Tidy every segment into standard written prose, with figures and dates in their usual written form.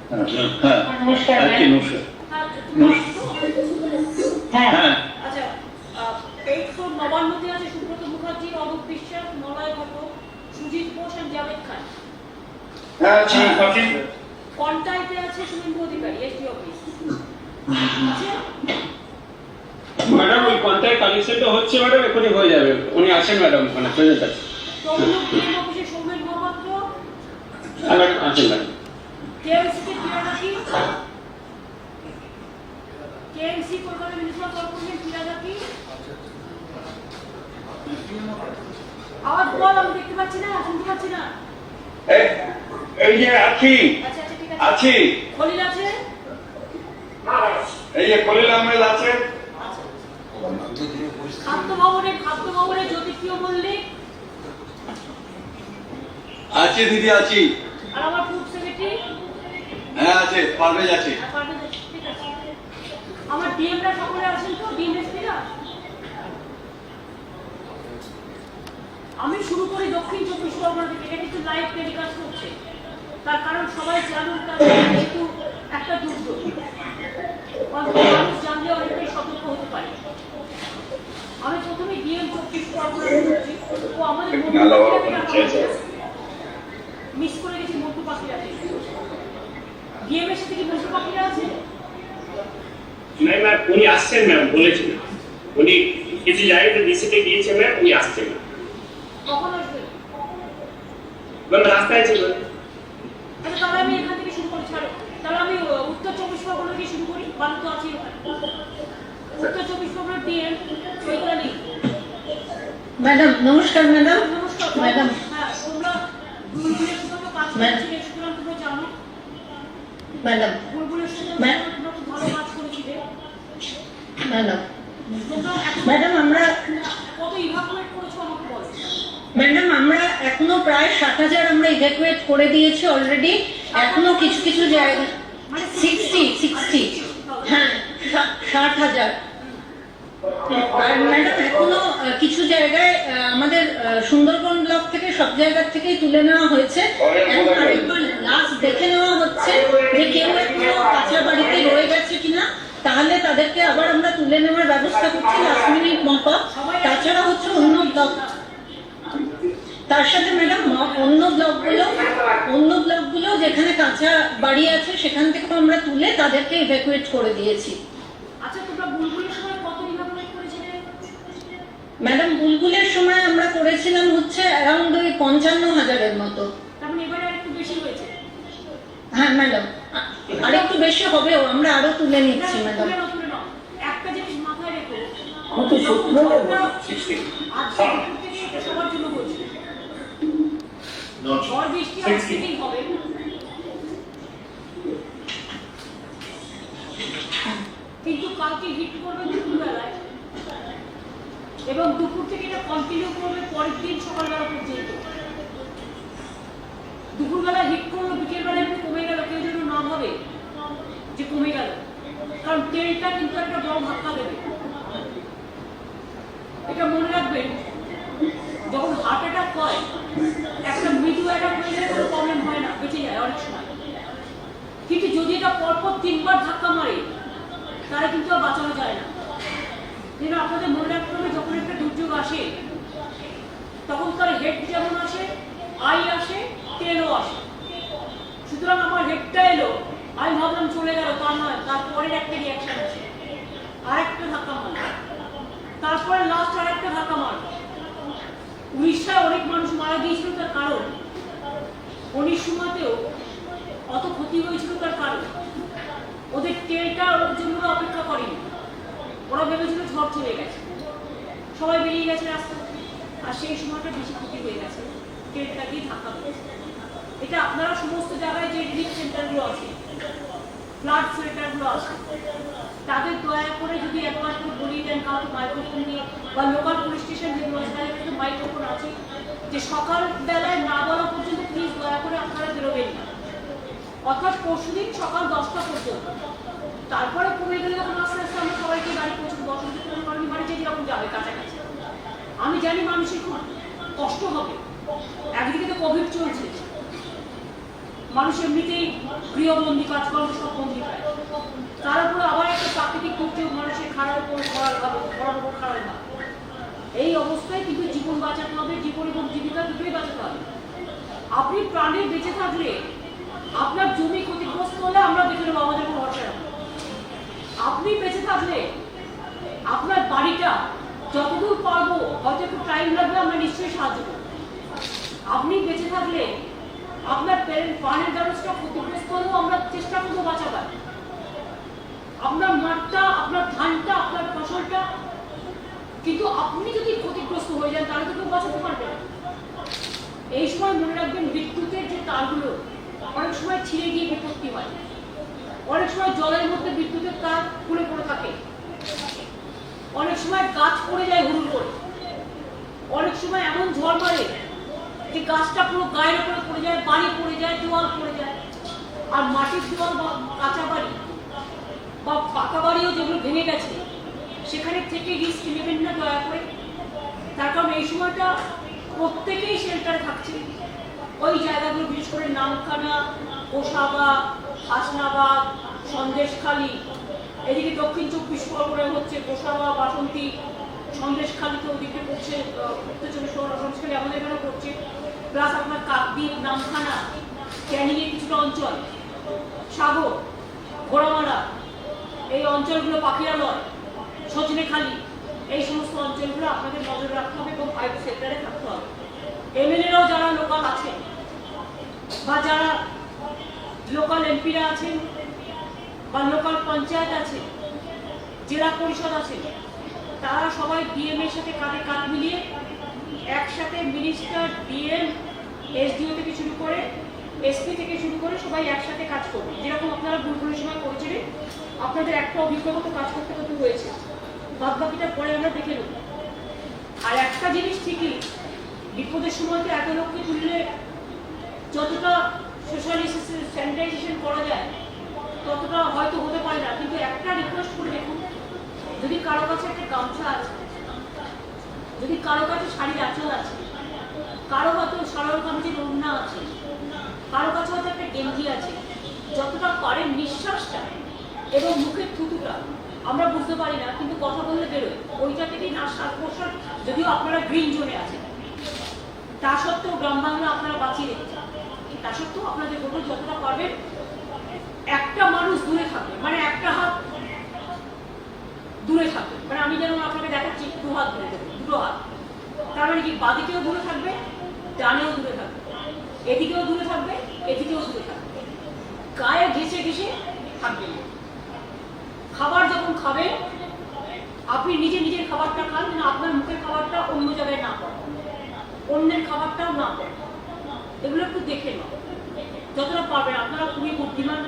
হ্যাঁ নমস্কার আর কি হ্যাঁ আচ্ছা, এই তো নবান্নতে আছে সুব্রত মুখার্জি, অরূপ বিশ্বাস, মলয় ঘটক, সুজিত বোস আর জাভেদ খান। হ্যাঁ কন্টাইতে আছে শুভেন্দু অধিকারী, এসডি অফিস আছে। ম্যাডাম ওই কন্ট্যাক্ট কালেকশনটা হচ্ছে ম্যাডাম, এখনই হয়ে যাবে। উনি আছেন ম্যাডam, মানে প্রেজেন্ট আছে। তমলুক ডিএম অফিসে সৌমেন মহাপাত্র, হ্যাঁ ম্যাডাম আছেন ম্যাডাম। কেএমসি কে পিরাজাকি, কেএমসি কলকাতা মিউনিসিপাল কর্পোরেশন পিরাজাকি। আওয়াজ বল, আমি দেখতে পাচ্ছি না, শুনতে পাচ্ছি না। এই যে আছি আচ্ছা আচ্ছা ঠিক আছে। আছি খলিল আছে, এই যে খলিল আহমেদ আছে, খাদ্য ভবনে জ্যোতিপ্রিয় মল্লিক আছি দিদি আছি। আর আমার ফুড সেক্রেটারি হ্যাঁ আছে, পারভেজ আছে। ঠিক আছে। আমার ডিএমরা সকলে আছেন তো, ডিএমএসপিরা? আমি শুরু করি দক্ষিণ চব্বিশ পরগনা থেকে। এটা কিন্তু লাইভ টেলিকাস্ট হচ্ছে, তার কারণ সবাই জানুন, তার যেহেতু একটা দুর্যোগ, মানুষ জানলে অনেকটাই সতর্ক হতে পারে। আমি প্রথমে ডিএম চব্বিশ পরগনা করছি। ও আমাদের মিস করে গেছি, মন্টু পাখিরা আছে। ডিএম এর সাথে কি মন্টু পাখিরা আছে? ম্যাম উনি আসছেন ম্যাম, বলেছেন উনি কিছু জায়গাতে ভিজিটে গিয়েছেন ম্যাম, উনি আসছেন। কখন আসবে? ম্যাম রাস্তায় ছিল। আচ্ছা তাহলে আমি এখান থেকে শুরু করি, ছাড়ো। তাহলে আমি উত্তর চব্বিশ পরগনা থেকে শুরু করি, বালু তো আছি ওখানে। উত্তর চব্বিশ পরগনার ডিএম চৈতালি ম্যাডাম। নমস্কার ম্যাডাম। নমস্কার ম্যাডাম। হ্যাঁ, তোমরা বুলবুলের সাথে কাজ করছিলে, সুতরাং তোমরা জানো। ম্যাডাম। বুলবুলের সাথে তোমরা খুব ভালো কাজ করেছিলে। ম্যাডাম। তোমরা ম্যাডাম আমরা কত ইভাকুয়েট করেছো আমাকে বলো। ম্যাডাম আমরা এখনো প্রায় 60,000 আমরা ইভ্যাকুয়েট করে দিয়েছি অলরেডি। এখনো কিছু কিছু জায়গা 60 হ্যাঁ 60,000। আর ম্যাডাম এখনো কিছু জায়গায় আমাদের সুন্দরবন ব্লক থেকে সব জায়গা থেকেই তুলে নেওয়া হয়েছে। এখন আরেকবার লাস্ট দেখে নেওয়া হচ্ছে যে কেউ এখনো কাঁচা বাড়িতে রয়ে গেছে কিনা, তাহলে তাদেরকে আবার আমরা তুলে নেওয়ার ব্যবস্থা করছি লাস্ট মিনিট মতো। তাছাড়া হচ্ছে অন্য ব্লক, তার সাথে ম্যাডাম অন্য ব্লকগুলো যেখানে কাঁচা বাড়ি আছে সেখান থেকে আমরা তুলে তাদেরকে ইভ্যাকুয়েট করে দিয়েছি। আচ্ছা তোমরা বুলবুলের সময় কত ইভাকুয়েট করেছিলে? ম্যাডাম বুলবুলের সময় আমরা করেছিলাম হচ্ছে অ্যারাউন্ড ওই 55,000-এর মতো। তার মানে এবারে আরেকটু বেশি হয়েছে। হ্যাঁ ম্যাডাম আরেকটু বেশি হবেও, আমরা আরো তুলে নিচ্ছি ম্যাডাম। তুলে নাও। একটা জিনিস মাথায় রেখো, সবার জন্য বলছি, ঝড় বৃষ্টি আজকেই হবে, কিন্তু কালকে হিট করবে দুপুরবেলায়, এবং দুপুর থেকে এটা কন্টিনিউ করবে পরের দিন সকালবেলা পর্যন্ত। দুপুরবেলা হিট করলো, বিকেলবেলা একটু কমে গেল, কেউ যেন না ভাবে যে কমে গেল, কারণ তেলটা কিন্তু একটা বড় ধাক্কা দেবে। এটা মনে রাখবেন, যখন হার্ট অ্যাটাক হয়, একটা মৃদু অ্যাটাক হয়ে গেলে কোনো প্রবলেম হয় না, বেঁচে যায় অনেক সময়। কিন্তু যদি এটা পরপর 3 বার ধাক্কা মারে, তাহলে কিন্তু আর বাঁচানো যায় না। যেন আপনাদের মনে রাখতে হবে, যখন একটা দুর্যোগ আসে তখন তার হেড যেমন আসে, আই আসে, তেলও আসে। সুতরাং আমার হেডটা এলো, আমি ভাবলাম চলে গেল, তা নয়, তারপরের একটা রিয়াকশন আছে, আরেকটা ধাক্কা মারল, তারপরে লাস্ট আরেকটা ধাক্কা মারল। উড়িষ্যায় অনেক মানুষ মারা গিয়েছিল, তার কারণ 19 সময়তেও অত ক্ষতি হয়েছিল, তার কারণ ওদের তেলটা ওর জন্য অপেক্ষা করেনি। ওরা ভেবেছিল ঝড় চলে গেছে, সবাই বেরিয়ে গেছে রাস্তা, আর সেই সময়টা বেশি ক্ষতি হয়ে গেছে, তেলটাকেই ধাক্কা দিয়েছে। এটা আপনারা সমস্ত জায়গায় যে রিলিফ সেন্টারগুলো আছে, ফ্লাড শেল্টারগুলো আছে, তাদের দয়া করে যদি একবার করে বলিয়ে দেন কাউকে মাইক্রোফোন নিয়ে, বা লোকাল পুলিশ স্টেশন যেগুলো আছে তাদের কিন্তু মাইক্রোফোন আছে, যে সকাল বেলায় না বলা পর্যন্ত প্লিজ দয়া করে আপনারা বেরোবেন না, অর্থাৎ পরশুদিন সকাল 10টা পর্যন্ত। তারপরে কমে গেলে যখন আস্তে আস্তে আমরা সবাইকে বাড়ি পৌঁছবো, 10 মিনিট বাড়ি যে যেরকম যাবে কাছাকাছি। আমি জানি মানুষের খুব কষ্ট হবে, একদিকে তো কোভিড চলছে, মানুষ এমনিতেই গৃহবন্দী কাজকর্ম সব বন্দী পায়, তার উপরে আবার একটা প্রাকৃতিক দুর্যোগ, মানুষের খাড়ার উপর খরার উপর খাড়ার না। এই অবস্থায় কিন্তু জীবন বাঁচাতে হবে, জীবন এবং জীবিকা দুটোই বাঁচাতে হবে। আপনি প্রাণে বেঁচে থাকলে, আপনার জমি ক্ষতিগ্রস্ত হলে আমরা দেখে নেবো, আমাদের কোনো ভরসা নেই। আপনি বেঁচে থাকলে আপনার বাড়িটা যতদূর পারবো, হয়তো একটু টাইম লাগবে, আমরা নিশ্চয়ই সাহায্য করবো। আপনি বেঁচে থাকলে আপনার প্রাণের ব্যবস্থা ক্ষতিগ্রস্ত হলেও আমরা চেষ্টা করবো বাঁচাবার। আপনার মাঠটা, আপনার ধানটা, আপনার ফসলটা, কিন্তু আপনি যদি ক্ষতিগ্রস্ত হয়ে যান তাহলে তো কেউ বাঁচাতে পারবে না। এই সময় মনে রাখবেন, বিদ্যুতের যে তারগুলো অনেক সময় ছিঁড়ে গিয়ে বিপত্তি হয়, অনেক সময় জলের মধ্যে বিদ্যুতের তার খুলে পড়ে থাকে, অনেক সময় গাছ পড়ে যায় হুড়ুর করে, অনেক সময় এমন ঝড় মারে যে গাছটা পুরো গায়ের উপরে পড়ে যায়, বাড়ি পড়ে যায়, দেওয়াল পড়ে যায়। আর মাটির দেওয়াল বা কাঁচা বাড়ি বা পাকা বাড়িও যেগুলো ভেঙে গেছে, সেখানে থেকে রিস্ক নেবেন না দয়া করে। তার কারণ এই সময়টা প্রত্যেকেই শেল্টারে থাকছে। ওই জায়গাগুলো বিশেষ করে নামখানা, গোসাবাগ, হাসনাবাদ, সন্দেশখালী, এদিকে দক্ষিণ 24 পরগনায় হচ্ছে গোসাবা, বাসন্তী, সন্দেশখালীতে ওদিকে করছে, উত্তর 24 পরগনা, সন্দেশখালী আমাদের এখানেও করছে, প্লাস আপনার কাকদ্বীপ, নামখানা, ক্যানিংয়ের কিছুটা অঞ্চল, সাগর, ঘোড়ামারা, এই অঞ্চলগুলো, পাখিরালয়, সজনেখালী, এই সমস্ত অঞ্চলগুলো আপনাদের নজর রাখতে হবে এবং 5 সেক্টরে থাকতে হবে। এমএলএরাও যারা লোকাল আছেন বা যারা লোকাল এমপিরা আছেন বা লোকাল পঞ্চায়েত আছে, জেলা পরিষদ আছে, তারা সবাই ডিএম এর সাথে কাঁধে কাঁধ মিলিয়ে একসাথে মিনিস্টার, ডিএম, এসডিও থেকে শুরু করে এসপি থেকে শুরু করে সবাই একসাথে কাজ করবে। যেরকম আপনারা বুলবুলের সময় করেছিলেন, আপনাদের একটা অভিজ্ঞতা কাজ করতে করতে হয়েছে, বাদ বাকিটা পরে আমরা দেখে নেব। আর একটা জিনিস ঠিকই, বিপদের সময়তে এত লোককে তুললে যতটা সোশ্যাল স্যানিটাইজেশন করা যায় ততটা হয়তো হতে পারে না, কিন্তু একটা রিকোয়েস্ট করে দেখুন, যদি কারো কাছে একটা গামছা আছে, যদি কারো কাছে শাড়ির আঁচল আছে, কারো হয়তো সারার গামছির ওড়না আছে, কারো কাছে হয়তো একটা গেঞ্জি আছে, যতটা পারেন নিঃশ্বাসটা এবং মুখের থুতুটা আমরা বুঝতে পারি না, কিন্তু কথা বললে বেরোয়, ওইটা থেকেই না শ্বাস প্রশ্বাস, যদিও আপনারা গ্রিন জোনে আছেন, তা সত্ত্বেও গ্রাম বাংলা আপনারা বাঁচিয়ে রেখেছেন। তা সত্ত্বেও আপনাদের বলবো, যতটা পারবেন একটা মানুষ দূরে থাকবে, মানে একটা হাত দূরে থাকবে, মানে আমি যেমন আপনাকে দেখাচ্ছি 2 হাত দূরে দেবো, 2 হাত, তার মানে কি বাদিকেও দূরে থাকবে, ডানেও দূরে থাকবে, এদিকেও দূরে থাকবে, এদিকেও দূরে থাকবে, গায়ে ঘেঁষে ঘেঁষে থাকবে। খাবার যখন খাবেন, আপনি নিজের খাবারটা খান, যেন আপনার মুখের খাবারটা অন্য জায়গায় না পড়ে, অন্যের খাবারটাও না পড়ে, এগুলো একটু দেখে নাও যতটা পারবেন। আপনারা খুবই বুদ্ধিমান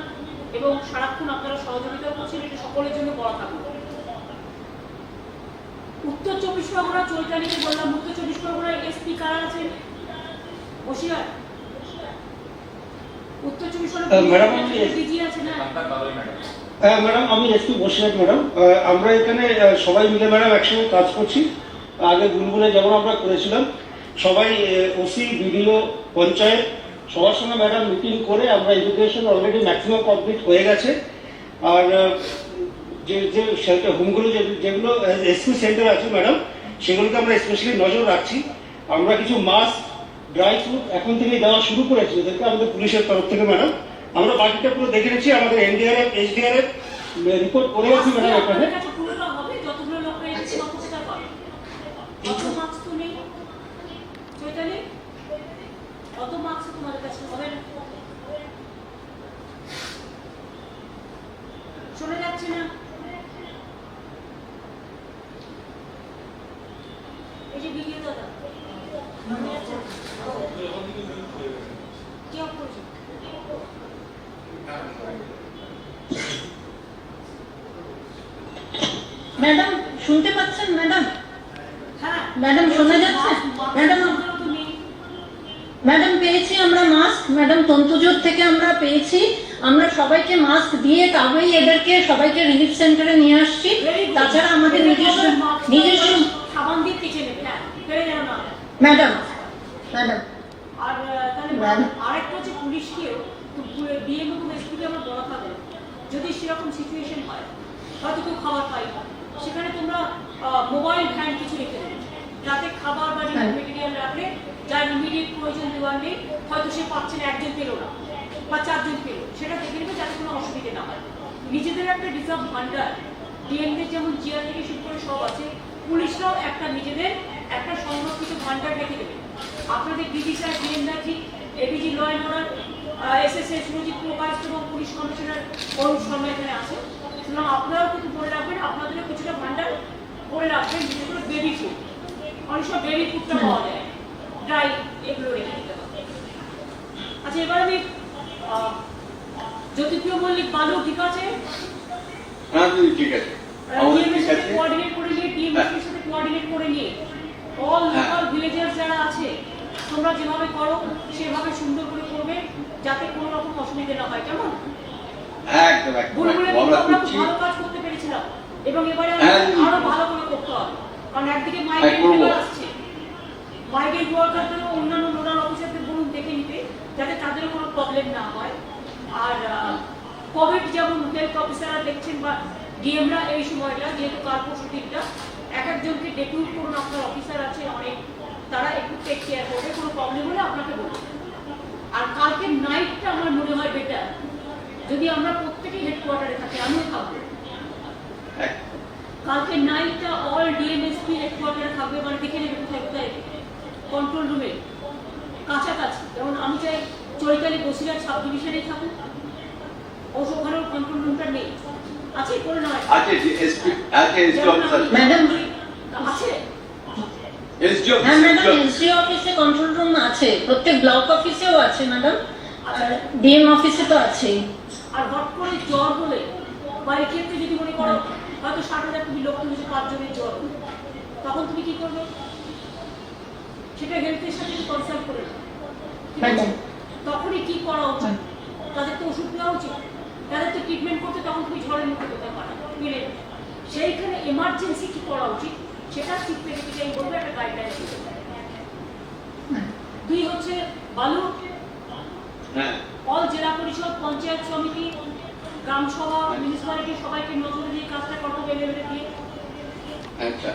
এবং সারাক্ষণ আপনারা সহযোগিতা করছেন, এটা সকলের জন্য বলা থাকবে। উত্তর 24 পরগনা চৈতালিকে বললাম, উত্তর 24 পরগনায় এসপি কারা আছেন? বসিরহাট। উত্তর 24 পরগনায় ডিজি আছে না? ম্যাডাম, আমি এসপি বসিরহাট ম্যাডাম। আমরা এখানে সবাই মিলে ম্যাডাম একসঙ্গে কাজ করছি। আগে বুলবুলে যেমন আমরা করেছিলাম, সবাই ওসি, বিডিও, পঞ্চায়েত সবার সঙ্গে ম্যাডাম মিটিং করে আমরা এডুকেশন অলরেডি ম্যাক্সিমাম কমপ্লিট হয়ে গেছে। আর যে শেল্টার হোমগুলো যেগুলো এসপি সেন্টার আছে ম্যাডাম, সেগুলোকে আমরা স্পেশালি নজর রাখছি। আমরা কিছু মাস্ক, ড্রাই ফ্রুট এখন থেকেই দেওয়া শুরু করেছি ওদেরকে আমাদের পুলিশের তরফ থেকে ম্যাডাম। আমরা বাকিটা পুরো দেখে নিচ্ছি, আমাদের এনডিআরএফ, এসডিআরএফ রিপোর্ট করে আছি ম্যাডাম এখানে। যতগুলো লোক রয়েছে অপচয় করে, অত মাস্ক তো নেই চৈতালি, অত মাস্ক তোমাদের কাছে হবে না, শোনা যাচ্ছে না? এই যে ভিডিও দাদা শোনা যাচ্ছে না? কি অফ করছে? ম্যাডাম শুনতে পাচ্ছেন ম্যাডাম? হ্যাঁ ম্যাডাম শোনা যাচ্ছে? ম্যাডাম, ম্যাডাম পেয়েছি আমরা মাস্ক, ম্যাডাম তন্তুজোর থেকে আমরা পেয়েছি, আমরা সবাইকে মাস্ক দিয়ে তবেই এদেরকে সবাইকে রিলিফ সেন্টারে নিয়ে আসছি। তাছাড়া আমাদের নিজস্ব সাবান দিয়ে কেচে নেবে, হ্যাঁ ফেলে যেন না। ম্যাডাম, ম্যাডাম আর তাহলে ম্যাম। আরেকটা হচ্ছে পুলিশকেও তো ডিএম এবং এসপিকে আমার বলা থাকবে যদি সেরকম সিচুয়েশন হয় হয়তো কেউ খাবার পাই না, সেখানে তোমরা মোবাইল ভ্যান কিছু রেখে দেবে যাতে খাবার বা মেটেরিয়াল রাখলে যার ইমিডিয়েট প্রয়োজন দেওয়ার নেই, হয়তো সে পাচ্ছে না, একজন পেলো না বা চারজন পেলো, সেটা দেখে নেবে যাতে কোনো অসুবিধে না হয়। নিজেদের একটা রিজার্ভ ভান্ডার ডিএমদের যেমন জিয়া থেকে শুরু করে সব আছে, পুলিশরাও একটা নিজেদের একটা সংরক্ষিত ভান্ডার রেখে দেবে। আপনাদের ডিজি স্যার ডিএমরা ঠিক এডিজি ল অ্যান্ড অর্ডার এসএসএস সুরজিৎ প্রকাশ এবং পুলিশ কমিশনার অরুণ শর্মা এখানে আছে, সুতরাং আপনারাও কিন্তু বলে রাখবেন আপনাদেরও কিছুটা ভান্ডার করে রাখবেন, বিশেষ করে বেবি ফুড, অনেক সময় বেবি ফুডটা পাওয়া যায়, ড্রাই, এগুলো রেখে দিতে হবে। আচ্ছা, এবার আমি জ্যোতিপ্রিয় মল্লিক বালু ঠিক আছে, হ্যাঁ দিদি ঠিক আছে, আমাদের ডিএমের ঠিক সাথে আছে। কোঅর্ডিনেট করে নিয়ে টিএমএসের সাথে কোঅর্ডিনেট করে নিয়ে অল লোকাল ভিলেজার্স যারা আছে তোমরা যেভাবে করো সেভাবে সুন্দর করে করবে যাতে কোনো রকম অসুবিধা না হয়, কেমন? একদম একদম বুলবুলে একদম, কিন্তু আমরা আমরা করছি। খুব ভালো কাজ করতে পেরেছিলাম এবং এবারে হ্যাঁ, আরো ভালো করে করতে হবে, কারণ একদিকে হ্যাঁ, মাইগ্রেন্ট করবো। লেবার আসছে, মাইগ্রেন্ট ওয়ার্কারদেরও অন্যান্য নোডাল অফিসারদের বলুন দেখে নিতে যাতে তাদের কোনো প্রবলেম না হয়। আর কোভিড যেমন হেলথ অফিসাররা দেখছেন বা ডিএমরা এই সময়টা যেহেতু কাল পরশু দিনটা এক একজনকে ডেপুট করুন, আপনার অফিসার আছে অনেক, তারা একটু টেক কেয়ার করবে, কোনো প্রবলেম হলে আপনাকে বলবে। আর কালকে নাইটটা আমার মনে হয় বেটার যদি আমরা প্রত্যেকে হেডকোয়ার্টারে থাকি, আমিও থাকবো একদম। কালকে নাইটটা অল ডিএমএসপি হেডকোয়ার্টারে থাকবে, মানে দেখে নেবে কোথায় কোথায় কন্ট্রোল রুমে কাছাকাছি, যেমন আমি চাই চৈতালি বসিরহাট সাব ডিভিশনেই থাকুক, অবশ্য ওখানেও কন্ট্রোল রুমটা নেই, আছে করে নয় আছে এসপি, আছে এসডি অফিসার, ম্যাডাম আছে, এসডি হ্যাঁ ম্যাডাম, অফিসার, এসডি অফিসে কন্ট্রোল রুম আছে, প্রত্যেক ব্লক অফিসেও আছে ম্যাডাম, আর ডিএম অফিসে তো আছেই। আর হট করে জ্বর হলে বা এক্ষেত্রে যদি মনে করো হয়তো 60,000 তুমি লোক তুলেছে 5 জনের জ্বর হলো, তখন তুমি কি করবে? সেটা হেলথের সাথে কনসাল্ট করে নাও, ঠিক আছে? তখনই কি করা উচিত? তাদের তো ওষুধ দেওয়া উচিত, তাদের তো ট্রিটমেন্ট করতে, তখন তুমি ঝড়ের মুখে করতে পারো মিলে, সেইখানে এমার্জেন্সি কি করা উচিত সেটা ঠিক থেকে থেকে আমি বলবো একটা গাইডলাইন দিতে। দুই হচ্ছে বালু, হ্যাঁ অল জেলা পরিষদ, পঞ্চায়েত সমিতি, গ্রাম সভা, মিউনিসিপ্যালিটি সবাইকে নজরে দিয়ে কাজটা করবো লেভেলে দিয়ে। আচ্ছা,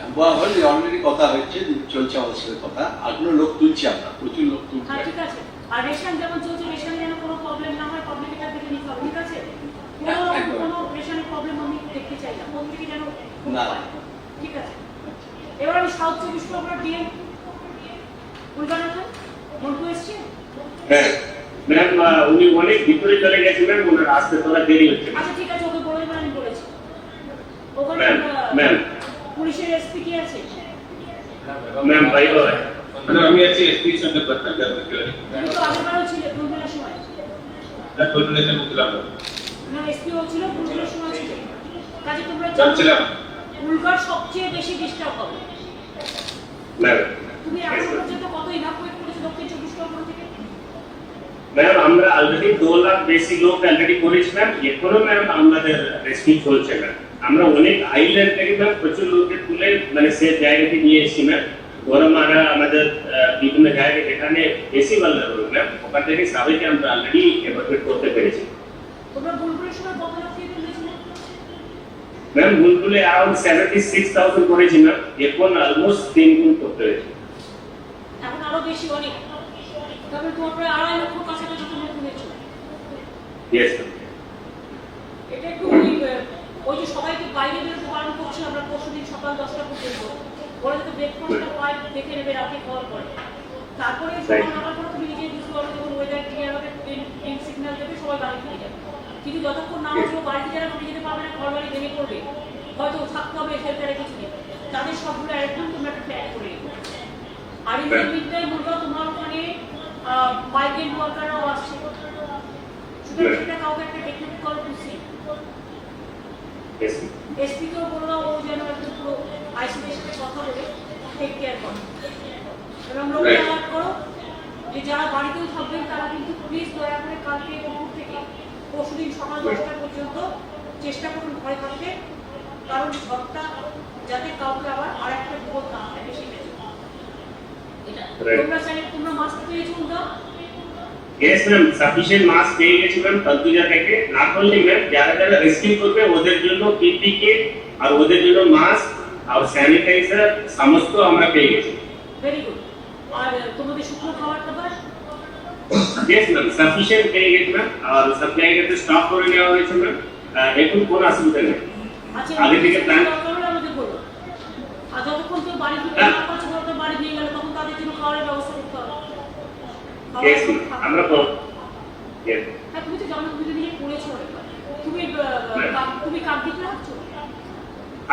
অলরেডি কথা হচ্ছে, চলছে আমাদের সাথে কথা, আর কোনো লোক তুলছি আমরা, প্রচুর লোক তুলছি। হ্যাঁ ঠিক আছে, আর রেশন যেমন চলছে রেশনে যেন কোনো প্রবলেম না হয়, পাবলিক এটা দেখে নিতে হবে, ঠিক আছে? কোনো রকম একদম। কোনো রেশনের প্রবলেম আমি দেখতে চাই না, প্রত্যেকে যেন খুব না। পায়, ঠিক আছে? এবার আমি সাউথ 24 পরগনার ডিএম উল্টানাথন মন্টু এসছে, হ্যাঁ ম্যাম উনি অনেক ভিতরে চলে গেছেন ম্যাম, ওনার আসতে তোরা দেরি হচ্ছে। আচ্ছা ঠিক আছে, ওকে বলে দেবেন, আমি বলেছি ওখানে ম্যাম ম্যাম পুলিশের এসপি কি আছে? ম্যাম ভাই ভাই मतलब আমি আছি এসপির সঙ্গে কথা করতে পারি তুমি তো আগেরবারও ছিলে বুলবুলের সময়, না কোর্ডিনেশন করলাম না এসপিও ছিল বুলবুলের সময় ছিল, কাজে তোমরা চলছিলাম উল্কার সবচেয়ে বেশি ডিস্টার্ব হবে। ম্যাম তুমি এখন পর্যন্ত কত ইভাকুয়েট করেছো দক্ষিণ 24 পরগনা থেকে? ম্যাম আমরা অলরেডি 2 লাখ বেশি লোক অলরেডি করেছি ম্যাম, এখনো ম্যাম আমাদের রেস্কিউ চলছে ম্যাম। আমরা অনেক আইল্যান্ড থেকে ম্যাম প্রচুর লোককে তুলে মানে সে জায়গাতে নিয়ে এসেছি ম্যাম। গরমারা আমাদের বিভিন্ন জায়গায় যেখানে বেশি ভালো ম্যাম, ওখান থেকে সবাইকে আমরা অলরেডি এভাকুয়েট করতে পেরেছি তোমরা বুলবুলের সময় কত লোক দিয়ে তুলেছিলে? ম্যাম। বুলবুলে অ্যারাউন্ড 76,000 করেছি ম্যাম, এখন অলমোস্ট 3 গুণ করতে হয়েছে। এখন আরো বেশি অনেক, তবে তোমার প্রায় 2.5 লক্ষ কাছাকাছি তোমরা তুলেছো। Yes ma'am. এটা একটু ওই যে সবাইকে বাইরে বেরোতে বারণ করছি আমরা পরশুদিন সকাল 10টা পর্যন্ত, ওরা যাতে ব্রেকফাস্টটা পায় দেখে নেবে রাতে খাওয়ার পরে, তারপরে সকাল 9টার পরে তুমি নিজে বুঝতে পারবে যখন ওয়েদার ক্লিয়ার হবে, গ্রিন সিগন্যাল দেবে, সবাই বাড়ি ফিরে যাবে। কিন্তু যতক্ষণ না আসবো বাড়িতে যারা ফিরে যেতে পারবে না, ঘর বাড়ি ভেঙে পড়বে, হয়তো থাকতে হবে শেল্টারে কিছুদিন, তাদের সবগুলো অ্যারেঞ্জমেন্ট তোমরা একটা প্ল্যান করে রেখো। আর এই মিডটাই বলবো তোমার ওখানে মাইগ্রেন্ট ওয়ার্কাররাও আসছে, সুতরাং সেটা কাউকে একটা টেকনিক কল করছি, ইয়েস ম্যাম। এসপিকেও বললাম ও যেন একটু পুরো আইসিডির সাথে কথা বলে টেক কেয়ার করে এবং লোককে অ্যালার্ট করো যে যারা বাড়িতেও থাকবেন তারা কিন্তু প্লিজ দয়া করে কালকে দুপুর থেকে পরশুদিন সকাল 10টা পর্যন্ত চেষ্টা করুন ঘরে থাকতে, কারণ ঝড়টা যাতে কাউকে আবার আর একটা বিপদ না হয় বেশি বেশি। এটা তোমরা চাইলে তোমরা মাস্ক পেয়েছো না? Yes, ma'am. Sufficient mask পেয়ে গেছি ম্যাম তন্তুজা থেকে। Not only ম্যাম, যারা যারা রেস্কিউ করবে ওদের জন্য পিপি কিট আর ওদের জন্য মাস্ক আর স্যানিটাইজার সমস্ত আমরা পেয়ে গেছি। Very good. আর তোমাদের শুকনো খাবার দাবার Yes, ma'am. Sufficient পেয়ে গেছি ম্যাম। আর সাপ্লাইয়ারকে স্টক করে নেওয়া হয়েছে ম্যাম। এখন কোনো অসুবিধা নেই। আচ্ছা আগে থেকে প্ল্যান দরকার হলে আমাদের বলো। আর যতক্ষণ কেউ বাড়ি ফিরতে না পারছে ওরা বাড়ি নিয়ে গেলে তখন তাদের জন্য খাবারের ব্যবস্থা করতে হবে। Yes, ma'am. আমরা করব। Yes. হ্যাঁ তুমি তো জানো তুমি তো নিজে করেছো অনেকবার। তুমি কাপ দিতে রাখছো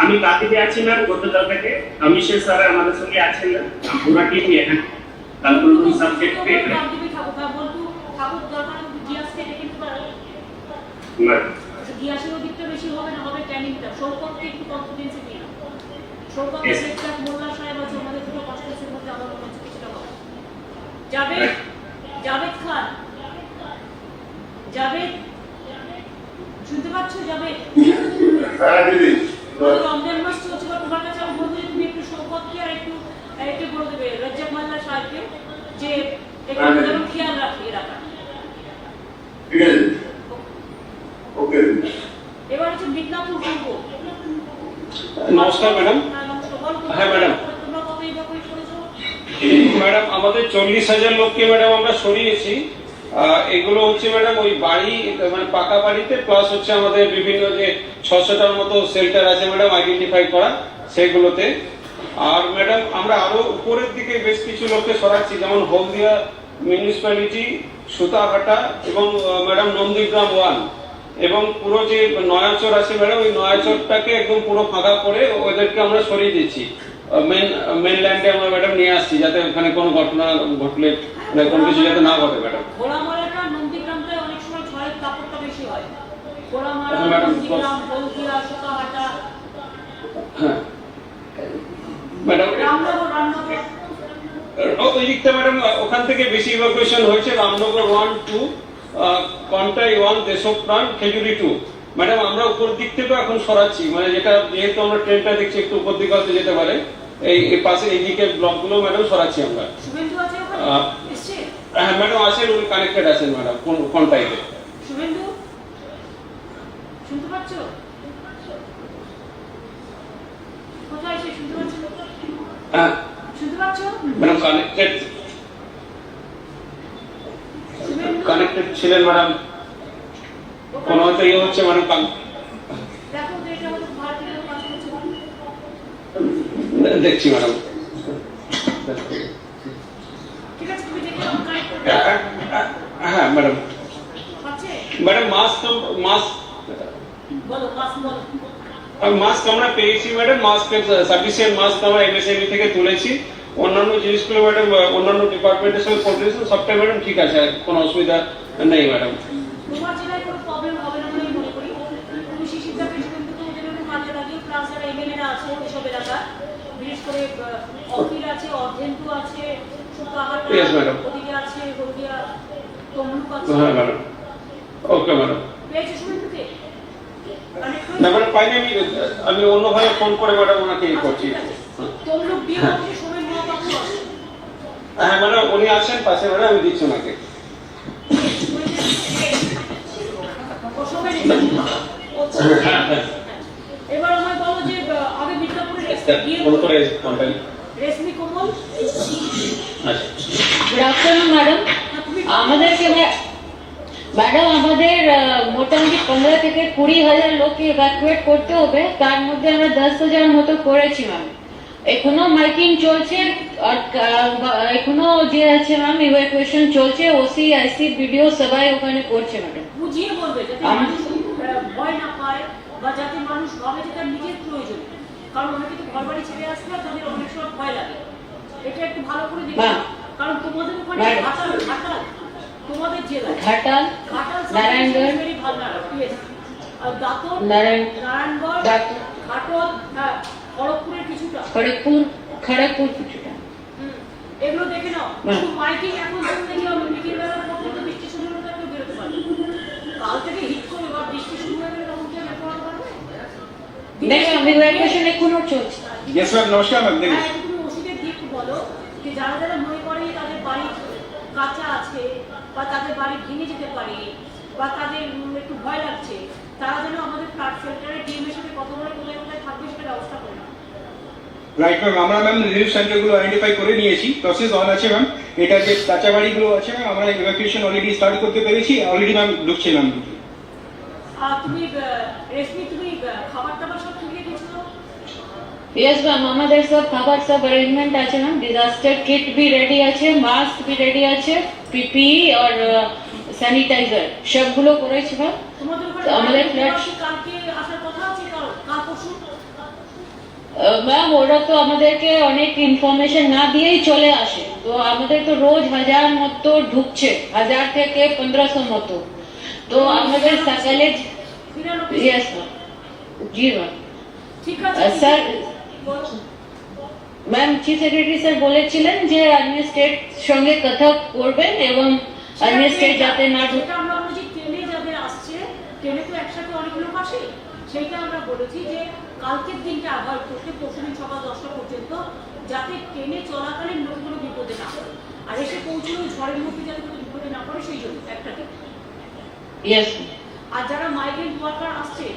আমি কাটিতে আছি ম্যাম গতকাল থেকে অমিশের স্যার আমাদের সঙ্গে আছেন না পুরো টিম এখানে control room subject pay cup দিবি থাকো হ্যাঁ বলতো ঠাকুর দরকার গিয়াসকে ডেকে নিতে পারো না গিয়াসের দিকটা বেশি হবে না হবে ট্যানিংটা সৌকতকে একটু কনফিডেন্সে নিয়ে নাও সৌকত Yes. একটা মোল্লা সাহেব আছে আমাদের দুটো কনফিডেন্সের মধ্যে আমার মনে হচ্ছে কিছুটা হবে জাভেদ খান জাভেদ শুনতে পাচ্ছ জাভেদ হ্যাঁ দিদি রমজান মাস চলছে বা তোমার কাছে আমি বলবো যে তুমি একটু সৌকতকে আর একটু বলে দেবে রাজ্জাক মোল্লা সাহেবকে যে একটু যেন খেয়াল রাখি রাখা ঠিক আছে ওকে এবার হচ্ছে মিদনাপুর করবো নমস্কার ম্যাডাম। হ্যাঁ, ম্যাডাম। তোমরা কত ইভাকুয়েট করেছো ম্যাডাম আমাদের 40,000 লোককে ম্যাডাম আমরা সরিয়েছি। এগুলো হচ্ছে ম্যাডাম ওই বাড়ি মানে পাকা বাড়িতে প্লাস হচ্ছে আমাদের বিভিন্ন যে 600টার মতো শেল্টার আছে ম্যাডাম আইডেন্টিফাই করা সেগুলোতে। আর ম্যাডাম আমরা আরো উপরের দিকে বেশ কিছু লোককে সরাচ্ছি যেমন হলদিয়া মিউনিসিপ্যালিটি সুতাঘাটা এবং ম্যাডাম নন্দীগ্রাম 1 এবং পুরো যে নয়াচর আছে ম্যাডাম ওই নয়াচরটাকে একদম পুরো ফাঁকা করে ওদেরকে আমরা সরিয়ে দিচ্ছি মেনল্যান্ডে আমরা ম্যাডাম নিয়ে আসছি যাতে ওখানে কোনো ঘটনা ঘটলে মানে কোনো কিছু যাতে না ঘটে ম্যাডাম। ঘোড়ামারাটা নন্দীগ্রামটায় অনেক সময় ঝড়ের দাপটটা বেশি হয় ঘোড়ামারা হ্যাঁ, ম্যাডাম। নন্দীগ্রাম হলদিয়া সুতাহাটা হ্যাঁ ম্যাডাম রামনগর ওই দিকটা ম্যাডাম ওখান থেকে বেশি ইভাকুয়েশন হয়েছে রামনগর 1, 2, কন্টাই 1, দেশপ্রাণ খেজুরি 2 ম্যাডাম আমরা উপর দিক থেকে এখন সরাচ্ছি মানে যেটা যেহেতু আমরা ট্রেনটা দেখছি একটু উপর দিকে হতে যেতে পারে এই পাশে এই দিকের ব্লকগুলো ম্যাডাম সরাচ্ছি আমরা। শুভেন্দু আছে ওখানে এসছে হ্যাঁ ম্যাডাম আছেন উনি কানেক্টেড আছেন ম্যাডাম কোন টাইপে শুভেন্দু শুনতে পাচ্ছ কোথায় সে শুনতে পাচ্ছ হ্যাঁ শুনতে পাচ্ছ ম্যাডাম কানেক্টেড শুভেন্দু কানেক্টেড ছিলেন ম্যাডাম কোনো হয়তো ইয়ে হচ্ছে ম্যাডাম দেখো তো এটা হয়তো ভারতীয় কাজ করছে দেখছি ম্যাডাম ঠিক আছে তুমি দেখে আমার কানেক্ট করবে হ্যাঁ ম্যাডাম পাচ্ছে ম্যাডাম মাস্ক বলো পাস বলো মাস্ক আমরা পেয়েছি ম্যাডাম মাস্ক সাফিসিয়েন্ট মাস্ক আমরা এমএসএমই থেকে তুলেছি অন্যান্য জিনিসগুলো ম্যাডাম অন্যান্য ডিপার্টমেন্টের সঙ্গে কোঅর্ডিনেশন সবটাই ম্যাডাম ঠিক আছে কোনো অসুবিধা নেই ম্যাডাম। তোমার জেলায় কোনো প্রবলেম হবে না বলে আমি মনে করি তুমি শিশিরদা প্রেসিডেন্ট তো ওদের একটু কাজে লাগিয়ে প্লাস যারা এমএলএরা আছে এসব এলাকা বিশেষ করে অফির আছে অর্ধেন্দু আছে সুতাহাটা Yes, madam. ওদিকে আছে হলদিয়া তমলুক আছে হ্যাঁ ম্যাডাম ওকে ম্যাডাম। পেয়েছো শুভেন্দুকে না ম্যাডাম পাইনি আমি অন্যভাবে ফোন করে ম্যাডাম ওনাকে ইয়ে করছি। তমলুক দিয়ে অফিসে সোমেন মহাপাত্র আছে হ্যাঁ ম্যাডাম উনি আছেন পাশে ম্যাডাম আমি দিচ্ছি ওনাকে। ও সোমেন হ্যাঁ হ্যাঁ এবার আমায় বলো যে আগে মিদনাপুরে ফোন করে কন্ট্যাক্ট রেশমি কোমল আচ্ছা গুড আফটারনুন ম্যাডাম আমাদেরকে ম্যাডাম আমাদের মোটামুটি 15 থেকে 20,000 লোককে ইভ্যাকুয়েট করতে হবে তার মধ্যে আমরা 10,000 মতো করেছি ম্যাম এখনো মাইকিং চলছে আর এখনো যে আছে ম্যাম ইভ্যাকুয়েশন চলছে ওসি আইসি ভিডিও সবাই ওখানে করছে ম্যাডাম বুঝিয়ে বলবে যাতে মানুষ ভয় না পায় বা যাতে মানুষ ভাবে যে তার নিজের প্রয়োজন কারণ অনেকে তো ঘর বাড়ি ছেড়ে আসলে তাদের অনেক সময় ভয় লাগে এটা একটু ভালো করে দেখবে কারণ তোমাদের ওখানে ঘাটাল তোমাদের জেলায় ঘাটাল নারায়ণগড় ভেরি ভালনারেবল আর দাঁতন নারায়ণগড় ঘাটল হ্যাঁ খড়গপুরের কিছুটা খড়গপুর কিছুটা এগুলো দেখে নাও শুধু মাইকিং এখন শুনতে গিয়ে মিটিং বেলার পর থেকে বৃষ্টি শুরু হলে কেউ বেরোতে পারবে কাল থেকে হিট করে বা বৃষ্টি শুরু হয়ে গেলে তখন কেউ বের করতে পারবে দেখো ইভ্যাকুয়েশন এখনো চলছে। ইয়েস ম্যাম নমস্কার ম্যাম দেখুন তুমি ওষুধের দিক বলো যে যারা যারা মনে করে তাদের বাড়ি কাঁচা আছে বা তাদের বাড়ি ভেঙে যেতে পারে বা তাদের একটু ভয় লাগছে, তারা যেন আমাদের ফ্ল্যাট শেল্টারে ডিএমের সাথে কথা বলে কোথায় কোথায় থাকবে সেটা ব্যবস্থা করে না। রাইট ম্যাম, আমরা ম্যাম রিলিফ সেন্টারগুলো আইডেন্টিফাই করে নিয়েছি, প্রসেস অন আছে ম্যাম। এটা যে কাঁচা বাড়িগুলো আছে ম্যাম, আমরা ইভাকুয়েশন অলরেডি স্টার্ট করতে পেরেছি, অলরেডি ম্যাম ঢুকছে ম্যাম। আর তুমি রেশমি, তুমি খাবার দাবার সব ঠিক রেখেছো? यस मैम, আমাদের সব খাবার সব অ্যারেঞ্জমেন্ট আছে ম্যাম, ডিজাস্টার কিট भी রেডি আছে, মাস্ক भी রেডি আছে, পিপিই আর স্যানিটাইজার সবগুলো করেছি ম্যাম। তোমাদের ওখানে তো আমাদের ফ্ল্যাট কালকে আসার কথা আছে, কাল পরশু? ম্যাম ওরা তো আমাদেরকে অনেক ইনফরমেশন না দিয়েই চলে আসে, তো আমাদের তো রোজ 1000 মতো ঢুকছে, 1000 থেকে 1500 মতো। তো আমাদের সকালে ফিরানো ইয়েস ম্যাম, জি ম্যাম। ঠিক আছে স্যার, বলো। ম্যাম চিফ সেক্রেটারি স্যার বলেছিলেন যে আর্মি স্টেট সঙ্গে কথা করবেন এবং আর্মি স্টেট যাতে না ঢুকে। যেটা আমরা বলছি ট্রেনে যাদের আসছে, ট্রেনে তো একসাথে অনেক লোক আসে, সেইটা আমরা বলেছি যে কালকের দিনটা অ্যাভয়েড করতে, পরশুদিন সকাল 10টা পর্যন্ত, যাতে ট্রেনে চলাকালীন লোকগুলো বিপদে না পড়ে, আর এসে পৌঁছলো ঝড়ের মধ্যে যাতে কোনো বিপদে না পড়ে সেই জন্য একটা দিন। ইয়েস আর যারা মাইগ্রেন্ট ওয়ার্কার আসছে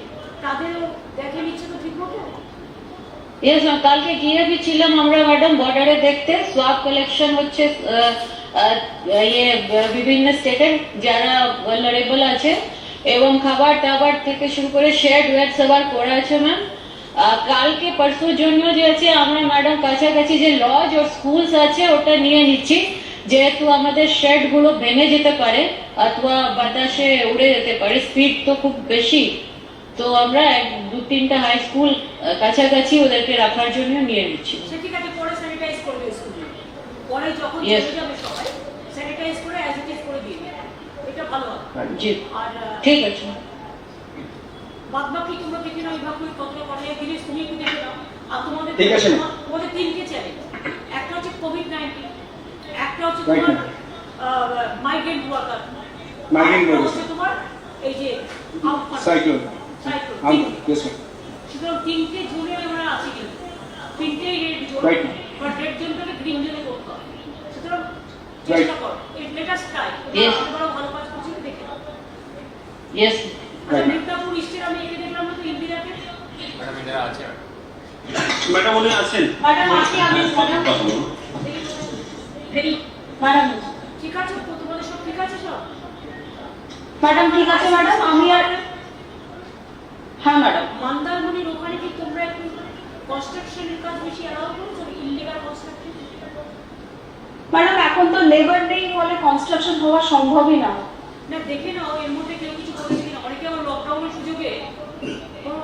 তাদেরও দেখে নিচ্ছে তো ঠিক মতো? ইয়েস ম্যাম, কালকে গিয়ে भी ছিলাম আমরা ম্যাডাম বর্ডারে দেখতে, সোয়াব কালেকশন হচ্ছে বিভিন্ন স্টেটের যারা ভালনারেবল আছে, এবং খাবার টাবার থেকে শুরু করে শেড ওয়েড সবার করা আছে ম্যাম। কালকে পরশুর জন্য যে আছে আমরা ম্যাডাম কাছাকাছি যে লজ ও স্কুলস আছে ওটা নিয়ে নিচ্ছি, যেহেতু আমাদের শেড গুলো ভেঙে যেতে পারে অথবা বাতাসে উড়ে যেতে পারে, স্পিড তো খুব বেশি, তো আমরা 2-3টা হাই স্কুল কাছাকাছি ওদেরকে রাখার জন্য নিয়ে নিচ্ছি। সে ঠিক আছে, পরে স্যানিটাইজ করবে স্কুলে, পরে যখন Yes. চলে যাবে সবাই স্যানিটাইজ করে অ্যাজ ইট ইজ করে দিয়ে দেবে, এটা ভালো হবে। জি আর ঠিক আছে। বাদ বাকি তোমরা দেখে নাও, ইভাকুয়েট কতটা করা যায় জিনিস তুমি একটু দেখে নাও। আর তোমাদের ঠিক আছে। তোমাদের 3টে চ্যালেঞ্জ, একটা হচ্ছে কোভিড-19, একটা হচ্ছে Right, তোমার মাইগ্রেন্ট ওয়ার্কার, Migrant workers. হচ্ছে তোমার এই যে সাইক্লোন। সাইক্লোন। Yes ma'am. সুতরাং 3টে জোনে আমরা আছি, কিন্তু 3টেই red zone, Right. But red জোনটাকে গ্রিন জোনে করতে হবে। সুতরাং Right. চেষ্টা করো, লেট আস ট্রাই। Yes. আমরা ভালো কাজ করছি দেখে নাও। ইয়েস আচ্ছা, মির্জাপুর ইস্টের আমি একে দেখলাম না তো ইন্দিরাকে। ম্যাডাম উনি আছেন। ম্যাডাম আসি, আমি ম্যাডাম ঠিক আছে তো, তোমাদের সব ঠিক আছে সব? ম্যাডাম ঠিক আছে ম্যাডাম, আমি আর হ্যাঁ ম্যাডাম। মন্দারমণির ওখানে কি তোমরা একটু কনস্ট্রাকশনের কাজ বেশি অ্যালাউ করছো, ইললিগাল কনস্ট্রাকশন? ম্যাডাম এখন তো লেবার নেই বলে কনস্ট্রাকশন হওয়া সম্ভবই না। না দেখে নাও এর মধ্যে কেউ কিছু করেছে কিনা, অনেকে আমার লকডাউনের সুযোগে কোনো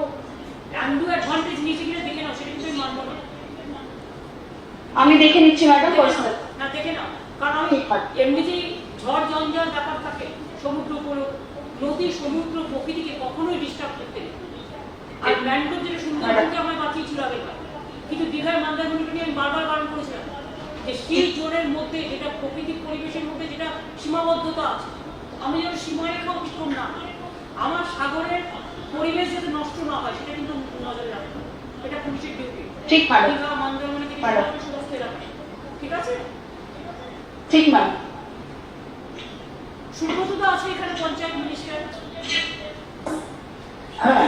আন্ডু অ্যাডভান্টেজ নিয়েছে কিনা দেখে নাও, সেটা কিন্তু আমি মানবো না। আমি দেখে নিচ্ছি ম্যাডাম দেখে পার্সোনাল। নাও, না দেখে নাও, কারণ আমি ঠিক আছে। এমনিতেই ঝড় জঞ্জাল ব্যাপার থাকে, সমুদ্র উপকূল, নদী সমুদ্র প্রকৃতিকে কখনোই ডিস্টার্ব করতে নেই। আর ম্যানগ্রোভ যেটা সুন্দরবনকে আমায় বাঁচিয়েছিল আগেরবার, কিন্তু দীঘায় মন্দারমণিকে নিয়ে আমি বারবার বারণ করেছিলাম যে স্টিল জোনের মধ্যে, যেটা প্রকৃতিক পরিবেশের মধ্যে যেটা সীমাবদ্ধতা আছে, আমি যেন সীমারেখা অতিক্রম না করি, আমার সাগরের পরিবেশ যাতে নষ্ট না হয় সেটা কিন্তু নজরে রাখবো, এটা পুলিশের ডিউটি। ঠিক ম্যাডাম। দীঘা মন্দারমণি থেকে ম্যাডাম। সমস্ত এলাকায়, ঠিক আছে? ঠিক ম্যাডাম। সুব্রত দা আছে এখানে, পঞ্চায়েত মিনিস্টার। হ্যাঁ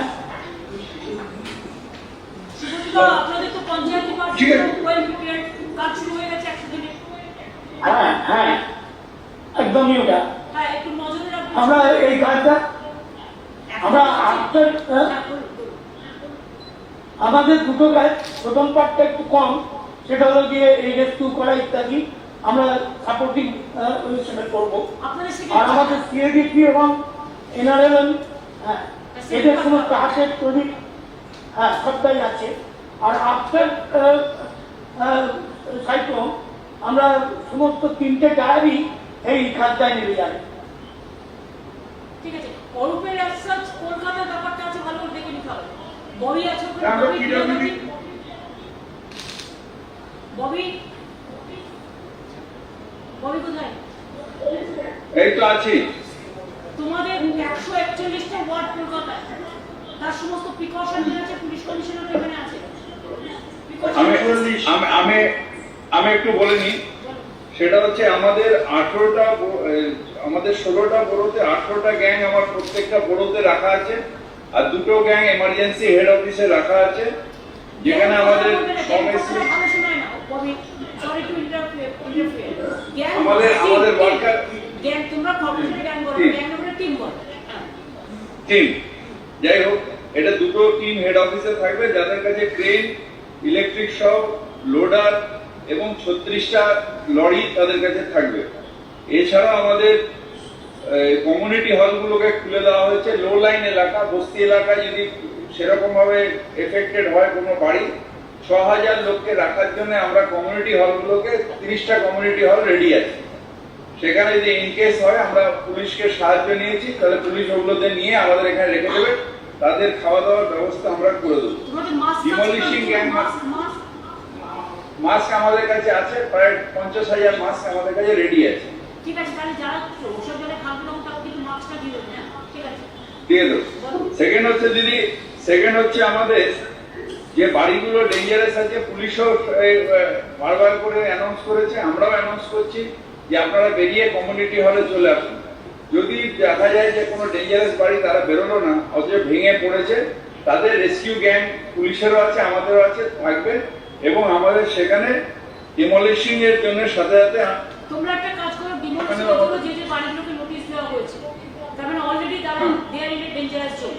সুব্রত দা, আপনাদের তো পঞ্চায়েত ডিপার্টমেন্ট ওয়েল প্রিপেয়ার্ড, কাজ শুরু হয়ে গেছে 100 দিনে। হ্যাঁ হ্যাঁ একদমই ওটা হ্যাঁ, একটু নজরে রাখবেন। আমরা এই কাজটা আমরা আফটার হ্যাঁ, বলুন, বলুন। আমাদের দুটো কাজ, প্রথম পার্টটা একটু কম, সেটা হলো গিয়ে এই রেস্কিউ করা ইত্যাদি আমরা সাপোর্টিং হিসেবে করবো। আপনাদের আর আমাদের সিএডিপি এবং এনআরএলএম হ্যাঁ এদের সমস্ত হাতের তৈরি হ্যাঁ সবটাই আছে। আর আফটার সাইক্লোন আমরা সমস্ত 3টে টায়ারই এই খাদ্যায় নেমে যাবে। ঠিক আছে, অরূপের অ্যাসাজ কলকাতার ব্যাপারটা আছে, ভালো করে দেখে নিতে হবে। ববি আছে ওখানে, আমরা ববি PWD ববি ববি কোথায়? এই তো আছি। তোমাদের 141টা ওয়ার্ড কলকাতায়, তার সমস্ত প্রিকশন নিয়ে আছে, পুলিশ কমিশনার এখানে আছে। আমি একটু বলে নিই, সেটা হচ্ছে আমাদের 18টা আমাদের 16টা বোরোতে 18টা গ্যাং আমার প্রত্যেকটা বোরোতে রাখা আছে, আর 2টো গ্যাং এমার্জেন্সি হেড অফিসে রাখা আছে, যেখানে আমাদের আমাদের ওয়ার্কার টিম, যাই হোক, এটা 2টো টিম হেড অফিসে থাকবে, যাদের কাছে ক্রেন, ইলেকট্রিক শপ, লোডার এবং 36টা লরি তাদের কাছে থাকবে। এছাড়া আমাদের কমিউনিটি হলগুলোকে খুলে দেওয়া হয়েছে। লো লাইন এলাকা, বস্তি এলাকায় যদি সেরকম ভাবে এফেক্টেড হয় কোনো বাড়ি, 6000 লোককে রাখার জন্য আমরা কমিউনিটি হলগুলোকে 30টা কমিউনিটি হল রেডি আছে। সেখানে যদি ইনকেস হয়, আমরা পুলিশকে সাহায্য নিয়েছি, তাহলে পুলিশ ওগুলোতে নিয়ে আমাদের এখানে রেখে দেবে, তাদের খাওয়া দাওয়ার ব্যবস্থা আমরা করে দেবো। ডিমলিশিং গ্যাং মাস্ক আমাদের কাছে আছে, প্রায় 50,000 মাস্ক আমাদের কাছে রেডি আছে। ঠিক আছে, তাহলে যারা ওষুধ জলে খাবে না তাদের কিন্তু মাস্কটা দিয়ে দেবেন, হ্যাঁ? ঠিক আছে, দিয়ে দেবো। সেকেন্ড হচ্ছে দিদি, সেকেন্ড হচ্ছে আমাদের যে বাড়িগুলো ডেঞ্জারাস আছে, পুলিশও বারবার করে অ্যানাউন্স করেছে, আমরাও অ্যানাউন্স করছি যে আপনারা বেরিয়ে কমিউনিটি হলে চলে আসুন। যদি দেখা যায় যে কোনো ডেঞ্জারাস বাড়ি তারা বেরোলো না, অথচ ভেঙে পড়েছে, তাদের রেস্কিউ গ্যাং পুলিশেরও আছে, আমাদেরও আছে, থাকবে, এবং আমাদের সেখানে ডিমলিশিং এর জন্য সাথে সাথে তোমরা একটা কাজ করো, ডিমলিশিং করো, যে যে বাড়িগুলোকে নোটিশ দেওয়া হয়েছে, তার মানে অলরেডি তারা দে আর ইন এ ডেঞ্জারাস জোন,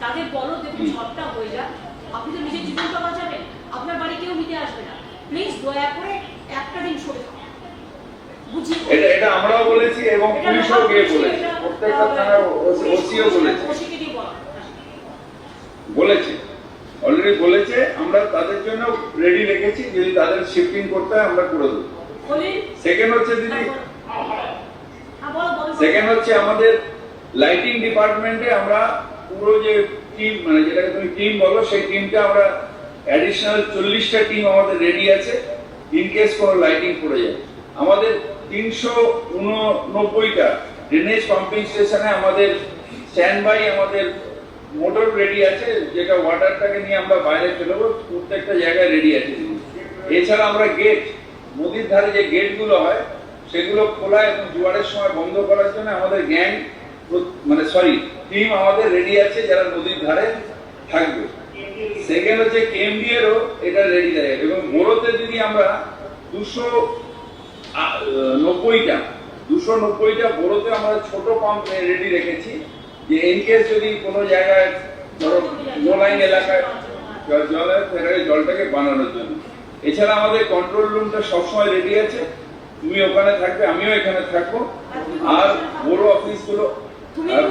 তাদের বলো দেখুন ঝড়টা হয়ে যাক, আপনি তো নিজের জীবনটা বাঁচাবেন, আপনার বাড়ি কেউ নিতে আসবে না, প্লিজ দয়া করে একটা দিন সরে যাও। এটা আমরাও বলেছি এবং পুলিশও গিয়ে বলেছে, প্রত্যেকটা থানার ওসিও বলেছে অলরেডি বলেছে, আমরা তাদের জন্য রেডি রেখেছি, যদি তাদের শিফটিং করতে হয় আমরা করে দেবো। সেকেন্ড হচ্ছে দিদি, সেকেন্ড হচ্ছে আমাদের লাইটিং ডিপার্টমেন্টে আমরা পুরো যে টিম, মানে যেটাকে তুমি টিম বলো, সেই টিমটা আমরা অ্যাডিশনাল 40টা টিম আমাদের রেডি আছে, ইনকেস কোনো লাইটিং পড়ে যায়। আমাদের 389টা ড্রেনেজ পাম্পিং স্টেশনে আমাদের স্ট্যান্ড বাই আমাদের মোটর রেডি আছে, যেটা ওয়াটারটাকে নিয়ে আমরা বাইরে ফেলবো, প্রত্যেকটা জায়গায় রেডি আছে। এছাড়া আমরা গেট, নদীর ধারে যে গেটগুলো হয় সেগুলো খোলা এবং জোয়ারের সময় বন্ধ করার জন্য আমাদের গ্যাং, মানে সরি টিম আমাদের রেডি আছে, যারা নদীর ধারে থাকবে। সেকেন্ড হচ্ছে কেএমডিএরও এটা রেডি থাকে, এবং বোরোতে যদি আমরা 290টা বোরোতে আমরা ছোট পাম্প রেডি রেখেছি, যে ইনকেস যদি কোনো জায়গায় ধরো লো লাইন এলাকায় জলটাকে বানানোর জন্য। এছাড়া আমাদের কন্ট্রোল রুমটা সবসময় রেডি আছে, তুমি ওখানে থাকবে, আমিও এখানে থাকবো। আর বড় অফিসগুলো,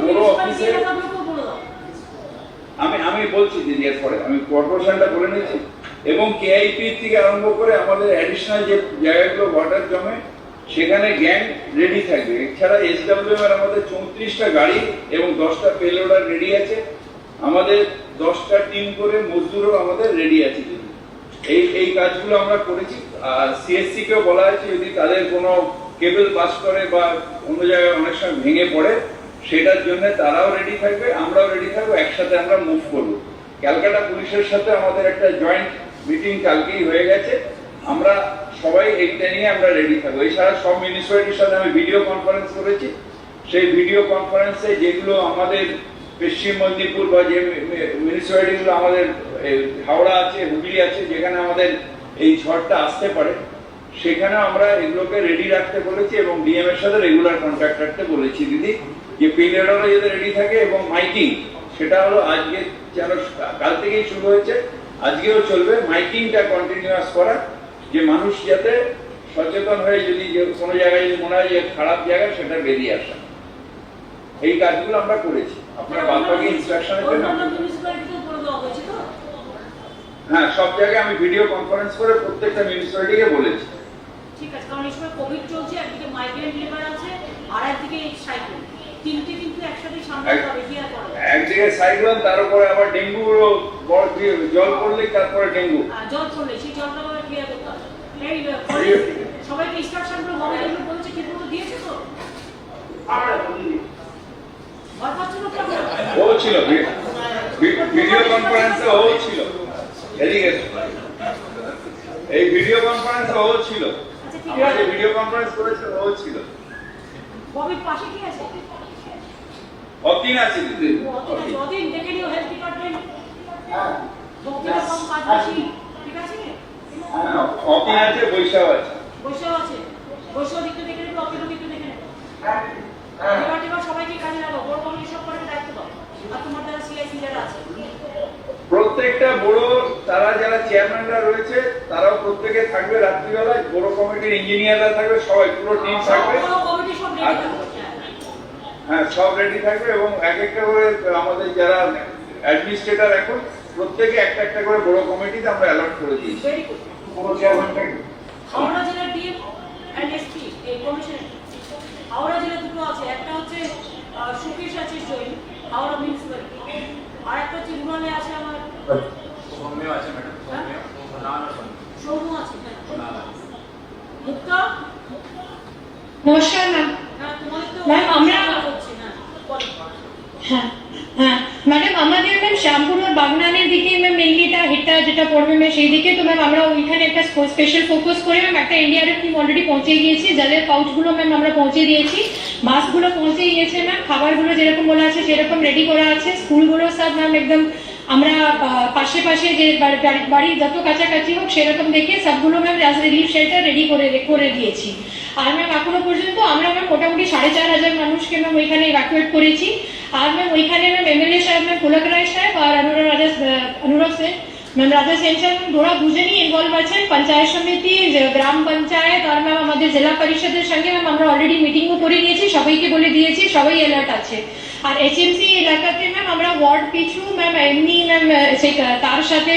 বড় অফিসে আমি বলছি দিদি, এরপরে আমি কর্পোরেশনটা বলে নিচ্ছি, এবং কেআইপি থেকে আরম্ভ করে আমাদের অ্যাডিশনাল যে জায়গাগুলো ওয়াটার জমে সেখানে গ্যাং রেডি থাকবে। এছাড়া এসডব্লিউএম এর আমাদের 34টা গাড়ি এবং 10টা পেলোডার রেডি আছে, আমাদের 10টা টিম করে মজদুরও আমাদের রেডি আছে। এই কাজগুলো আমরা করেছি। আর সিএসসি কেও বলা হয়েছে, যদি তাদের কোনো কেবল পাস করে বা অন্য জায়গায় অনেক সময় ভেঙে পড়ে, সেটার জন্য তারাও রেডি থাকবে, আমরাও রেডি থাকবো, একসাথে আমরা মুভ করবো। ক্যালকাটা পুলিশের সাথে আমাদের একটা জয়েন্ট মিটিং কালকেই হয়ে গেছে, আমরা সবাই এইটা নিয়ে আমরা রেডি থাকবো। এছাড়া সব মিউনিসিপ্যালিটির সাথে আমি ভিডিও কনফারেন্স করেছি, সেই ভিডিও কনফারেন্সে যেগুলো আমাদের পশ্চিম মেদিনীপুর বা যে মিউনিসিপ্যালিটিগুলো আমাদের হাওড়া আছে, হুগলি আছে, যেখানে আমাদের এই ঝড়টা আসতে পারে, সেখানে আমরা এগুলোকে রেডি রাখতে বলেছি, এবং ডিএম এর সাথে রেগুলার কন্ট্যাক্ট রাখতে বলেছি দিদি, যে পিরিয়ডরা যাতে রেডি থাকে। এবং মাইকিং, সেটা হলো আজকে যেন কাল থেকেই শুরু হয়েছে, আজকেও চলবে, মাইকিংটা কন্টিনিউয়াস করা, যে মানুষ যাতে সচেতন হয়ে যদি কোনো জায়গায় যদি মনে হয় যে খারাপ জায়গা, সেটা বেরিয়ে আসা। এই কাজগুলো আমরা করেছি। আপনার বাদবাকি ইনস্ট্রাকশনের জন্য হ্যাঁ, সব জায়গায় আমি ভিডিও কনফারেন্স করে প্রত্যেকটা মিউনিসিপ্যালিটিকে বলেছি। ঠিক আছে, কারণ এই সময় কোভিড চলছে, একদিকে মাইগ্রেন্ট লেবার আছে, আর একদিকে সাইক্লোন, তিনটে কিন্তু একসাথে সামলাতে হবে, কি আর করা যাবে। একদিকে সাইক্লোন, তার উপরে আবার ডেঙ্গু, জল পড়লে তারপরে ডেঙ্গু, জল পড়লে সেই জলটা আবার ক্লিয়ার করতে হবে। সবাইকে ইনস্ট্রাকশনগুলো মোবাইলে বলেছে, ঠিক মতো দিয়েছে তো? ও ছিল ভিডিও কনফারেন্সে, ও ছিল এদিকে, এই ভিডিও কনফারেন্সে ও ছিল, আমরা যে ভিডিও কনফারেন্স করেছি ও ছিল। ববির পাশে কি আছে? অতীন আছে দিদি, যদিন দেখে নিও হেলথ ডিপার্টমেন্ট ববিরা কম কাজ বেশি, ঠিক আছে? অতীন আছে, বৈশাখ আছে। বৈশাখ আছে, বৈশাখ দিকটা দেখে নেবে, অতীন দিকটা দেখে নেবে। এবার সবাইকে কাজে লাগাও, বড় কমিটি সব করে দায়িত্ব দাও। আর তোমার যারা সিআইসি যারা আছে প্রত্যেকটা বড় তারা যারা চেয়ারম্যানরা রয়েছে তারাও প্রত্যেকে থাকবে রাত্রিবেলায়, বড় কমিটির ইঞ্জিনিয়াররা থাকবে, সবাই পুরো টিম থাকবে। বড় কমিটি সব রেডি থাকবে। হ্যাঁ, সব রেডি থাকবে এবং এক একটা করে আমাদের যারা অ্যাডমিনিস্ট্রেটর এখন প্রত্যেকে একটা একটা করে বড় কমিটিতে আমরা অ্যালট করে দিয়েছি। Very good. পুরো চেয়ারম্যানটাকে হাওড়া জেলার ডিএম এন্ড এসপি এই কমিশনের হাওড়া জেলা দুটো আছে, একটা হচ্ছে সুকেশ আছে জৈন হাওড়া মিউনিসিপ্যালিটি, আর একটা হচ্ছে রুরালে আছে আমার সৌম্য আছে ম্যাডাম, সৌম্য আছে মুক্তা। নমস্কার ম্যাম। হ্যাঁ, তোমাদের তো ম্যাম, আমরা হচ্ছে না বলো। হ্যাঁ হ্যাঁ ম্যাডাম, আমাদের ম্যাম শ্যামপুর আর বাগনানের দিকে ম্যাম মেনলি হিটটা যেটা পড়বে ম্যাম সেই দিকে। তো ম্যাম আমরা ওইখানে একটা স্পেশাল ফোকাস করে ম্যাম একটা এনডিআরএফ টিম অলরেডি পৌঁছে গিয়েছি, জলের পাউচগুলো ম্যাম আমরা পৌঁছে দিয়েছি, বাসগুলো পৌঁছে গিয়েছে ম্যাম, খাবারগুলো যেরকম বলা আছে সেরকম রেডি করা আছে, স্কুলগুলো সব ম্যাম একদম আমরা পাশে পাশে যে বাড়ির যত কাছাকাছি হোক সেরকম দেখে সবগুলো ম্যাম রিলিফ শেল্টার রেডি করে দিয়েছি। আর ম্যাম এখনো পর্যন্ত আমরা ম্যাম মোটামুটি 4,500 মানুষকে ম্যাম ওইখানে ইভ্যাকুয়েট করেছি। আর ম্যাম ওইখানে ম্যাম এমএলএ সাহেব ম্যাম পুলক রায় সাহেব আর অনুরাগ সেন ম্যাম রাজা সেন সাহেব ওরা দুজনই ইনভলভ আছেন, পঞ্চায়েত সমিতি, গ্রাম পঞ্চায়েত আর ম্যাম আমাদের জেলা পরিষদের সঙ্গে ম্যাম আমরা অলরেডি মিটিংও করে নিয়েছি, সবাইকে বলে দিয়েছি, সবাই অ্যালার্ট আছে। আর এইচএমসি এলাকাতে ম্যাম আমরা ওয়ার্ড পিছু ম্যাম এমনি ম্যাম তার সাথে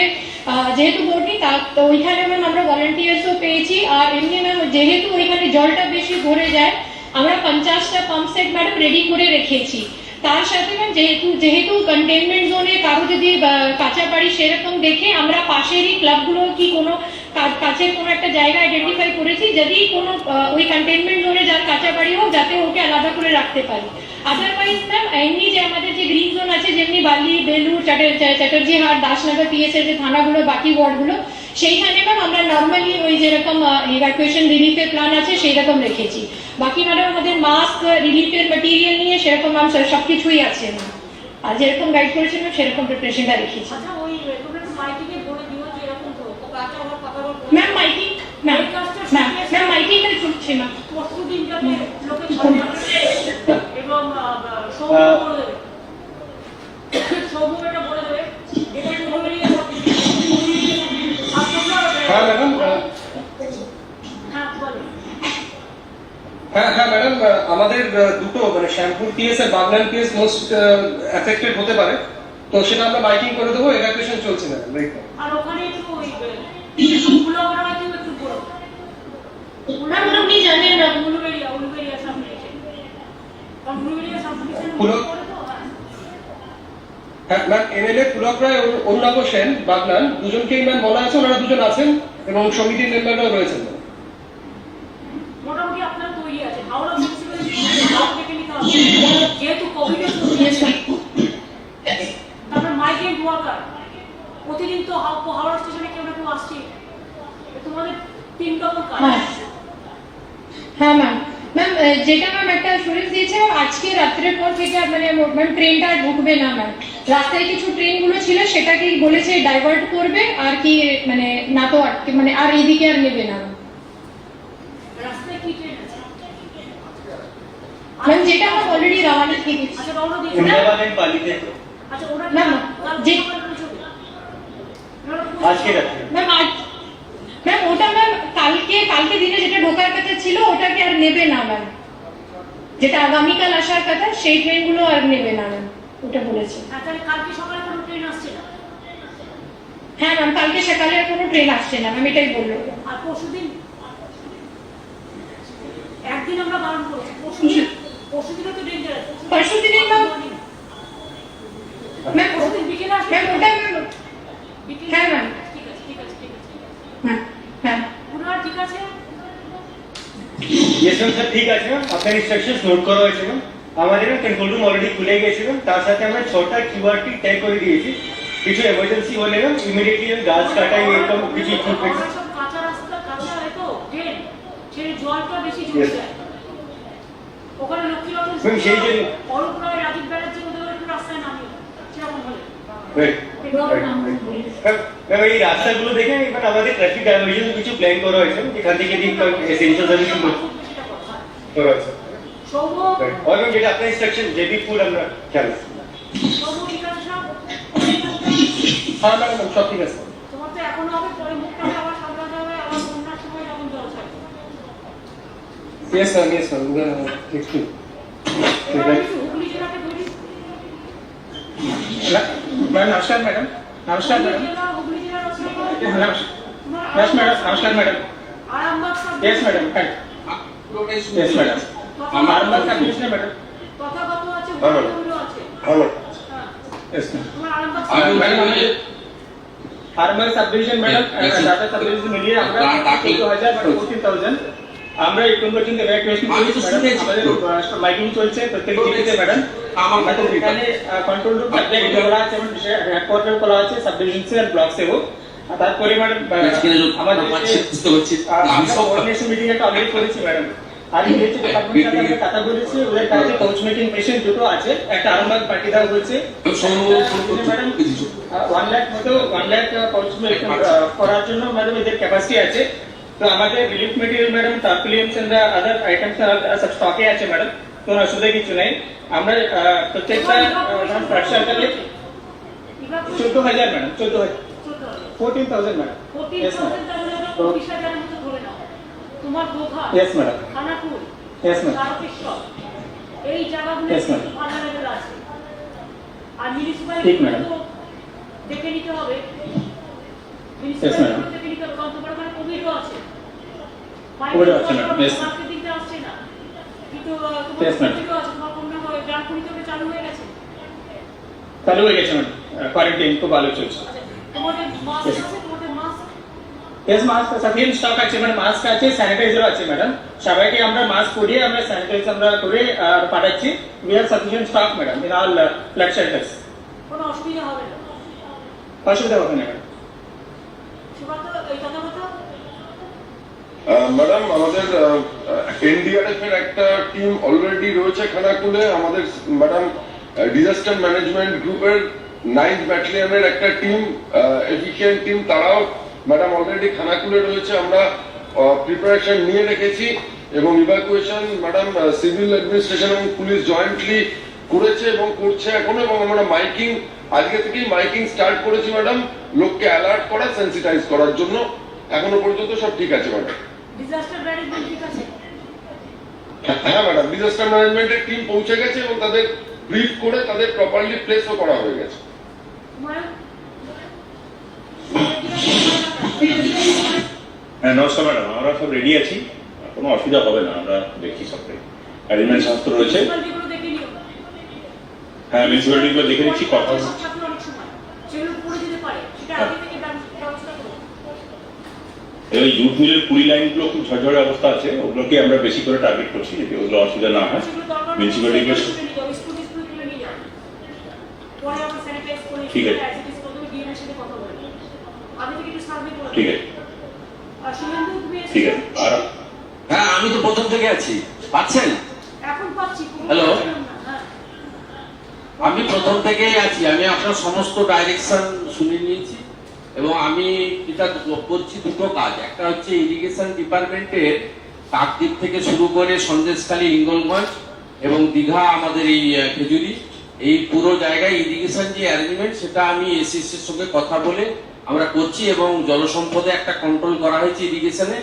যেহেতু বোর্ডনি তো ওইখানে ম্যাম আমরা ভলেন্টিয়ার্সও পেয়েছি। আর এমনি ম্যাম যেহেতু ওইখানে জলটা বেশি ভরে যায় আমরা 50টা পাম্প সেট ম্যাডাম রেডি করে রেখেছি। তার সাথে ম্যাম যেহেতু কন্টেনমেন্ট জোনে কারো যদি কাঁচা বাড়ি সেরকম দেখে আমরা পাশেরই ক্লাবগুলো কি কোনো কাছের কোনো একটা জায়গা আইডেন্টিফাই করেছি, যদি কোনো ওই কন্টেনমেন্ট জোনে যার কাঁচা বাড়ি হোক যাতে ওকে আলাদা করে রাখতে পারি। আদারওয়াইজ ম্যাম এমনি যে আমাদের যে গ্রিন জোন আছে যেমনি বালি, বেলুর, চ্যাটার্জি হাট, দাসনগর, পিএসএর যে থানাগুলো বাকি ওয়ার্ডগুলো সেইখানে ম্যাম আমরা নর্মালি ওই যেরকম ইভ্যাকুয়েশন রিলিফের প্ল্যান আছে সেই রকম রেখেছি। বাকি ম্যাডাম আমাদের মাস্ক, রিলিফের ম্যাটেরিয়াল নিয়ে সেরকম ম্যাম সবকিছুই আছে ম্যাম, আর যেরকম গাইড করেছেন ম্যাম সেরকম প্রিপারেশনটা রেখেছি। আচ্ছা, ওই তোমরা একটু মাইকিংয়ে বলে দিও যে এরকম তো কাঁচা হওয়ার পাকা হওয়ার ম্যাম মাইকিং ম্যাম মাইকিংটা চলছে ম্যাম, পরশুদিন যাতে লোকে ছড়িয়ে এবং সৌম্য বলে দেবে, সৌম্য এটা বলে দেবে, এটা একটু বলে দিয়ে আর তোমরা হ্যাঁ ম্যাডাম, হ্যাঁ বলো। হ্যাঁ ম্যাডাম, আমাদের দুটো মানে শ্যামপুর পিএস আর বাগনান পিএস মোস্ট এফেক্টেড হতে পারে, তো সেটা আমরা মাইকিং করে দেবো, এভাকুয়েশন চলছে ম্যাডাম রাইট নাও। আর ওখানে একটু ওই ব্লগাররা একটু বলো, ম্যাম আপনি জানেন না উলুবেরিয়া সাবডিভিশন, কারণ উলুবেরিয়া সাবডিভিশন হ্যাঁ ম্যাম, এমএলএ পুলক রায় ও অরুণাভ সেন বাগনান দুজনকেই ম্যাম বলা আছে, ওনারা দুজন আছেন এবং সমিতির মেম্বাররাও রয়েছেন। মোটামুটি আপনার তৈরি আছে হাওড়া মিউনিসিপ্যালিটি থেকে নিতে হবে, যেহেতু কোভিডের তারপর মাইগ্রেন্ট ওয়ার্কার প্রতিদিন তো হাওড়া স্টেশনে কেউ না কেউ আসছে, তোমাদের 3 রকম কাজ। হ্যাঁ ম্যাম যেটা ম্যাম একটা অ্যাসুরেন্স দিয়েছে আজকে রাত্রের পর থেকে মানে ম্যাম ট্রেনটা আর ঢুকবে না ম্যাম, রাস্তায় কিছু ট্রেনগুলো ছিল সেটাকে বলেছে ডাইভার্ট করবে আর কি মানে না তো আটকে মানে আর এইদিকে আর নেবে না রাস্তায় কি ট্রেন আছে ম্যাম, যেটা আমরা অলরেডি রওনা থেকে আচ্ছা রওনা দিয়েছি পালিতে আচ্ছা ওটা ম্যাম যে আজকে রাত্রে ম্যাম ওটা ম্যাম কালকে দিনে যেটা ঢোকার কথা ছিল ওটাকে আর নেবে না ম্যাম, যেটা আগামীকাল আসার কথা সেই ট্রেনগুলো আর নেবে না ম্যাম, ওটা বলেছে। তাহলে কালকে সকালে কোনো ট্রেন আসছে না? হ্যাঁ ম্যাম কালকে সকালে আর কোনো ট্রেন আসছে না ম্যাম, এটাই বললো। আর পরশুদিন একদিন আমরা বারণ করেছি, পরশুদিনও তো ডেঞ্জার আছে। পরশুদিনে ম্যাম পরশুদিন বিকেলে আসবে ম্যাম ওটা ম্যাম হ্যাঁ ম্যাম ঠিক আছে হ্যাঁ পুনরায় ঠিক আছে। ইয়েস ম্যাম স্যার ঠিক আছে ম্যাম, আপনার ইনস্ট্রাকশনস নোট করা হয়েছে ম্যাম, আমাদের কন্ট্রোল রুম অলরেডি খুলে গেছে ম্যাম, তার সাথে আমরা 6টা কিউআরটি ট্যাগ করে দিয়েছি, কিছু এমার্জেন্সি হলে ম্যাম ইমিডিয়েটলি গাছ কাটাই এরকম কিছু ইকুইপমেন্ট। সব কাঁচা রাস্তা কাঁচা হয় তো ট্রেন জলটা বেশি জমে যায়, ওখানে লক্ষ্মীরতন ম্যাম, সেই জন্য- অরূপ রায়, রাজীব ব্যানার্জি ওদের একটু রাস্তায় নামিয়ে সেরকম হলে ম্যাম এই রাস্তাগুলো দেখে এবার আমাদের ট্রাফিক ডাইভার্জন কিছু প্ল্যান করা হয়েছে যেখান থেকে এসেন্সিয়াল সার্ভিস করা হয়েছে সৌম্য और मैम যেটা আপনার ইনস্ট্রাকশন জেবি ফুড আমরা খেয়াল সৌম্য ঠিক আছে সব? হ্যাঁ ম্যাডাম সব ঠিক আছে। তোমার তো এখনো হবে, পরে মুখটা আবার সামলাতে হবে, আবার বন্যার সময় যখন জল ছাড়বে। ইয়েস ম্যাম ঠিক ঠিক। এবার আমি একটু হুগলি জেলাকে ধরি। ম্যাম নমস্কার ম্যাডাম। নমস্কার ম্যাডাম। হুগলি জেলার রচনা यस मैडम नमस्कार madam Arambagh yes madam yes madam Arambagh का डिवीजन मैडम তথাগত আছে, হ্যাঁ, হুগলিগুলো আছে। ভালো হ্যাঁ, यस मैम তোমার Arambagh Arambagh sub division madam data sub division मिलिए আমরা 14000 মানে 14000 আমরা এই কনভার্টিং ইভ্যাকুয়েশন করেছি ম্যাডাম। আমাদের মাইকিং চলছে প্রত্যেক ডিভিশনে ম্যাডাম। আমাদের এখানে কন্ট্রোল রুম সাবজেক্ট করা আছে এবং হেডকোয়ার্টার করা আছে সাব ডিভিশন সে আর ব্লক সে ও তারপরে ম্যাডাম আমাদের কোঅর্ডিনেশন মিটিং একটা অলরেডি করেছি ম্যাডাম। আর এই যে ডিপার্টমেন্টের সাথে আমরা কথা বলেছি ওদের কাছে কোচ মিটিং মেশিন দুটো আছে, একটা আরামবাগ পার্টি দাও হয়েছে ম্যাডাম 1 লাখ মতো 1 লাখ কোচ মিটিং করার জন্য ম্যাডাম এদের ক্যাপাসিটি আছে। তো আমাদের relief material madam tarpaulins and other items সব স্টকে আছে ম্যাডাম, কোনো অসুবিধা কিছু নাই। আমরা প্রত্যেকটা ফার্স্ট সার্কেলে 14000 ম্যাডাম 14,000 ম্যাডাম। Yes, ma'am. 14,000 মতো ধরে নাও। তোমার Gogha, Yes, madam. Khanakul, Yes, ma'am. Tarakeswar, এই জায়গাগুলো Yes, ma'am. ভার্নারেবল আছে। আর ঠিক, মিউনিসিপ্যালিটি madam. দেখে নিতে হবে। Yes, madam. দেখে নিতে হবে, কারণ তোমার ওখানে কোভিডও আছে। কোভিডও আছে, madam. Yes, ma'am. মার্কেট দিতে আসছে না। কিন্তু Yes, তোমার madam. কোভিডও আছে, তোমার কোনো ডানকুনিতে চালু হয়ে গেছে। চালু হয়ে গেছে ম্যাডাম, কোয়ারেন্টাইন খুব ভালো চলছে। তোমাদের মাস্ক Yes. আছে, তোমাদের mask yes mask sufficient stock আছে ম্যাডাম, মাস্ক আছে, স্যানিটাইজারও আছে ম্যাডাম। সবাইকে আমরা মাস্ক পরিয়ে আমরা স্যানিটাইজ আমরা করে আর পাঠাচ্ছি। We have sufficient stock madam in all flat shelters. কোনো অসুবিধা হবে না। অসুবিধা হবে না ম্যাডাম। সুব্রত, এই কথা কথা ম্যাডাম আমাদের এনডিআরএফ এর একটা টিম অলরেডি রয়েছে খানাকুলে। আমাদের ম্যাডাম ডিজাস্টার ম্যানেজমেন্ট গ্রুপের 9th ব্যাটালিয়নের একটা টিম, এফিশিয়েন্ট টিম, তারাও ম্যাডাম অলরেডি খানাকুলে রয়েছে। আমরা প্রিপারেশন নিয়ে রেখেছি এবং ইভাকুয়েশন ম্যাডাম সিভিল অ্যাডমিনিস্ট্রেশন এবং পুলিশ জয়েন্টলি করেছে এবং করছে এখনো। এবং আমরা মাইকিং আজকে থেকেই মাইকিং স্টার্ট করেছি ম্যাডাম, লোককে অ্যালার্ট করা, সেন্সিটাইজ করার জন্য। এখনো পর্যন্ত সব ঠিক আছে ম্যাডাম। ডিজাস্টার ম্যানেজমেন্ট ঠিক আছে। হ্যাঁ ম্যাডাম, ডিজাস্টার ম্যানেজমেন্টের টিম পৌঁছে গেছে এবং তাদের ব্রিফ করে তাদের প্রপারলি প্লেসও করা হয়ে গেছে। হ্যাঁ নমস্কার ম্যাডাম, আমরা সব রেডি আছি, কোনো অসুবিধা হবে না। আমরা দেখছি সবটাই অ্যারেঞ্জমেন্ট শাস্ত্র রয়েছে। মিউনিসিপ্যালিটিগুলো দেখে নিও। হ্যাঁ মিউনিসিপ্যালিটিগুলো দেখে নিচ্ছি। কথা অনেক সময় সেগুলো পড়ে যেতে পারে, সেটা আগে থেকে ব্যবস্থা করো। এই জুট মিলের 20 লাইনগুলো খুব ঝরঝরে অবস্থা আছে, ওগুলোকে আমরা বেশি করে টার্গেট করছি যাতে ওগুলো অসুবিধা না হয়। সেগুলো দরকার মিউনিসিপ্যালিটিগুলো স্কুল তুলে নিয়ে যাও। পরে আবার স্যানিটাইজ করে ঠিক আছে। অ্যাসিডিস করে ডিএনএর সাথে কথা বলে আগে থেকে একটু সার্ভে করে ঠিক আছে আর শুভেন্দু তুমি ঠিক আছে। আর হ্যাঁ আমি তো প্রথম থেকে আছি, পাচ্ছেন? এখন পাচ্ছি। হ্যালো। হ্যাঁ আমি প্রথম থেকেই আছি, আমি আপনার সমস্ত ডাইরেকশন শুনে নিয়েছি এবং আমি এটা করছি দুটো কাজ। একটা হচ্ছে ইরিগেশন ডিপার্টমেন্টের কাকদ্বীপ থেকে শুরু করে সন্দেশখালী, হিঙ্গলগঞ্জ এবং দীঘা আমাদের এই খেজুরি, এই পুরো জায়গায় ইরিগেশন যে অ্যারেঞ্জমেন্ট সেটা আমি এসএসসির সঙ্গে কথা বলে আমরা করছি এবং জলসম্পদে একটা কন্ট্রোল করা হয়েছে ইরিগেশনে।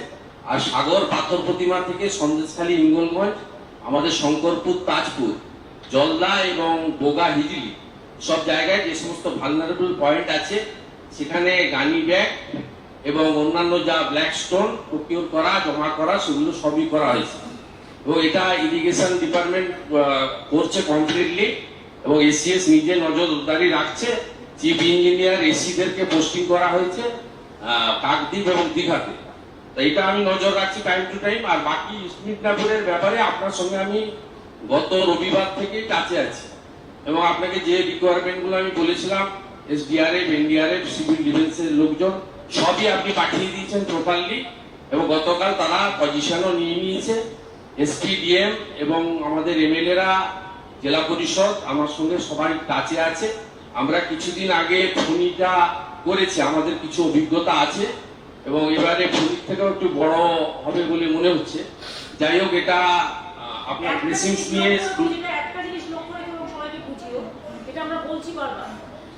আর সাগর পাথর প্রতিমা থেকে সন্দেশখালী, হিঙ্গলগঞ্জ, আমাদের শঙ্করপুর, তাজপুর, জলদা এবং বোগা, হিজলি সব জায়গায় যে সমস্ত ভালনারেবল পয়েন্ট আছে সেখানে গানি ব্যাগ এবং অন্যান্য যা ব্ল্যাক স্টোন প্রকিউর করা, জমা করা, সেগুলো সবই করা হয়েছে এবং এটা ইরিগেশন ডিপার্টমেন্ট করছে কমপ্লিটলি এবং এসিএস নিজে নজরদারি রাখছে। চিফ ইঞ্জিনিয়ার এসিদেরকে পোস্টিং করা হয়েছে কাকদ্বীপ এবং দীঘাতে। তো এটা আমি নজর রাখছি টাইম টু টাইম। আর বাকি মিদনাপুরের ব্যাপারে আপনার সঙ্গে আমি গত রবিবার থেকে কাছে আছি এবং আপনাকে যে রিকোয়ারমেন্টগুলো আমি বলেছিলাম এসডিআরএফ, এনডিআরএফ, সিভিল ডিফেন্সের লোকজন সবই আপনি পাঠিয়ে দিয়েছেন প্রপারলি এবং গতকাল তারা পজিশনও নিয়ে নিয়েছে এসপিডিএম এবং আমাদের এমএলএরা, জেলা পরিষদ আমার সঙ্গে সবাই টাচে আছে। আমরা কিছুদিন আগে ফণিটা করেছি, আমাদের কিছু অভিজ্ঞতা আছে এবং এবারে ফণির থেকেও একটু বড় হবে বলে মনে হচ্ছে। যাই হোক, এটা আপনার ব্লেসিংস নিয়ে একটা জিনিস লক্ষ্য রেখে সবাইকে বুঝিও, এটা আমরা বলছি বারবার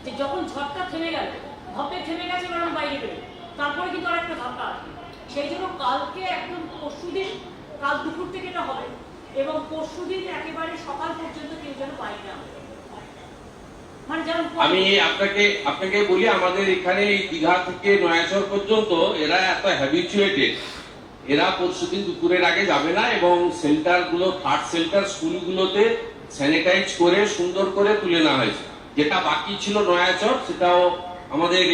যে যখন ঝড়টা থেমে গেল, ধপে থেমে গেছে কারণ বাইরে বেরো, তারপরে কিন্তু আর একটা ধাক্কা আসবে। সেই জন্য কালকে একদম পরশুদিন, কাল দুপুর থেকে এটা হবে এবং পরশুদিন একেবারে সকাল পর্যন্ত কেউ যেন বাইরে না, মানে যেমন আমি আপনাকে বলি, আমাদের এখানে দীঘা থেকে নয়াচর পর্যন্ত এরা এত হ্যাবিচুয়েটেড, এরা পরশুদিন দুপুরের আগে যাবে না এবং সেন্টারগুলো, থার্ড সেন্টার স্কুলগুলোতে স্যানিটাইজ করে সুন্দর করে তুলে নেওয়া হয়েছে। যেটা বাকি ছিল নয়াচর, সেটাও আমাদের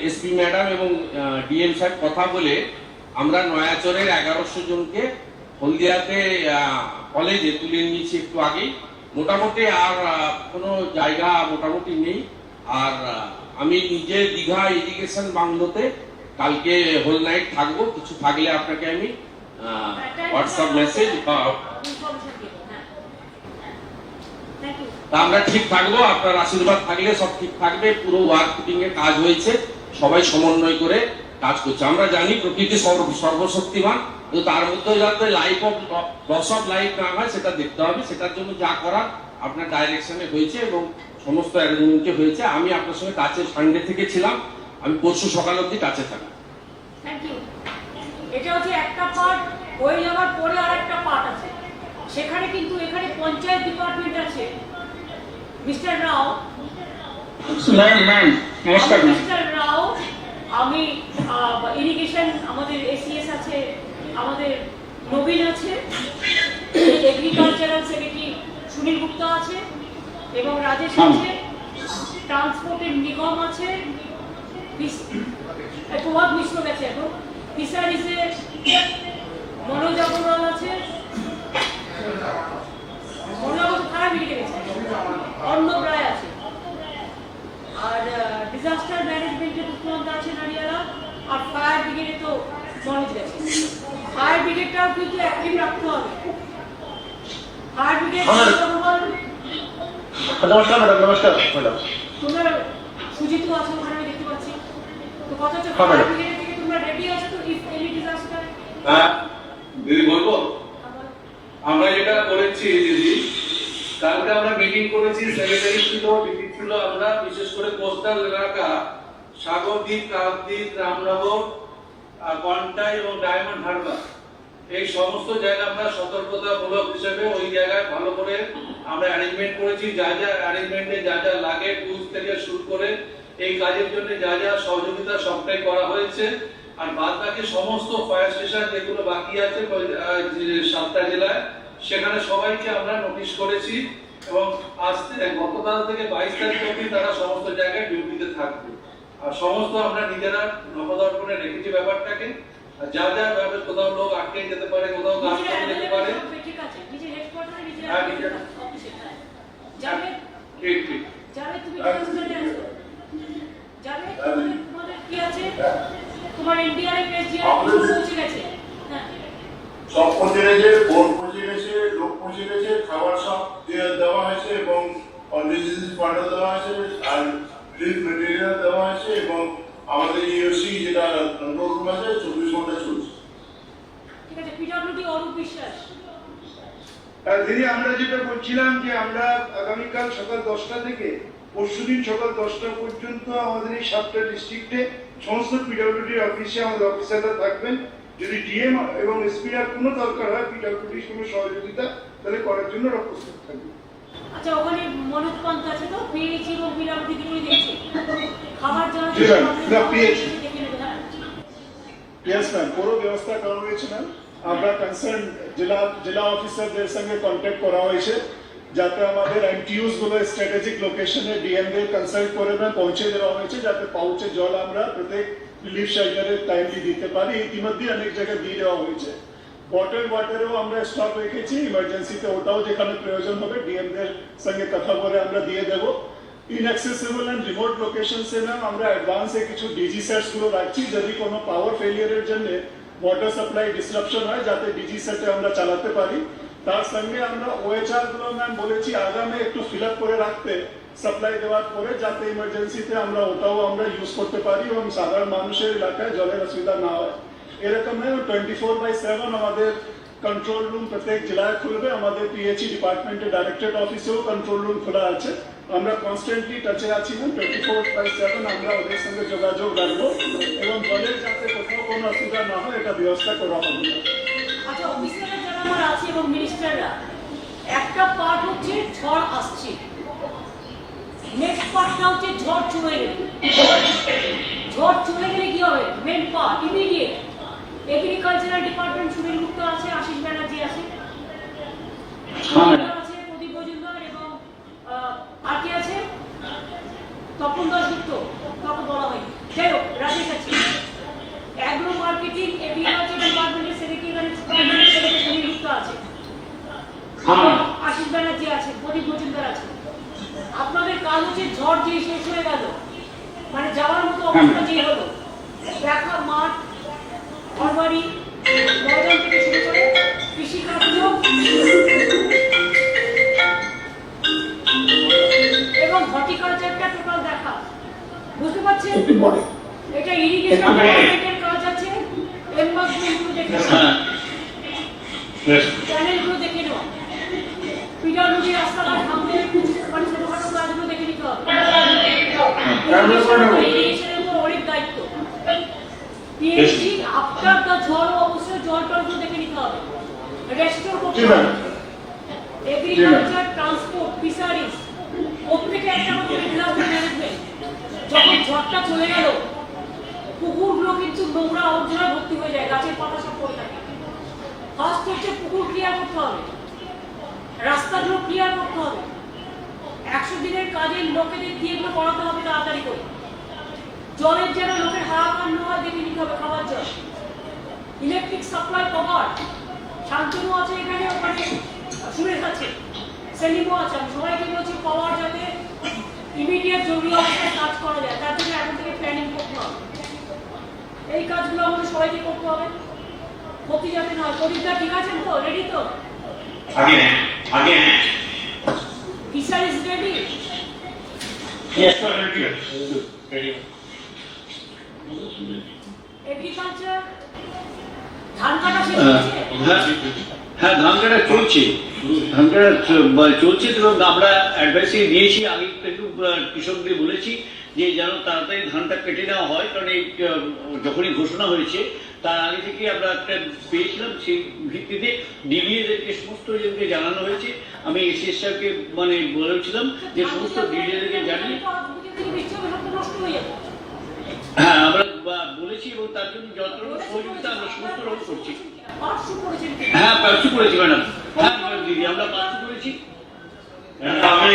এসপি ম্যাডাম এবং ডিএম সাহেব কথা বলে আমরা নয়াচরের 1100 জনকে হলদিয়াতে কলেজে তুলে নিয়েছি একটু আগেই। মোটামুটি আর কোনো জায়গা মোটামুটি নেই। আর আমি নিজে দীঘা ইরিগেশন বাংলোতে কালকে হোল নাইট থাকবো, কিছু থাকলে আপনাকে আমি হোয়াটসঅ্যাপ মেসেজ বা আমরা ঠিক থাকবো। আপনার আশীর্বাদ থাকলে সব ঠিক থাকবে। পুরো ওয়ার্ক ফুটিং এ কাজ হয়েছে, সবাই সমন্বয় করে কাজ করছে। আমরা জানি প্রকৃতি সর্বশক্তিমান, কিন্তু তার মধ্যে যাতে life of loss of life না হয় সেটা দেখতে হবে। সেটার জন্য যা করার আপনার ডাইরেকশনে হয়েছে এবং সমস্ত অ্যারেঞ্জমেন্টে হয়েছে। আমি আপনার সঙ্গে কাছে সানডে থেকে ছিলাম, আমি পরশু সকাল অবধি কাছে থাকি। Thank you. এটা হচ্ছে একটা পার্ট, হয়ে যাওয়ার পরে আর একটা পার্ট আছে, সেখানে কিন্তু এখানে পঞ্চায়েত ডিপার্টমেন্ট আছে। মিস্টার রাও, নমস্কার মিস্টার রাও, আমি ইরিগেশন, আমাদের এসিএস আছে, আমাদের নবীন আছে, এগ্রিকালচারাল সেক্রেটারি সুনীল গুপ্তা আছে এবং রাজেশ আছে, ট্রান্সপোর্টের নিগম আছে, প্রভাত মিশ্র গেছে এখন, ফিশারিজে মনোজ আগরওয়াল আছে, মনোজ খারাপ বেরিয়ে গেছে, অর্ণব রায় আছে, আর ডিজাস্টার ম্যানেজমেন্টে পুষ্পমন্ত আছে নারিয়ালা, আর ফায়ার ব্রিগেডে তো মনোজ গেছে। ফায়ার ব্রিগেডটাও কিন্তু অ্যাক্টিভ রাখতে হবে। ফায়ার ব্রিগেড নমস্কার ম্যাডাম। নমস্কার ম্যাডাম। তোমরা সুজিত আছে ওখানে আমি দেখতে পাচ্ছি, তো কথা হচ্ছে ফায়ার ব্রিগেড থেকে তোমরা রেডি আছো তো ইফ এনি ডিজাস্টার? হ্যাঁ দিদি বলবো। আমরা যেটা করেছি দিদি, কালকে আমরা মিটিং করেছি, সেক্রেটারি ছিল, ডিপি ছিল, আমরা বিশেষ করে কোস্টাল এলাকা সাগরদ্বীপ, কাকদ্বীপ, রামনগর, কন্টাই এবং ডায়মন্ড হারবার, এই সমস্ত জায়গা আমরা সতর্কতামূলক হিসেবে ওই জায়গায় ভালো করে আমরা অ্যারেঞ্জমেন্ট করেছি। যা যা অ্যারেঞ্জমেন্টে যা যা লাগে, টুলস থেকে শুরু করে এই কাজের জন্য যা যা সহযোগিতা সবটাই করা হয়েছে। আর বাদ বাকি সমস্ত ফায়ার স্টেশন যেগুলো বাকি আছে 7টা জেলায়, সেখানে সবাইকে আমরা নোটিশ করেছি এবং গতকাল থেকে 22 তারিখ অবধি তারা সমস্ত জায়গায় ডিউটিতে থাকবে। আর সমস্ত আমরা নিজেরা নবদর্পণে রেখেছি ব্যাপারটাকে। আর যা যা ব্যাপার, কোথাও লোক আটকে যেতে পারে, কোথাও কাজ করে যেতে পারে, ঠিক আছে, নিজে হেডকোয়ার্টারে নিজে অফিসে যাবে, ঠিক ঠিক যাবে, তুমি ডিজাস্টারে আসো, যাবে, তোমাদের কি আছে, তোমার এনডিআরএফ এসডিআরএফ পৌঁছে গেছে, হ্যাঁ সব পৌঁছে গেছে, বোর্ড পৌঁছে গেছে, লোক পৌঁছে গেছে, খাবার সব দেওয়া হয়েছে এবং অনডিজিজ ফান্ডও দেওয়া হয়েছে, আর রিলিফ মেটেরিয়াল দেওয়া হয়েছে এবং আমাদের ইউসি যেটা কন্ট্রোল রুম আছে 24 ঘন্টা চলছে। ঠিক আছে। পিডব্লিউডি অরূপ বিশ্বাস। দিদি, আমরা যেটা বলছিলাম যে আমরা আগামীকাল সকাল 10টা থেকে পরশুদিন সকাল 10টা পর্যন্ত আমাদের এই 7টা ডিস্ট্রিক্টে সমস্ত পিডব্লিউডি অফিসে আমাদের অফিসাররা থাকবেন। যদি ডিএম এবং এসপিআর কোনো দরকার হয়, পিডব্লিউডির কোনো সহযোগিতা, তাহলে করার জন্য প্রস্তুত থাকবে। আচ্ছা, ওখানে মনোজ পন্থ আছে তো, পিএইচি এবং পিডব্লিউডি দুটোই দেখছে, খাবার জন্য ইয়েস ম্যাম, পুরো ব্যবস্থা করা হয়েছে ম্যাম। আমরা কনসার্ন জেলা অফিসারদের সঙ্গে কন্ট্যাক্ট করা হয়েছে যাতে আমাদের এনটিইউস গুলো স্ট্র্যাটেজিক লোকেশনে ডিএম দের কনসাল্ট করে পৌঁছে দেওয়া হয়েছে, যাতে পাউচে জল আমরা প্রত্যেক রিলিফ শেল্টারে টাইমলি দিতে পারি। ইতিমধ্যে অনেক জায়গায় দিয়ে দেওয়া হয়েছে। বটল ওয়াটারও আমরা স্টক রেখেছি ইমার্জেন্সিতে, ওটাও যেখানে প্রয়োজন হবে ডিএম দের সঙ্গে কথা বলে আমরা দিয়ে দেবো। ইনঅ্যাক্সেসিবল এন্ড রিমোট লোকেশনসে ম্যাম আমরা অ্যাডভান্সে কিছু ডিজি সেটস গুলো রাখছি, যদি কোনো পাওয়ার ফেলিয়ারের জন্য ওয়াটার সাপ্লাই ডিসরাপশন হয়, যাতে ডিজি সেটে আমরা চালাতে পারি। তার সঙ্গে আমরা ওএচআর গুলো ম্যাম বলেছি আগামে একটু ফিল আপ করে রাখতে সাপ্লাই দেওয়ার পরে, যাতে ইমার্জেন্সিতে আমরা ওটাও আমরা ইউজ করতে পারি এবং সাধারণ মানুষের এলাকায় জলের অসুবিধা না হয়। এরকম 24/7 আমাদের कंट्रोल रूम प्रत्येक জেলায় খুলবে। আমাদের পিএইচই ডিপার্টমেন্টের ডাইরেক্টরেট অফিসেও কন্ট্রোল রুম খোলা আছে। আমরা কনস্ট্যান্টলি টাচে আছি না, 24/7 আমরা ওদের সঙ্গে যোগাযোগ রাখবো এবং জলের যাতে কোথাও কোনো অসুবিধা না হয় এটা ব্যবস্থা করা হবে। আচ্ছা, অফিসাররা যারা আমার আছে এবং মিনিস্টাররা, একটা পার্ট হচ্ছে ঝড় আসছে, নেক্সট পার্টটা হচ্ছে ঝড় চলে গেলে। ঝড় চলে গেলে কি হবে? Main part immediate agricultural department Sunil Gupta আছে, আশিস ব্যানার্জি আছে, আছে প্রদীপ মজুমদার এবং আর কি আছে তপন দাসগুপ্ত, কাউকে বলা হয়নি, যাই হোক রাজেশ আছে। অ্যাগ্রো মার্কেটিং এগ্রিকালচার ডিপার্টমেন্টের সেক্রেটারি সুনীল গুপ্ত আছে, আশিস ব্যানার্জি আছে, প্রদীপ মজুমদার আছে। আপনাদের কাজ হচ্ছে ঝড় যে শেষ হয়ে গেল, মানে যাওয়ার মতো অবস্থা যে হলো, দেখা মাঠ ঘরবাড়ি ময়দান থেকে শুরু করে কৃষিকার্য এবং হর্টিকালচারটা টোটাল দেখা, বুঝতে পারছেন? এটা ইরিগেশন ডিপার্টমেন্টের কাজ আছে। এমবাসমেন্টগুলো দেখে নেওয়া, চ্যানেলগুলো দেখে নেওয়া, পিডব্লিউডি রাস্তাঘাট ভাঙলে মানে ছোটখাটো কাজগুলো দেখে নিতে হবে। ইরিগেশনের উপর অনেক দায়িত্ব। পিএইচডি আফটার দ্য ঝড় অবশ্যই জলটলগুলো দেখে নিতে হবে, রেস্টোর করতে হবে। এগ্রিকালচার, ট্রান্সপোর্ট, ফিশারিজ প্রত্যেকে একটা করে ডিজাস্টার ম্যানেজমেন্ট। যখন ঝড়টা চলে গেল, পুকুরগুলো কিন্তু নোংরা আবর্জনা ভর্তি হয়ে যায়, গাছের পাতা সব পড়ে থাকে। ফার্স্ট হচ্ছে পুকুর ক্লিয়ার করতে হবে, রাস্তাগুলো ক্লিয়ার করতে হবে। 100 দিনের কাজের লোকেদের দিয়ে এগুলো করাতে হবে তাড়াতাড়ি করে। জলের যেন লোকের হাহাকার না হয় দেখে নিতে হবে, খাবার জল। ইলেকট্রিক সাপ্লাই কভার, শান্তনু আছে এখানে, ওখানে সুরেশ আছে, সেলিমও আছে। আমি সবাইকে বলছি পাওয়ার যাতে ইমিডিয়েট জরুরি অবস্থায় কাজ করা যায়, তার জন্য এখন থেকে প্ল্যানিং করতে হবে। এই কাজগুলো আমাদের সবাইকে করতে হবে, ক্ষতি যাতে না হয়। প্রদীপদা ঠিক আছেন তো? রেডি তো? Fisheries ready? এগ্রিকালচার ধান কাটা শেষ হয়েছে? হ্যাঁ, ধান কাটা চলছে, এবং আমরা অ্যাডভাইসারি দিয়েছি। আমি একটু কৃষকদের বলেছি যে যেন তাড়াতাড়ি ধানটা কেটে নেওয়া হয়, কারণ এই যখনই ঘোষণা হয়েছে তার আগে থেকে আমরা একটা পেয়েছিলাম, সেই ভিত্তিতে ডিডিএদেরকে সমস্ত জনকে জানানো হয়েছে। আমি এসএস সাহেবকে মানে বলেছিলাম যে সমস্ত ডিডিএদেরকে জানিয়ে, হ্যাঁ আমরা বলেছি এবং তার জন্য যত সহযোগিতা আমরা সমস্ত রকম করছি। হ্যাঁ, পার্সু করেছি ম্যাডাম। হ্যাঁ দিদি, আমরা পার্সু করেছি। আমি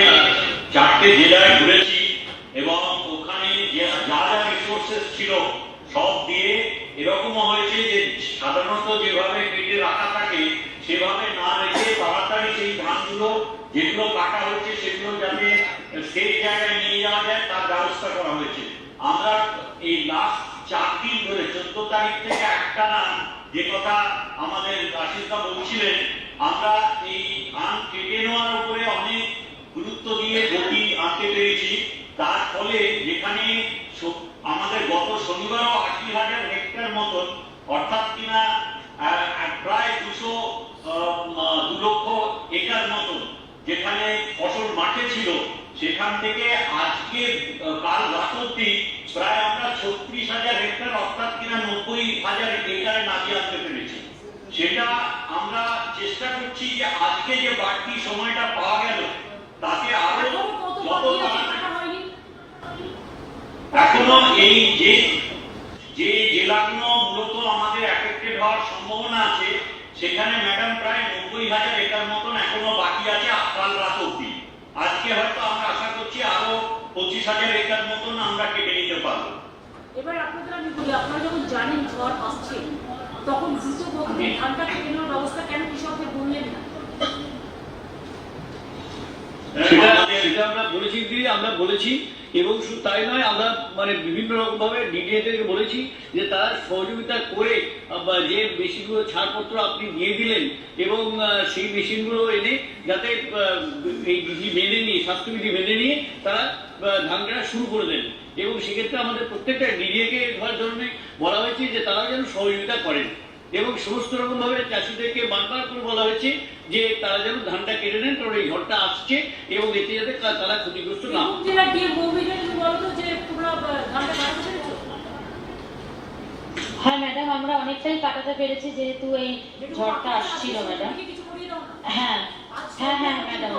4টে জেলায় ঘুরেছি এবং ওখানে যা যা রিসোর্সেস ছিল সব দিয়ে এরকমও হয়েছে যে সাধারণত যেভাবে কেটে রাখা থাকে সেভাবে না রেখে তাড়াতাড়ি সেই ধানগুলো যেগুলো কাটা হয়েছে সেগুলো যাতে সেই জায়গায় নিয়ে যাওয়া যায় তার ব্যবস্থা করা হয়েছে। আমরা এই লাস্ট 4 দিন ধরে 14 তারিখ থেকে একটানা যে কথা আমাদের আশিসদা বলছিলেন, আমরা এই ধান কেটে নেওয়ার উপরে অনেক গুরুত্ব দিয়ে গতি আনতে পেরেছি। তার ফলে যেখানে আমাদের গত শনিবারও 80,000 হেক্টর মতন, অর্থাৎ কিনা প্রায় 2 লক্ষ একর মতন যেখানে ফসল মাঠে ছিল, সেখান থেকে আজকে কাল রাত অব্দি প্রায় আমরা 36,000 হেক্টর অর্থাৎ কিনা 90,000 একরে নামিয়ে আনতে পেরেছি। সেটা আমরা চেষ্টা করছি যে আজকে যে বাড়তি সময়টা পাওয়া গেল তাতে আরো যত এখনো এই যে জেলাগুলো মূলত আমাদের এফেক্টেড হওয়ার সম্ভাবনা আছে সেখানে ম্যাডাম প্রায় 90,000 একর মতন এখনো বাকি আছে কাল রাত অব্দি। আজকে হয়তো আমরা আশা করছি আরো 25,000 একর মতন আমরা কেটে নিতে পারবো। এবার আপনাদের আমি বলি, আপনারা যখন জানেন ঝড় আসছে তখন দ্রুত গতিতে ধানটা কেটে নেওয়ার ব্যবস্থা কেন কৃষকদের বললেন না? সেটা সেটা আমরা বলেছি দিদি, আমরা বলেছি। এবং শুধু তাই নয়, আমরা মানে বিভিন্ন রকমভাবে ডিডিএদেরকে বলেছি যে তারা সহযোগিতা করে যে মেশিনগুলো ছাড়পত্র আপনি দিয়ে দিলেন এবং সেই মেশিনগুলো এনে যাতে এই বিধি মেনে নিয়ে, স্বাস্থ্যবিধি মেনে নিয়ে তারা ধান কাটা শুরু করে দেন। এবং সেক্ষেত্রে আমাদের প্রত্যেকটা ডিডিএকে ধরনের বলা হয়েছে যে তারা যেন সহযোগিতা করেন এবং সমস্ত রকম ভাবে চাষিদেরকে বারবার করে বলা হয়েছে যে তারা যেন ধানটা কেটে নেন, কারণ এই ঝড়টা আসছে এবং এতে যাতে তারা ক্ষতিগ্রস্ত না হয়। হ্যাঁ ম্যাডাম, আমরা অনেকটাই কাটাতে পেরেছি যেহেতু এই ঝড়টা আসছিল ম্যাডাম। হ্যাঁ হ্যাঁ হ্যাঁ ম্যাডাম,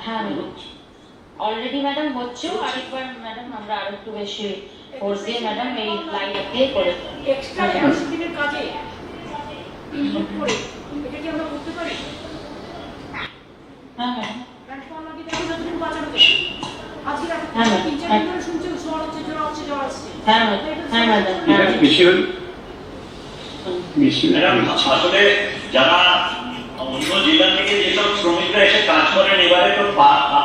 হ্যাঁ ম্যাডাম অলরেডি ম্যাডাম হচ্ছেও। আরেকবার ম্যাডাম আমরা আরো একটু বেশি ফোর্স দিয়ে ম্যাডাম এই লাইন দিয়ে করে এক্সট্রা 80 দিনের কাজে ইনপুট করে এটা কি আমরা করতে পারি? হ্যাঁ ম্যাডাম, ট্রান্সফার লাগিয়ে দেখো যতটুকু বাঁচানো যায়। আজকে রাতে 3-4 দিন ধরে শুনছি জ্বর হচ্ছে, জ্বর হচ্ছে, জ্বর আসছে। হ্যাঁ ম্যাডাম, ম্যাডাম আসলে যারা অন্য জেলা থেকে যেসব শ্রমিকরা এসে কাজ করেন এবারে তো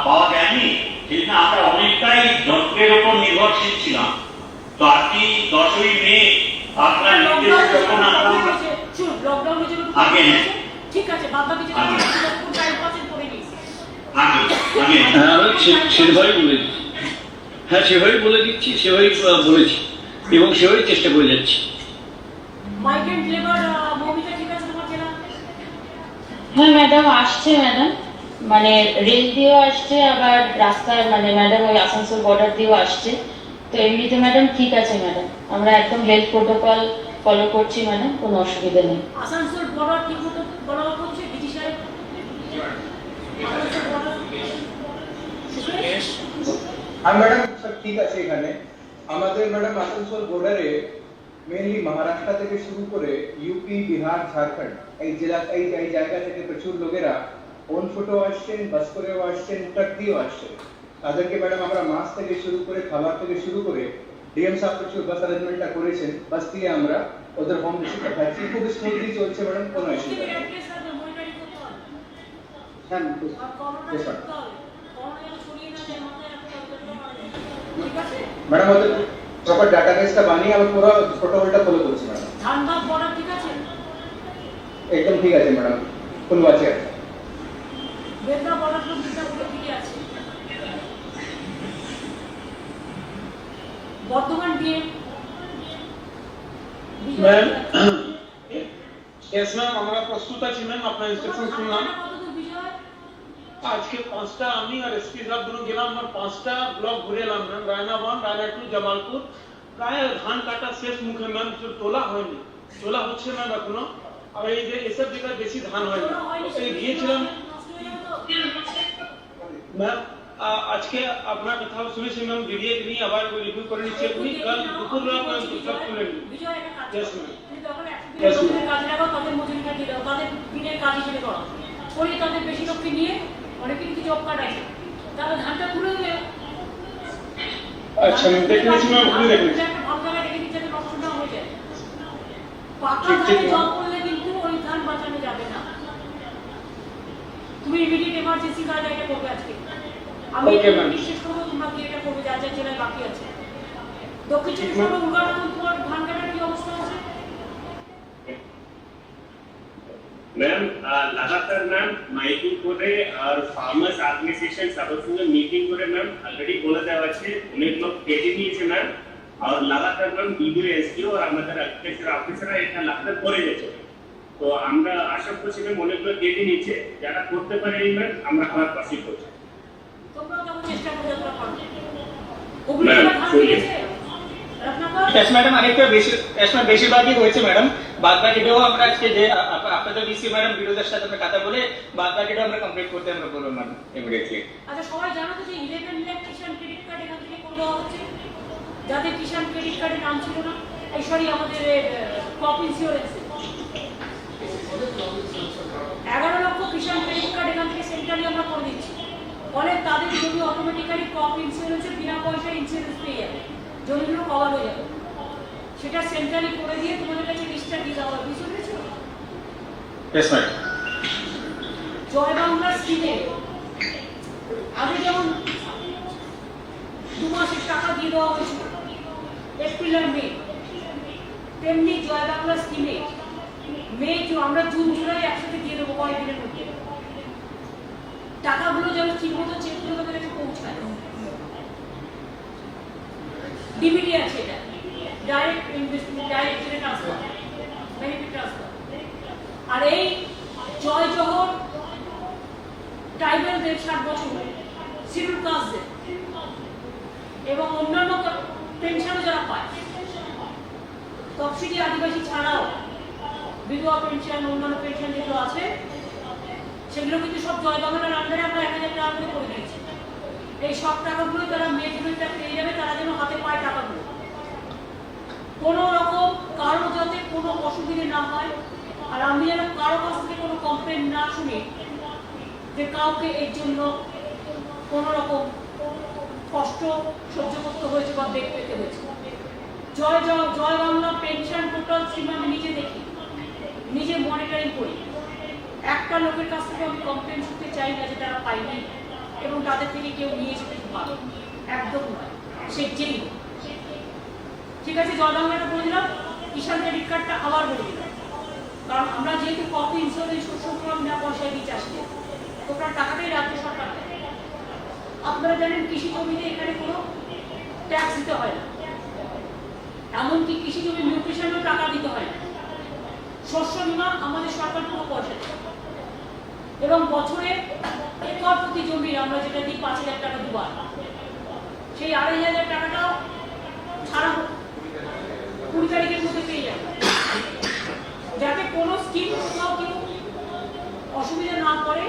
পাওয়া যায়নি, সেই জন্য আমরা অনেকটাই যন্ত্রের উপর নির্ভরশীল ছিলাম। তো আপনি 10ই মে আপনার নির্দেশে যখন আগে ঠিক আছে, বাদ বাকি যেটা টাইম পাচ্ছেন করে নিন। হ্যাঁ আমরা সেভাবেই বলে দিচ্ছি, হ্যাঁ সেভাবেই বলে দিচ্ছি, সেভাবেই বলেছি এবং সেভাবেই চেষ্টা করে যাচ্ছি। মাইগ্রেন্ট লেবার মৌমিতা ঠিক আছে তোমার জেলা? হ্যাঁ ম্যাডাম আসছে ম্যাডাম, মানে রেল দিয়েও আসছে, আবার রাস্তায় মানে ম্যাডাম ওই আসানসোল বর্ডার দিয়েও আসছে। তো এমনিতে ম্যাডাম ঠিক আছে ম্যাডাম, আমরা একদম হেলথ প্রোটোকল ফলো করছি ম্যাডাম, কোনো অসুবিধা নেই। আসানসোল বর্ডার ঠিক মতো বলা হচ্ছে ডিজি সাহেব? আর ম্যাডাম সব ঠিক আছে এখানে আমাদের ম্যাডাম আসানসোল বর্ডারে মেনলি মহারাষ্ট্র থেকে শুরু করে ইউপি, বিহার, ঝাড়খণ্ড এই জায়গা থেকে প্রচুর লোকেরা ওন ফুটেও আসছেন, বাস করেও আসছেন, ট্রাক দিয়েও আসছেন। তাদেরকে ম্যাডাম আমরা মাছ থেকে শুরু করে খাবার থেকে শুরু করে ডিএম সাহেব প্রচুর বাস অ্যারেঞ্জমেন্টটা করেছেন, বাস দিয়ে আমরা ওদের হোম রিসিভ পাঠাচ্ছি, খুব স্মুথলি চলছে ম্যাডাম, কোনো অসুবিধা নেই। ম্যাডাম ওদের প্রপার ডাটাবেসটা বানিয়ে আমরা পুরো প্রোটোকলটা ফলো করছি ম্যাডাম। ধানবাদ বর্ডার ঠিক আছে? একদম ঠিক আছে ম্যাডাম, ফুল ওয়াচে আছে। বেদনা বর্ডার তো মিদনাপুরের দিকে আছে। Bardhaman DM ma'am, yes ma'am, আমরা প্রস্তুত আছি ম্যাম, আপনার ইনস্ট্রাকশন শুনলাম। আজকে 5টা আমি আর এসপি সাহেব দুটো গেলাম, আমরা 5টা ব্লক ঘুরে এলাম ম্যাম, রায়না 1, রায়না 2, জামালপুর। প্রায় ধান কাটা শেষ মুখে ম্যাম, তোলা হয়নি, তোলা হচ্ছে ম্যাম এখনো। আর এই যে এসব জায়গায় বেশি ধান হয়নি, এই গিয়েছিলাম ম্যাম। আজকে আপনার কথা শুনেছি ম্যাম, ডিডিএ নিয়ে আবার রিভিউ করে নিচ্ছে, আপনি কাল দুপুরবেলা আপনার সব তুলে নিন। Yes ma'am, yes ma'am. কাজ লাগাও, তাদের মজুরিটা দিয়ে দাও, তাদের দিনের কাজ হিসেবে করো। করে তাদের বেশি লোককে নিয়ে অনেকে কিছু জব কার্ড আছে, তাহলে ধানটা তুলে দেবে। আচ্ছা ম্যাম, দেখে নিচ্ছি ম্যাম, আপনি দেখুন। ভালো জায়গায় রেখে দিচ্ছে, নষ্ট না হয়ে যায়। পাকা ধানে জব করলে কিন্তু ওই ধান বাঁচানো যাবে না। তুমি ইমিডিয়েট এমার্জেন্সি কাজ এটা করবে আজকে। আমি বিশেষ করবো তোমরা কি এটা করবে, যা যা জেলায় বাকি আছে। দক্ষিণ চব্বিশ পরগনা, উগারপুর, তোমার ধান কাটার কি অবস্থা আছে? मैम लगातार मैम माइकिंग করে আর ফার্মার্স অর্গানাইজেশন সবার সঙ্গে মিটিং করে ম্যাম অলরেডি বলে দেওয়া আছে, অনেক লোক কেটে নিয়েছে ম্যাম। আর লাগাতার ম্যাম ডিডিও, এসডিও আর আমাদের এগ্রিকালচার অফিসাররা এটা লাগাতার করে যাচ্ছে। তো আমরা আশা করছি ম্যাম অনেকগুলো কেটে নিচ্ছে, যারা করতে পারেনি ম্যাম আমরা আবার পাশে করছি। তোমরা যখন চেষ্টা করে যতটা পারবে ওগুলো ধান দিয়েছে यस मैडम, अनेकটা বেশিরভাগই হয়েছে ম্যাডাম। বাদবাকিটাও আমরা আজকে যে আপনাদের ডিসি ম্যাডাম বিরোধের সাথে আমরা কথা বলে বাদবাকিটাও আমরা কমপ্লিট করতে আমরা বলবো ম্যাডাম ইমিডিয়েটলি। আচ্ছা, সবাই জানো তো যে 11 লাখ কিষাণ ক্রেডিট কার্ড এখান থেকে করে দেওয়া হচ্ছে, যাদের কিষাণ ক্রেডিট কার্ডের নাম ছিল না, এই সরি আমাদের ক্রপ ইন্স্যুরেন্স 11 লক্ষ কিষাণ ক্রেডিট কার্ড এখান থেকে সেন্ট্রালি আমরা করে দিচ্ছি। ফলে তাদের জমি অটোমেটিক্যালি ক্রপ ইন্স্যুরেন্সের বিনা পয়সায় ইন্স্যুরেন্স পেয়ে যাবে, জমিগুলো কভার হয়ে যাবে। সেটা সেন্ট্রালি করে দিয়ে তোমাদের কাছে লিস্টটা দিয়ে দেওয়া হবে, বুঝতে পেরেছো? Yes madam. জয় বাংলা স্কিমে টাকা দিয়ে দেওয়া হয়েছিল এপ্রিল আর মে, তেমনি জয় বাংলা স্কিমে আমরা জুন জুলাই একসাথে দিয়ে দেবো কয়েকদিনের মধ্যে। টাকাগুলো যেন ঠিকমতো চেক করে তাদের কাছে পৌঁছায়। ডিবিটি আছে, এটা direct investment, direct transfer, benefit transfer. আর এই জয় জহর ট্রাইবালদের 60 বছর, শিডিউল কাস্টদের এবং অন্যান্য পেনশনও যারা পায়, তফসিলি আদিবাসী ছাড়াও বিধবা পেনশন, অন্যান্য পেনশন যেগুলো আছে সেগুলো কিন্তু সব জয় বাংলার আন্ডারে আমরা 1000 টাকা করে করে দিয়েছি। এই সব টাকাগুলো তারা মে জুনেটা পেয়ে যাবে, তারা যেন হাতে পায় টাকাগুলো। কোনো রকম কারো যাতে কোনো অসুবিধে না হয়, আর আমি যেন কারো কাছ থেকে কোনো কমপ্লেন না শুনি যে কাউকে এর জন্য কোনো রকম কষ্ট সহ্য করতে হয়েছে বা বেগ পেতে হয়েছে। জয় বাংলা পেনশন টোটাল স্কিম আমি নিজে দেখি, নিজে মনিটরিং করি। একটা লোকের কাছ থেকে আমি কমপ্লেন শুনতে চাই না যে তারা পাইনি এবং তাদের থেকে কেউ নিয়েছে কিছু ভালো, একদম নয়, সে যেই হোক। ঠিক আছে, জয় বাংলাটা বলে দিলাম, কিষাণ ক্রেডিট কার্ডটা আবার বলে দিলাম, কারণ আমরা যেহেতু কপি ইন্স্যুরেন্স শস্য বীমা বিনা পয়সায় দিই চাষিকে, ওটার টাকাটাই রাজ্য সরকার দেয়। আপনারা জানেন কৃষি জমিতে এখানে কোনো ট্যাক্স দিতে হয় না, এমনকি কৃষি জমি নিউট্রিশনেও টাকা দিতে হয় না। শস্য বীমা আমাদের সরকার পুরো পয়সা দেয় এবং বছরে একর প্রতি জমি আমরা যেটা দিই 5000 টাকা দুবার, সেই 2500 টাকাটাও ছাড়া 20 তারিখের মধ্যে পেয়ে যাবে, যাতে কোনো স্কিম কোথাও কেউ অসুবিধা না করে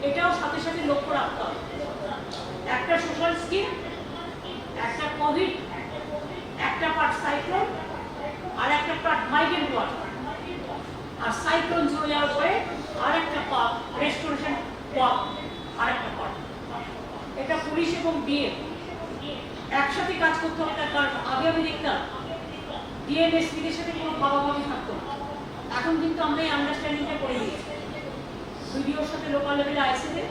এটাও সাথে সাথে লক্ষ্য রাখতে হবে। একটা সোশ্যাল স্কিম, একটা কোভিড, একটা পার্ট সাইক্লোন, আর একটা পার্ট মাইগ্রেন্ট ওয়াটার, আর সাইক্লোন চলে যাওয়ার পরে আর একটা পার্ট রেস্টোরেশন পার্ট, আর একটা পার্ট। এটা পুলিশ এবং ডিএম একসাথে কাজ করতে হবে। তার কারণ আগে আমি দেখতাম ডিএম এসপিদের সাথে কোনো ভাবাভাবি থাকতো না, এখন কিন্তু আমরা এই আন্ডারস্ট্যান্ডিংটা করে দিয়েছি। ভিডিওর সাথে লোকাল লেভেলে আইসিতে,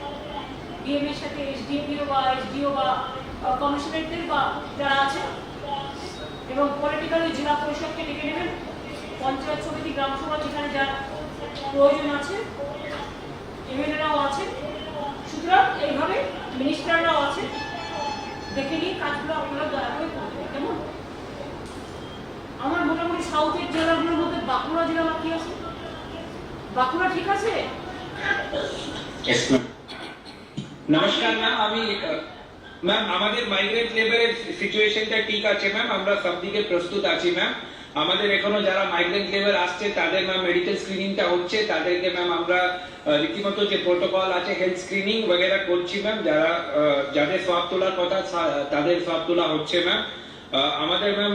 ডিএম এর সাথে এসডিপিও বা এসডিও বা কমিশনারদের বা যারা আছে, এবং পলিটিক্যাল জেলা পরিষদকে ডেকে নেবেন, পঞ্চায়েত সমিতি, গ্রাম সভা যেখানে যার প্রয়োজন আছে, এমএলএরাও আছে। সুতরাং এইভাবে মিনিস্টাররাও আছে, দেখে নিয়ে কাজগুলো আপনারা দয়া করে করবেন। কেমন? আমার মোটামুটি সাউথের জেলাগুলোর মধ্যে বাঁকুড়া জেলা বাকি আছে। বাঁকুড়া ঠিক আছে? নমস্কার ম্যাম, আমি ম্যাম আমাদের মাইগ্রেন্ট লেবারের সিচুয়েশনটা ঠিক আছে ম্যাম, আমরা সব দিকে প্রস্তুত আছি ম্যাম। আমাদের এখনো যারা মাইগ্রেন্ট লেবার আসছে তাদের ম্যাম মেডিকেল স্ক্রিনিংটা হচ্ছে, তাদেরকে ম্যাম আমরা রীতিমতো যে প্রোটোকল আছে হেলথ স্ক্রিনিং वगैरह করছি ম্যাম। যাদের সওয়াব তোলার কথা তাদের সওয়াব তোলা হচ্ছে ম্যাম। আমাদের ম্যাম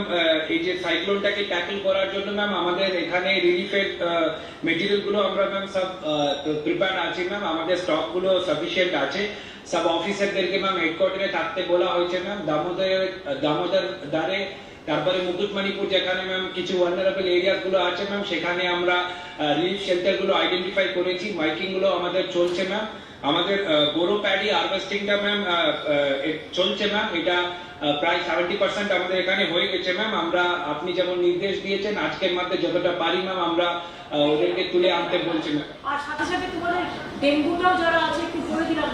এই যে সাইক্লোনটাকে ট্যাকল করার জন্য ম্যাম আমাদের এখানে রিলিফের মেটেরিয়াল গুলো আমরা ম্যাম সব প্রিপেয়ার্ড আছি ম্যাম। আমাদের স্টক গুলো সাফিসিয়েন্ট আছে। সব অফিসারদেরকে ম্যাম হেডকোয়ার্টারে থাকতে বলা হয়েছে ম্যাম। দামোদর দারে, তারপরে মুকুটমণিপুর যেখানে ম্যাম কিছু ভালনারেবল এরিয়া গুলো আছে ম্যাম, সেখানে আমরা রিলিফ শেল্টার গুলো আইডেন্টিফাই করেছি। মাইকিং গুলো আমাদের চলছে ম্যাম। আমাদের বোরো প্যাডি হারভেস্টিংটা ম্যাম চলছে ম্যাম, এটা প্রায় 70% আমাদের এখানে হয়ে গেছে ম্যাম। আমরা আপনি যেমন নির্দেশ দিয়েছেন আজকের মধ্যে যতটা পারি ম্যাম আমরা ওদেরকে তুলে আনতে বলছি ম্যাম। আর সাথে সাথে তোমাদের ডেঙ্গুটাও যারা আছে একটু বলে দিলাম,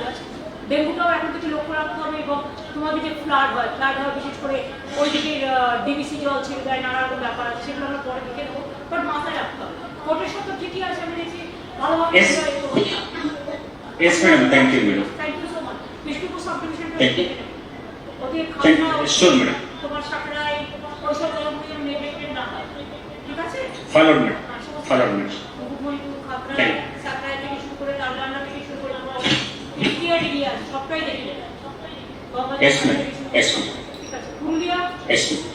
ডেঙ্গুটাও এখন থেকে লক্ষ্য রাখতে হবে। এবং তোমাদের যে ফ্লাড হয় বিশেষ করে ওই দিকে ডিবিসি জল ছেড়ে দেয়, নানা রকম ব্যাপার আছে, সেগুলো আমরা পরে দেখে দেবো, বাট মাথায় রাখতে হবে। কোর্টের সাথে ঠিকই আছে, আমি দেখছি ভালোভাবে। Yes, madam. Thank you, madam. Thank you so much. Bishnupur sub ডিভিশনটা Thank you. ওদের Thank খাওয়া you. Sure, madam. তোমার সাকরাই ওইসব জায়গাগুলো যেন নেগলেক্টেড না হয়, ঠিক আছে? Followed, madam. Followed, madam. Mukutmanipur, খাকড়াই, Thank you. সাকরাই থেকে শুরু করে কালগান্ডা থেকে শুরু করে আমরা এরিয়া আছে, সবটাই দেখে নেবেন। Yes, madam. Yes, madam. ঠিক আছে, পুরুলিয়া। Yes, madam.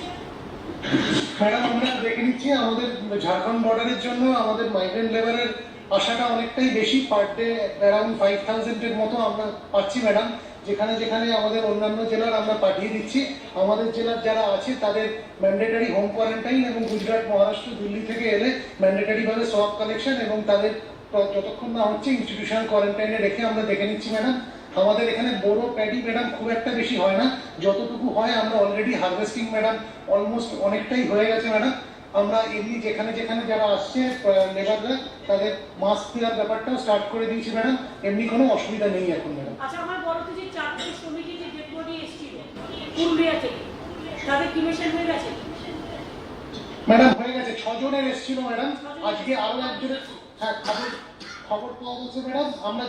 ম্যাডাম আমরা দেখে নিচ্ছি আমাদের ঝাড়খণ্ড বর্ডারের জন্য আমাদের মাইগ্রেন্ট লেবারের আশাটা অনেকটাই বেশি, পার ডে অ্যারাউন্ড 5000-এর মতো আমরা পাচ্ছি ম্যাডাম। যেখানে যেখানে আমাদের অন্যান্য জেলার আমরা পাঠিয়ে দিচ্ছি। আমাদের জেলার যারা আছে তাদের ম্যান্ডেটারি হোম কোয়ারেন্টাইন, এবং গুজরাট, মহারাষ্ট্র, দিল্লি থেকে এলে ম্যান্ডেটারিভাবে সোয়াব কালেকশন, এবং তাদের যতক্ষণ না হচ্ছে ইনস্টিটিউশনাল কোয়ারেন্টাইনে রেখে আমরা দেখে নিচ্ছি ম্যাডাম। আমাদের এখানে বড় প্যাডি ম্যাডাম খুব একটা বেশি হয় না, যতটুকু হয় আমরা অলরেডি হারভেস্টিং ম্যাডাম অলমোস্ট অনেকটাই হয়ে গেছে ম্যাডাম। আমরা এমনি যেখানে যেখানে যারা আসছে লেবাররা তাদের মাস্ক দেওয়ার ব্যাপারটাও স্টার্ট করে দিয়েছি ম্যাডাম, এমনি কোনো অসুবিধা নেই এখন ম্যাডাম। আচ্ছা, আমার বড় তো যে 4টি শ্রমিক যে ডেড বডি এসেছিল পুরুলিয়া থেকে, তাদের ক্রিমেশন হয়ে গেছে ম্যাডাম? হয়ে গেছে, 6 জনের এসেছিল ম্যাডাম, আজকে আরো একজনের খবর পাওয়া গেছে ম্যাডাম। আমরা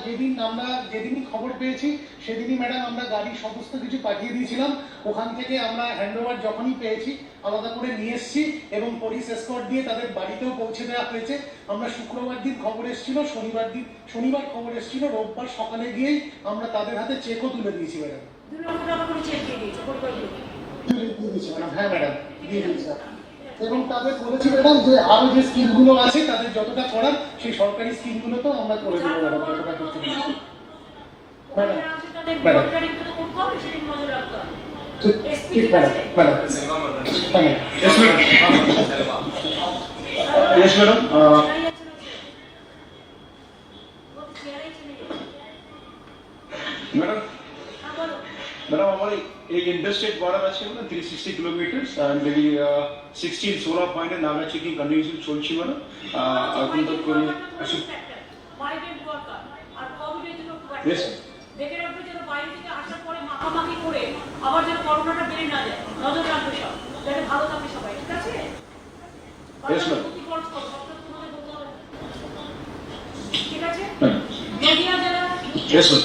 যেদিনই খবর পেয়েছি সেদিনই ম্যাডাম আমরা গাড়ির সমস্ত কিছু পাঠিয়ে দিয়েছিলাম। ওখান থেকে আমরা হ্যান্ডওভার যখনই পেয়েছি আলাদা করে নিয়ে এসেছি এবং পুলিশ এসকর্ট দিয়ে তাদের বাড়িতেও পৌঁছে দেওয়া হয়েছে। আমরা শুক্রবার দিন খবর এসেছিল, শনিবার খবর এসেছিল, রোববার সকালে গিয়েই আমরা তাদের হাতে চেকও তুলে দিয়েছি ম্যাডাম। 2 লক্ষ টাকা করে চেক দিয়ে দিয়েছে পরিবারগুলোকে। দিয়ে দিয়েছি ম্যাডাম, হ্যাঁ ম্যাডাম দিয়ে দিয়েছি। এবং তাদের বলেছি ম্যাডাম যে আরো যে স্কিমগুলো আছে তাদের যতটা করার সেই সরকারি স্কিমগুলো তো আমরা করে দেবো ম্যাডাম, যতটা করতে দিচ্ছি ম্যাডাম। ম্যাডাম ঠিক madam, madam Yes, madam. Madam madam हमारे एक इंडस्ट्रियल बॉर्डर আছে না 360 কিলোমিটার and the 16 16 পয়েন্টে নাগা চেকিং কন্ডিশন চলছে ম্যাডাম। এখন তো করে মাইগ্রেন্ট ওয়ার্কার আর কোভিডের জন্য Yes, sir. দেখে রাখবে যেন বাইরে থেকে আসার পরে মাখামাখি করে আবার যেন করোনাটা বেড়ে না যায়, নজর রাখবে সব, যাতে ভালো থাকে সবাই, ঠিক আছে? Yes, ma'am. ঠিক আছে? নদিয়া জেলা Yes, sir.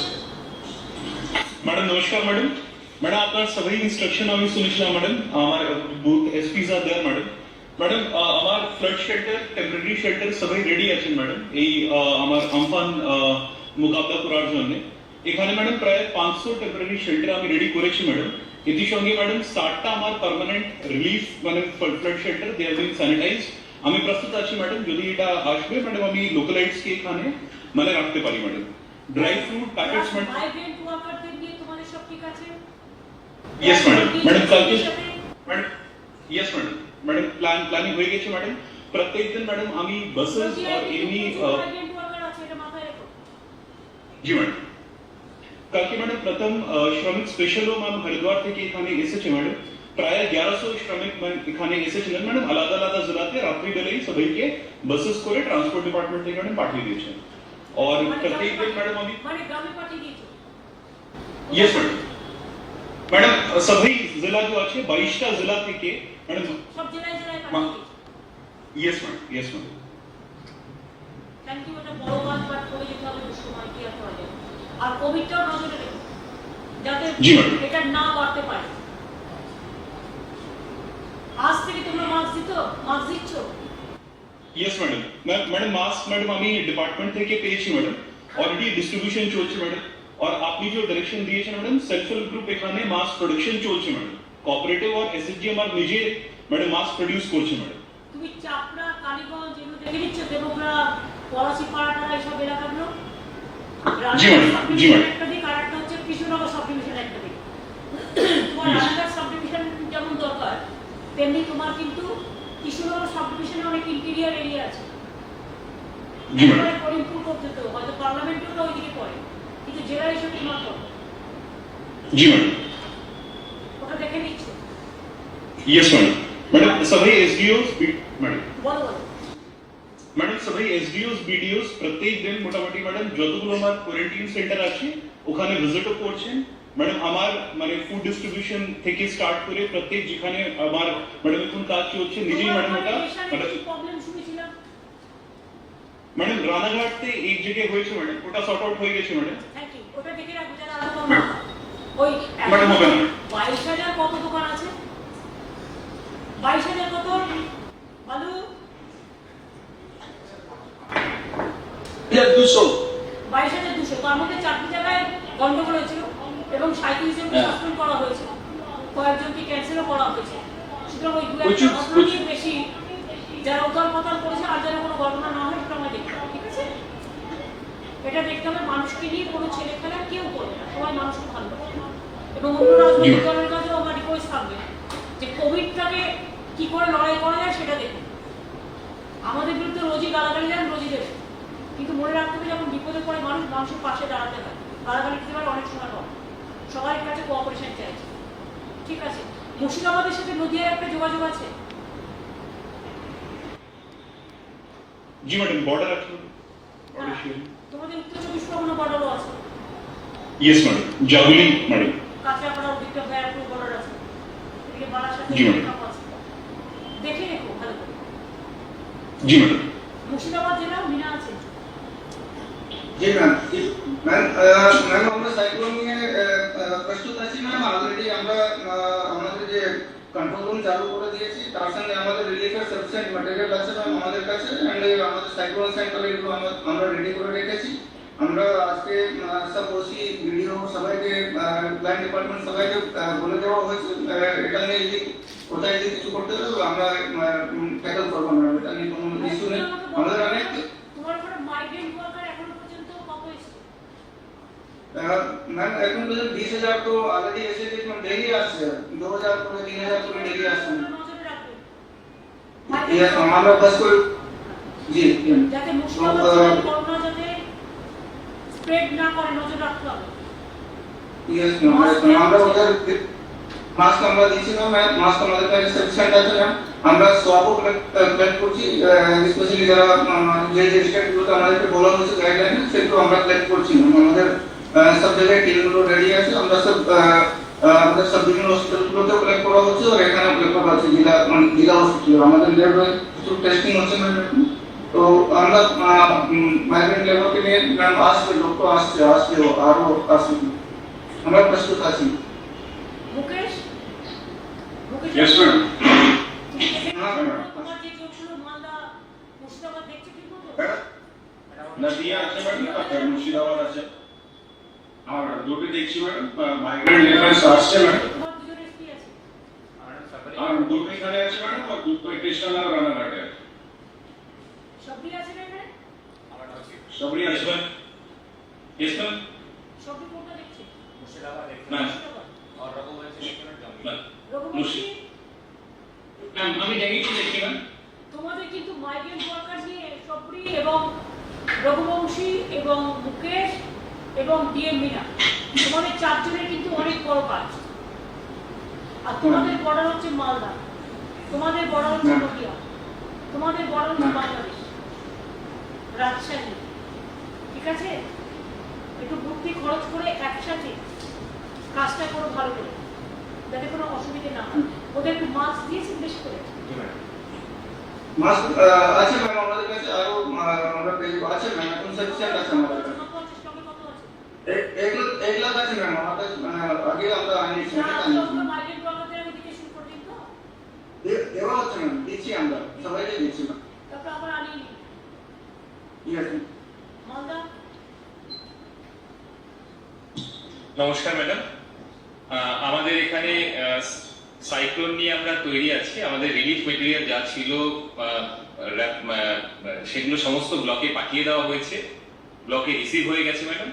मॅडम नमस्कार मॅडम. मॅडम आपला सगळी इन्स्ट्रक्शन आम्ही सुनिश्चित मॅडम. आम्हार booth SPs are there madam. Madam আমার ফ্লাড শেল্টার টেম্পোরারি শেল্টার সবাই রেডি আছেন ম্যাডাম এই আমার আমফান মোকাবিলা করার জন্য। এখানে ম্যাডাম প্রায় 500 টেম্পোরারি শেল্টার আমি রেডি করেছি ম্যাডাম। এর সঙ্গে ম্যাডাম 60টা আমার পার্মানেন্ট রিলিফ মানে flood shelter they have been sanitised. আমি প্রস্তুত আছি ম্যাডাম, যদি এটা আসবে ম্যাডাম আমি লোকালাইজড কে এখানে মানে রাখতে পারি madam. Dry fruit packets madam. Migrant ওয়ার্কারদের নিয়ে তোমাদের সব ঠিক আছে? Yes madam. मैडम কালকে madam yes madam. Madam planning হয়ে গেছে ম্যাডাম। প্রত্যেক দিন ম্যাডাম আমি বাসেস और এমনি মাইগ্রেন্ট ওয়ার্কার আছে, এটা মাথায় রেখো। জি ম্যাডাম। কালকে ম্যাডাম প্রথম শ্রমিক স্পেশালও ম্যাম হরিদ্বার থেকে এখানে এসেছে ম্যাডাম। প্রায় 1100 শ্রমিক এখানে এসেছিলেন ম্যাডাম। আলাদা আলাদা জেলাতে রাত্রিবেলায় সবাইকে বাসেস করে ট্রান্সপোর্ট ডিপার্টমেন্ট থেকে ম্যাডাম পাঠিয়ে দিয়েছেন। और प्रत्येक दिन मैडम अभी মানে গ্রামে পাঠিয়ে দিয়েছো? Yes madam. मैडम सभी जिला जो আছে 22টা জেলা থেকে मैडम সব জেলায় জেলায় পাঠিয়ে দিয়েছো? Yes madam, yes madam. Thank you. এটা বড় কাজ বাট করে যেতে হবে সময় কি আর করা যায়। আর কোভিডটাও নজরে রেখো যাতে জি ম্যাডাম। এটা না বাড়তে পারে। আজ থেকে তোমরা মাস্ক দিচ্ছ? Yes madam. Madam mask madam আমি ডিপার্টমেন্ট থেকে পেয়েছি ম্যাডাম। অলরেডি ডিস্ট্রিবিউশন চলছে ম্যাডাম। और আপনি যে ডাইরেকশন দিয়েছেন ম্যাডাম সেলফ হেল্প গ্রুপ এখানে মাস্ক প্রোডাকশন চলছে ম্যাডাম। কোঅপারেটিভ আর এসএসজি আমার নিজে ম্যাডাম মাস্ক প্রোডিউস করছে ম্যাডাম। তুমি চাপড়া, কালীগঞ্জ এগুলো দেখে নিচ্ছ, দেবগ্রা, পলাশি পাড়াটা এইসব এলাকাগুলো? জি ম্যাডাম, জি ম্যাডাম। একটা দিক আর একটা হচ্ছে কৃষ্ণনগর সাব ডিভিশন একটা দিক। তোমার রানাঘাট সাব ডিভিশন যেমন দরকার তেমনি তোমার কিন্তু কৃষ্ণনগর সাব ডিভিশনে অনেক ইন্টেরিয়ার এরিয়া আছে। জি ম্যাডাম। ইমপ্রুভ করতে তো হয়তো পার্লামেন্টও ওইদিকে পড়ে, কিন্তু জেলা হিসেবে তোমার করো। जी मैडम। ওটা দেখে নিচ্ছ? Yes madam. मैडम सभी एसडीओस मैडम বলো বলো। मैडम सभी एसडीओस बीडीओस প্রত্যেক দিন মোটামুটি ম্যাডাম যতগুলো আমার কোয়ারেন্টাইন সেন্টার আছে ওখানে ভিজিটও করছেন ম্যাডাম। আমার মানে ফুড ডিস্ট্রিবিউশন থেকে স্টার্ট করে প্রত্যেক যেখানে আমার ম্যাডাম এখন কাজ চলছে নিজেই ম্যাডাম ওটা ম্যাডাম প্রবলেম শুনেছিলাম ম্যাডাম রানাঘাটতে এক জায়গায় হয়েছে ম্যাডাম, ওটা সর্ট আউট হয়ে গেছে ম্যাডাম। Thank you. ওটা দেখে রাখো যারা আলাদা না ওই ম্যাডাম হবে না। 22,000 কত দোকান আছে? 22,000 কত? বালু 22,200। তার মধ্যে 4টি জায়গায় গন্ডগোল হয়েছিল এবং 37 জনকে সাসপেন্ড করা হয়েছে, কয়েকজনকে ক্যান্সেলও করা হয়েছে। সুতরাং ওই দুই বেশি যারা উদার পাতাল করেছে আর যারা কোনো ঘটনা না হয় সেটা আমরা দেখতে হবে, ঠিক আছে? এটা দেখতে হবে মানুষকে নিয়ে কোনো ছেলে খেলা কেউ করবে না, সবাই মানুষকে ভালোবাসে। এবং অন্য রাজনৈতিক দলের কাছেও আমার রিকোয়েস্ট থাকবে যে কোভিডটাকে কি করে লড়াই করা যায় সেটা দেখুন। আমাদের বিরুদ্ধে রোজই গালাগালি দেন, রোজই দেবেন, কিন্তু মনে রাখতে হবে যখন বিপদে পড়ে মানুষ মানুষের পাশে দাঁড়াতে হয়। গালাগালি দিতে পারে, অনেক সময় হবে। সবার কাছে কোঅপারেশন চাইছে, ঠিক আছে? মুর্শিদাবাদের সাথে নদিয়ার একটা যোগাযোগ আছে। जी मैडम बॉर्डर আছে তোমাদের উত্তর চব্বিশ পরগনা বর্ডারও আছে। यस मैडम जागुली मैडम কাঁচরাপাড়া দিকটা ব্যারাকপুর বর্ডার আছে, এদিকে বারাসাত জি ম্যাডাম। আছে। দেখে রেখো ভালো করে। जी मैडम মুর্শিদাবাদ জেলাও মিনা আছে। जी मैम मैम मैम আমরা সাইক্লোন নিয়ে প্রস্তুত আছি ম্যাম। অলরেডি আমরা আমাদের যে কন্ট্রোল রুম চালু করে দিয়েছি, তার সঙ্গে আমাদের রিলিফের সাফিসিয়েন্ট ম্যাটেরিয়াল আছে ম্যাম আমাদের কাছে। এন্ড আমাদের সাইক্লোন সেন্টারে এগুলো আমরা রেডি করে রেখেছি। আমরা আজকে সব ওসি ভিডিও সবাইকে প্ল্যান ডিপার্টমেন্ট সবাইকে বলে দেওয়া হয়েছে এটা নিয়ে যদি কোথায় যদি কিছু করতে হবে আমরা ট্যাকল করবো ম্যাম। এটা নিয়ে কোনো ইস্যু নেই। আমাদের অনেক তোমার উপরে মাইগ্রেন্ট ওয়ার্কার এখনো পর্যন্ত কত এসেছে? मैम এখন পর্যন্ত 20,000 তো অলরেডি এসে দেখুন ডেইলি আসছে, 2,000 করে 3,000 করে ডেইলি আসছে। ये हमारा बस कोई जी যাতে মুর্শিদাবাদ করোনা যাতে স্প্রেড না করে নজর রাখতে হবে। यस আমরা ওদের মাস্ক আমরা দিচ্ছি না ম্যাম। মাস্ক আমাদের কাছে সাফিসিয়েন্ট আছে ম্যাম। আমরা সোয়াবও কালেক্ট করছি, স্পেশালি যারা যে যে স্টেটগুলোতে আমাদেরকে বলা হয়েছে গাইডলাইন সেগুলো আমরা কালেক্ট করছি ম্যাম। আমাদের সব জায়গায় টিমগুলো রেডি আছে। আমরা সব আমাদের সব বিভিন্ন হসপিটালগুলোতে কালেক্ট করা হচ্ছে আর এখানে কালেক্ট করা হচ্ছে জেলা হসপিটাল। আমাদের ল্যাবে কিছু টেস্টিং হচ্ছে ম্যাম। তো আমরা মাইগ্রেন্ট লেবারকে নিয়ে ম্যাম আসবে, লোক তো আসছে আরো আসবে। আমরা প্রস্তুত আছি। মুকেশ यस मैम তোমার যে জোটগুলো মালদা মুর্শিদাবাদ দেখছে কি বলতো? नदिया আছে ম্যাডাম, মুর্শিদাবাদ আছে। আর দুটো দেখছি ম্যাডাম, মাইগ্রেন্ট লেবার্স আসছে ম্যাডাম। তোমার দুজন এসপি আছে। আর দুটো এখানে আছে ম্যাডাম, আর দুটো স্টেশন আর রানাঘাটে আছে। সবই আছে না এখানে? সবরি আছে ম্যাম। यस मैम সবই কোনটা দেখছে? मुर्शिदाबाद না और रघुवंशी রঘুবংশী मैम আমি নেগেটিভ দেখছি ম্যাম। তোমাদের কিন্তু মাইগ্রেন্ট ওয়ার্কার নিয়ে সবরি এবং রঘুবংশী এবং মুকেশ এবং ডিএম মিনা তোমাদের চারজনের কিন্তু অনেক বড় কাজ। আর তোমাদের বর্ডার হচ্ছে মালদা, তোমাদের বর্ডার হচ্ছে নদিয়া, তোমাদের বর্ডার হচ্ছে বাংলাদেশ, রাজশাহী, ঠিক আছে? একটু বুদ্ধি খরচ করে একসাথে কাজটা করো ভালো করে, যাতে কোনো অসুবিধা না হয়। ওদের একটু মাস্ক দিয়েছি বেশি করে। মাস্ক আছে ম্যাম আমাদের কাছে, আরো আমরা পেয়ে আছে ম্যাম। এখন সাফিসিয়েন্ট আছে আমাদের কাছে। এক লাখ আছে ম্যাম আমার কাছে। আগে আমরা আনিয়েছি দেওয়া হচ্ছে ম্যাম, দিচ্ছি আমরা সবাইকে দিচ্ছি ম্যাম। তারপর আবার আনিয়ে নিই। ঠিক আছে মালদা নমস্কার ম্যাডাম, আমাদের এখানে সাইক্লোন নিয়ে আমরা তৈরি আছি। আমাদের রিলিফ মেটেরিয়াল যা ছিল সেগুলো সমস্ত ব্লকে পাঠিয়ে দেওয়া হয়েছে, ব্লকে রিসিভ হয়ে গেছে ম্যাডাম।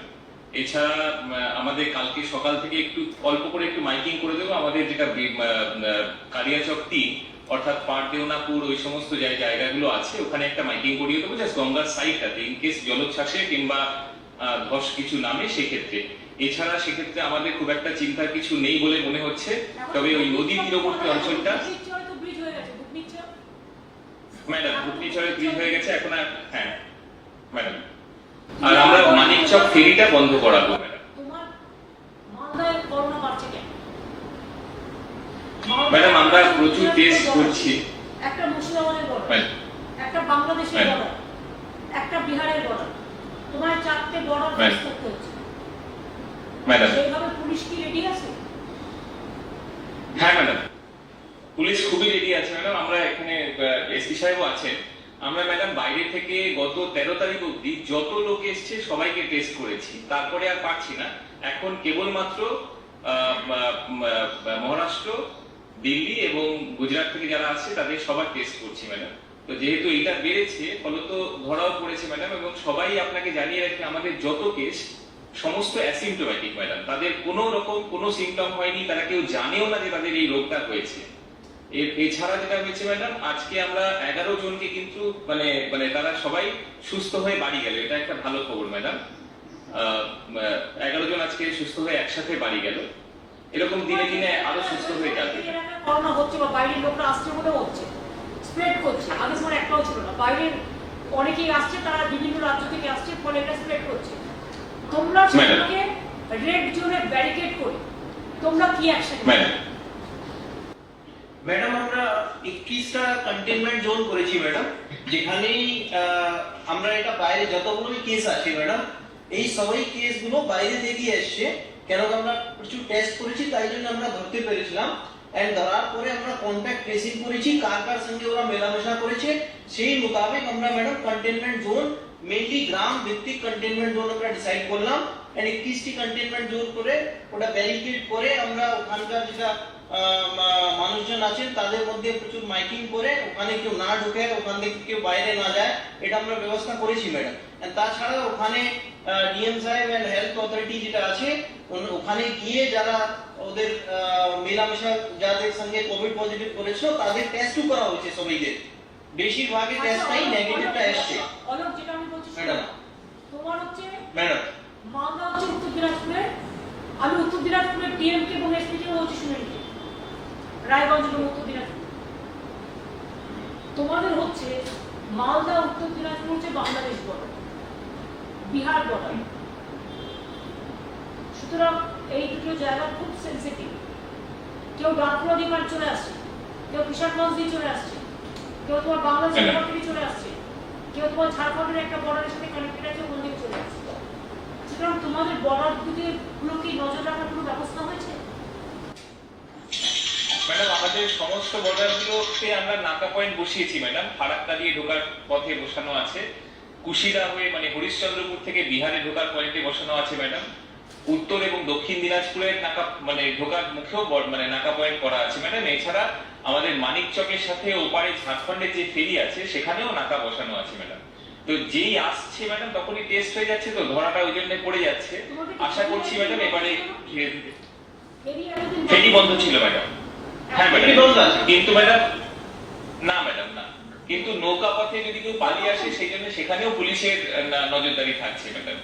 এছাড়া আমাদের কালকে সকাল থেকে একটু অল্প করে একটু মাইকিং করে দেবো। আমাদের যেটা কালিয়াচক 3 অর্থাৎ পাটদেওনাপুর ওই সমস্ত জায়গাগুলো আছে ওখানে একটা মাইকিং করিয়ে দেবো, জাস্ট গঙ্গার সাইডটাতে ইনকেস জলোচ্ছ্বাসে কিংবা ধস কিছু নামে সেক্ষেত্রে। এছাড়া সেক্ষেত্রে আমাদের খুব একটা চিন্তার কিছু নেই বলে মনে হচ্ছে। তবে ওই নদী তীরবর্তী অঞ্চলটা ম্যাডাম ঘূর্ণিঝড়ে ব্রিজ হয়ে গেছে এখন। আর হ্যাঁ ম্যাডাম, আর আমরা মানিকচক ফেরিটা বন্ধ করাবো ম্যাডাম। তোমার মালদায় করোনা বাড়ছে কেন? ম্যাডাম আমরা প্রচুর টেস্ট করছি। একটা মুর্শিদাবাদের বর্ডার, একটা বাংলাদেশের বর্ডার, একটা বিহারের বর্ডার, তোমার 4টে বর্ডার ফেস করতে হচ্ছে ম্যাডাম। সেইভাবে পুলিশ কি রেডি আছে? হ্যাঁ ম্যাডাম, পুলিশ খুবই রেডি আছে ম্যাডাম। আমরা এখানে এসপি সাহেবও আছেন। আমরা ম্যাডাম বাইরে থেকে গত 13 তারিখ অবধি যত লোক এসছে সবাইকে টেস্ট করেছি, তারপরে আর পারছি না। এখন কেবলমাত্র মহারাষ্ট্র, দিল্লি এবং গুজরাট থেকে যারা আসছে তাদের সবার টেস্ট করছি ম্যাডাম। তো যেহেতু এটা বেড়েছে ফলত ধরাও পড়েছে ম্যাডাম, এবং সবাই আপনাকে জানিয়ে রাখি আমাদের যত কেস সমস্ত অ্যাসিম্পটোম্যাটিক ম্যাডাম। তাদের কোনো রকম কোনো সিমটম হয়নি, তারা কেউ জানেও না যে তাদের এই রোগটা হয়েছে। এছাড়া যেটা হয়েছে ম্যাডাম, আজকে আমরা 11 জনকে কিন্তু মানে তারা সবাই সুস্থ হয়ে বাড়ি গেল, এটা একটা ভালো খবর ম্যাডাম। 11 জন আজকে সুস্থ হয়ে একসাথে বাড়ি গেল, এরকম দিনে দিনে আরো সুস্থ হয়ে যাবে। করোনা হচ্ছে বা বাইরের লোকরা আসছে বলেও হচ্ছে, স্প্রেড করছে। আগে সময় একটাও ছিল না, বাইরের অনেকেই আসছে, তারা বিভিন্ন রাজ্য থেকে আসছে, ফলে এটা স্প্রেড করছে। তোমরা সেটাকে রেড জোনে ব্যারিকেড করে তোমরা কি অ্যাকশন? ম্যাডাম আমরা 21টা কন্টেনমেন্ট জোন করেছি ম্যাডাম, যেখানেই আমরা এটা বাইরে যতগুলো কেস আছে ম্যাডাম, এই সবাই কেসগুলো বাইরে থেকে এসছে। কেন আমরা প্রচুর টেস্ট করেছি, তাই জন্য আমরা ধরতে পেরেছিলাম। এন্ড ধরার পরে আমরা কন্ট্যাক্ট ট্রেসিং করেছি, কার কার সঙ্গে ওরা মেলামেশা করেছে, সেই মোতাবেক আমরা ম্যাডাম কন্টেনমেন্ট জোন, মেইনলি গ্রাম ভিত্তিক কন্টেনমেন্ট জোন আমরা ডিসাইড করলাম। এন্ড 21টি কন্টেনমেন্ট জোন করে ওটা ব্যারিকেড করে আমরা ওখানকার যেটা মানুষজন আছেন তাদের মধ্যে প্রচুর মাইকিং করে ওখানে কেউ না ঢুকে, ওখান থেকে কেউ বাইরে না যায়, এটা আমরা ব্যবস্থা করেছি ম্যাডাম। তাছাড়া ওখানে ডিএম সাহেব এন্ড হেলথ অথরিটি যেটা আছে, ওখানে গিয়ে যারা ওদের মেলামেশা যাদের সঙ্গে কোভিড পজিটিভ করেছিল তাদের টেস্টও করা হয়েছে সবাইদের। বেশিরভাগই টেস্টটাই নেগেটিভটা এসছে অলোক, যেটা আমি বলছি ম্যাডাম। তোমার হচ্ছে ম্যাডাম মালদা হচ্ছে উত্তর দিনাজপুরে, আমি উত্তর দিনাজপুরের ডিএমকে এবং এসপিকে বলছি, শুনে নিতে রায়গঞ্জ এবং উত্তর দিনাজপুর। তোমাদের হচ্ছে মালদা উত্তর দিনাজপুর হচ্ছে বাংলাদেশ বর্ডার, বিহার বর্ডার। সুতরাং এই দুটো জায়গা খুব সেন্সিটিভ। কেউ ডাকুয়া দিয়ে চলে আসছে, কেউ কিশোরগঞ্জ দিয়ে চলে আসছে, কেউ তোমার বাংলাদেশ বর্ডার থেকে চলে আসছে, কেউ তোমার ঝাড়খণ্ডের একটা বর্ডারের সাথে কানেক্টেড আছে, ওখান থেকে চলে আসছে। সুতরাং তোমাদের বর্ডার গুলো কি নজর রাখার কোনো ব্যবস্থা হয়েছে? ম্যাডাম আমাদের সমস্ত বর্ডারগুলোতে আমরা নাকা পয়েন্ট বসিয়েছি ম্যাডাম। ফারাক্কা দিয়ে ঢোকার পথে বসানো আছে, কুশিরা হয়ে মানে হরিশ্চন্দ্রপুর থেকে বিহারে ঢোকার পয়েন্টে বসানো আছে ম্যাডাম। উত্তর এবং দক্ষিণ দিনাজপুরের নাকা মানে ঢোকার মুখেও মানে নাকা পয়েন্ট করা আছে ম্যাডাম। এছাড়া আমাদের মানিকচকের সাথে ওপারে ঝাড়খণ্ডের যে ফেরি আছে সেখানেও নাকা বসানো আছে ম্যাডাম। তো যেই আসছে ম্যাডাম তখনই টেস্ট হয়ে যাচ্ছে, তো ধরাটা ওই জন্য পড়ে যাচ্ছে। আশা করছি ম্যাডাম এবারে ফেরি বন্ধ ছিল ম্যাডাম। হ্যাঁ ম্যাডাম, কিন্তু ম্যাডাম না ম্যাডাম না, কিন্তু নৌকা পথে যদি কেউ পালিয়ে আসে সেই জন্য সেখানেও পুলিশের নজরদারি থাকছে ম্যাডাম।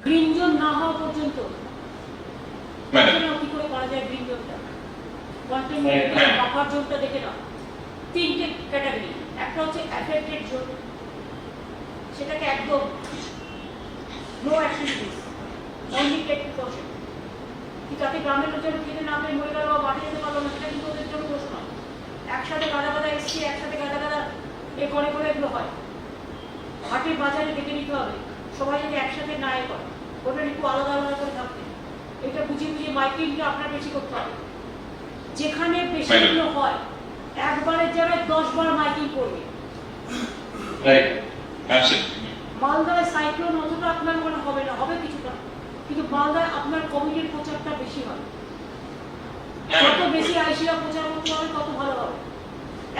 গ্রিন জোন না হওয়া পর্যন্ত ম্যাডাম কি করে করা যায় গ্রিন জোনটা? কন্টেইনমেন্ট বাফার জোনটা দেখে নাও, তিনটে ক্যাটাগরি। একটা হচ্ছে অ্যাফেক্টেড জোন, সেটাকে একদম no activities, only take precaution. কি তাতে গ্রামের লোকজন খেতে না পেয়ে মরে গেল বা মাঠে যেতে পারলো না, সেটা কিন্তু ওদের জন্য দোষ নয়। একসাথে গাদা গাদা এসছি, একসাথে গাদা গাদা এ করে করে এগুলো হয়। হাটে বাজারে দেখে নিতে হবে, সবাই যদি একসাথে না এ করে, ওটা একটু আলাদা আলাদা করে থাকবে। এটা বুঝিয়ে বুঝিয়ে মাইকিংটা আপনার বেশি করতে হবে। যেখানে বেশিগুলো হয় একবারের জায়গায় 10 বার মাইকিং করবে। মালদায় সাইক্লোন অতটা আপনার মনে হবে না, হবে কিছুটা, কিন্তু মালদায় আপনার কোভিডের প্রচারটা বেশি হয়। যত বেশি আইসিরা প্রচার করতে হবে তত ভালো হবে।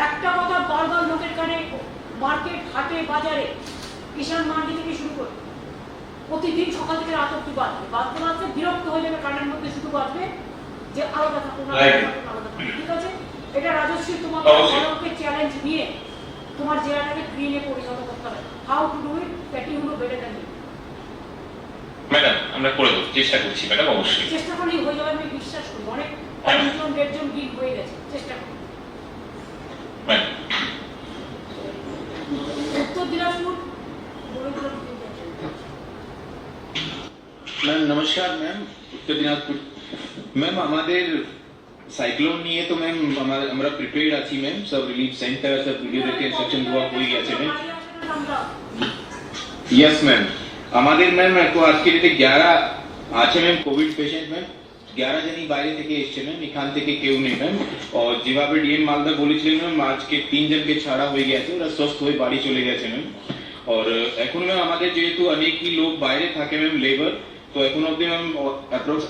একটা কথা বারবার লোকের কানে, মার্কেট, হাটে, বাজারে, কিষাণ মান্ডি থেকে শুরু করে প্রতিদিন সকাল থেকে রাত অব্দি বাঁচবে, বাঁচতে বাঁচতে বিরক্ত হয়ে যাবে। কানের মধ্যে শুধু বাঁচবে যে আলাদা থাকুন, আলাদা থাকুন। ঠিক আছে, এটা রাজশ্রী তোমার চ্যালেঞ্জ নিয়ে তোমার জেলাটাকে গ্রিনে পরিণত করতে হবে। How to do it, that you know better than me. Madam আমরা করে দেব, চেষ্টা করছি ম্যাডাম, অবশ্যই চেষ্টা করলেই হয়ে যাবে, আমি বিশ্বাস করি। অনেক 5 জন 1.5 জন গ্রিন হয়ে গেছে, চেষ্টা করি। উত্তর দিনাজপুর मैम नमस्कार मैम, उत्तर दिनाजपुर मैम हमारे साइक्लोन নিয়ে তো ম্যাম আমরা প্রিপেয়ার্ড আছি ম্যাম। সব রিলিফ সেন্টার সব ভিডিও দেখে ইনস্ট্রাকশন দেওয়া হয়ে গেছে ম্যাম। यस मैम, আমাদের ম্যাম আজকে ডেটে 11 আছে ম্যাম কোভিড পেশেন্ট ম্যাম। 11 জনই বাইরে থেকে এসছে ম্যাম, এখান থেকে কেউ নেই ম্যাম। আর যেভাবে ডিএম মালদা বলেছিলেন ম্যাম, আজকে 3 জনকে ছাড়া হয়ে গেছে, ওরা সুস্থ হয়ে বাড়ি চলে গেছে ম্যাম। और এখন ম্যাম আমাদের যেহেতু অনেকই লোক বাইরে থাকে ম্যাম, লেবার, তো এখন অবধি ম্যাম অ্যাপ্রক্স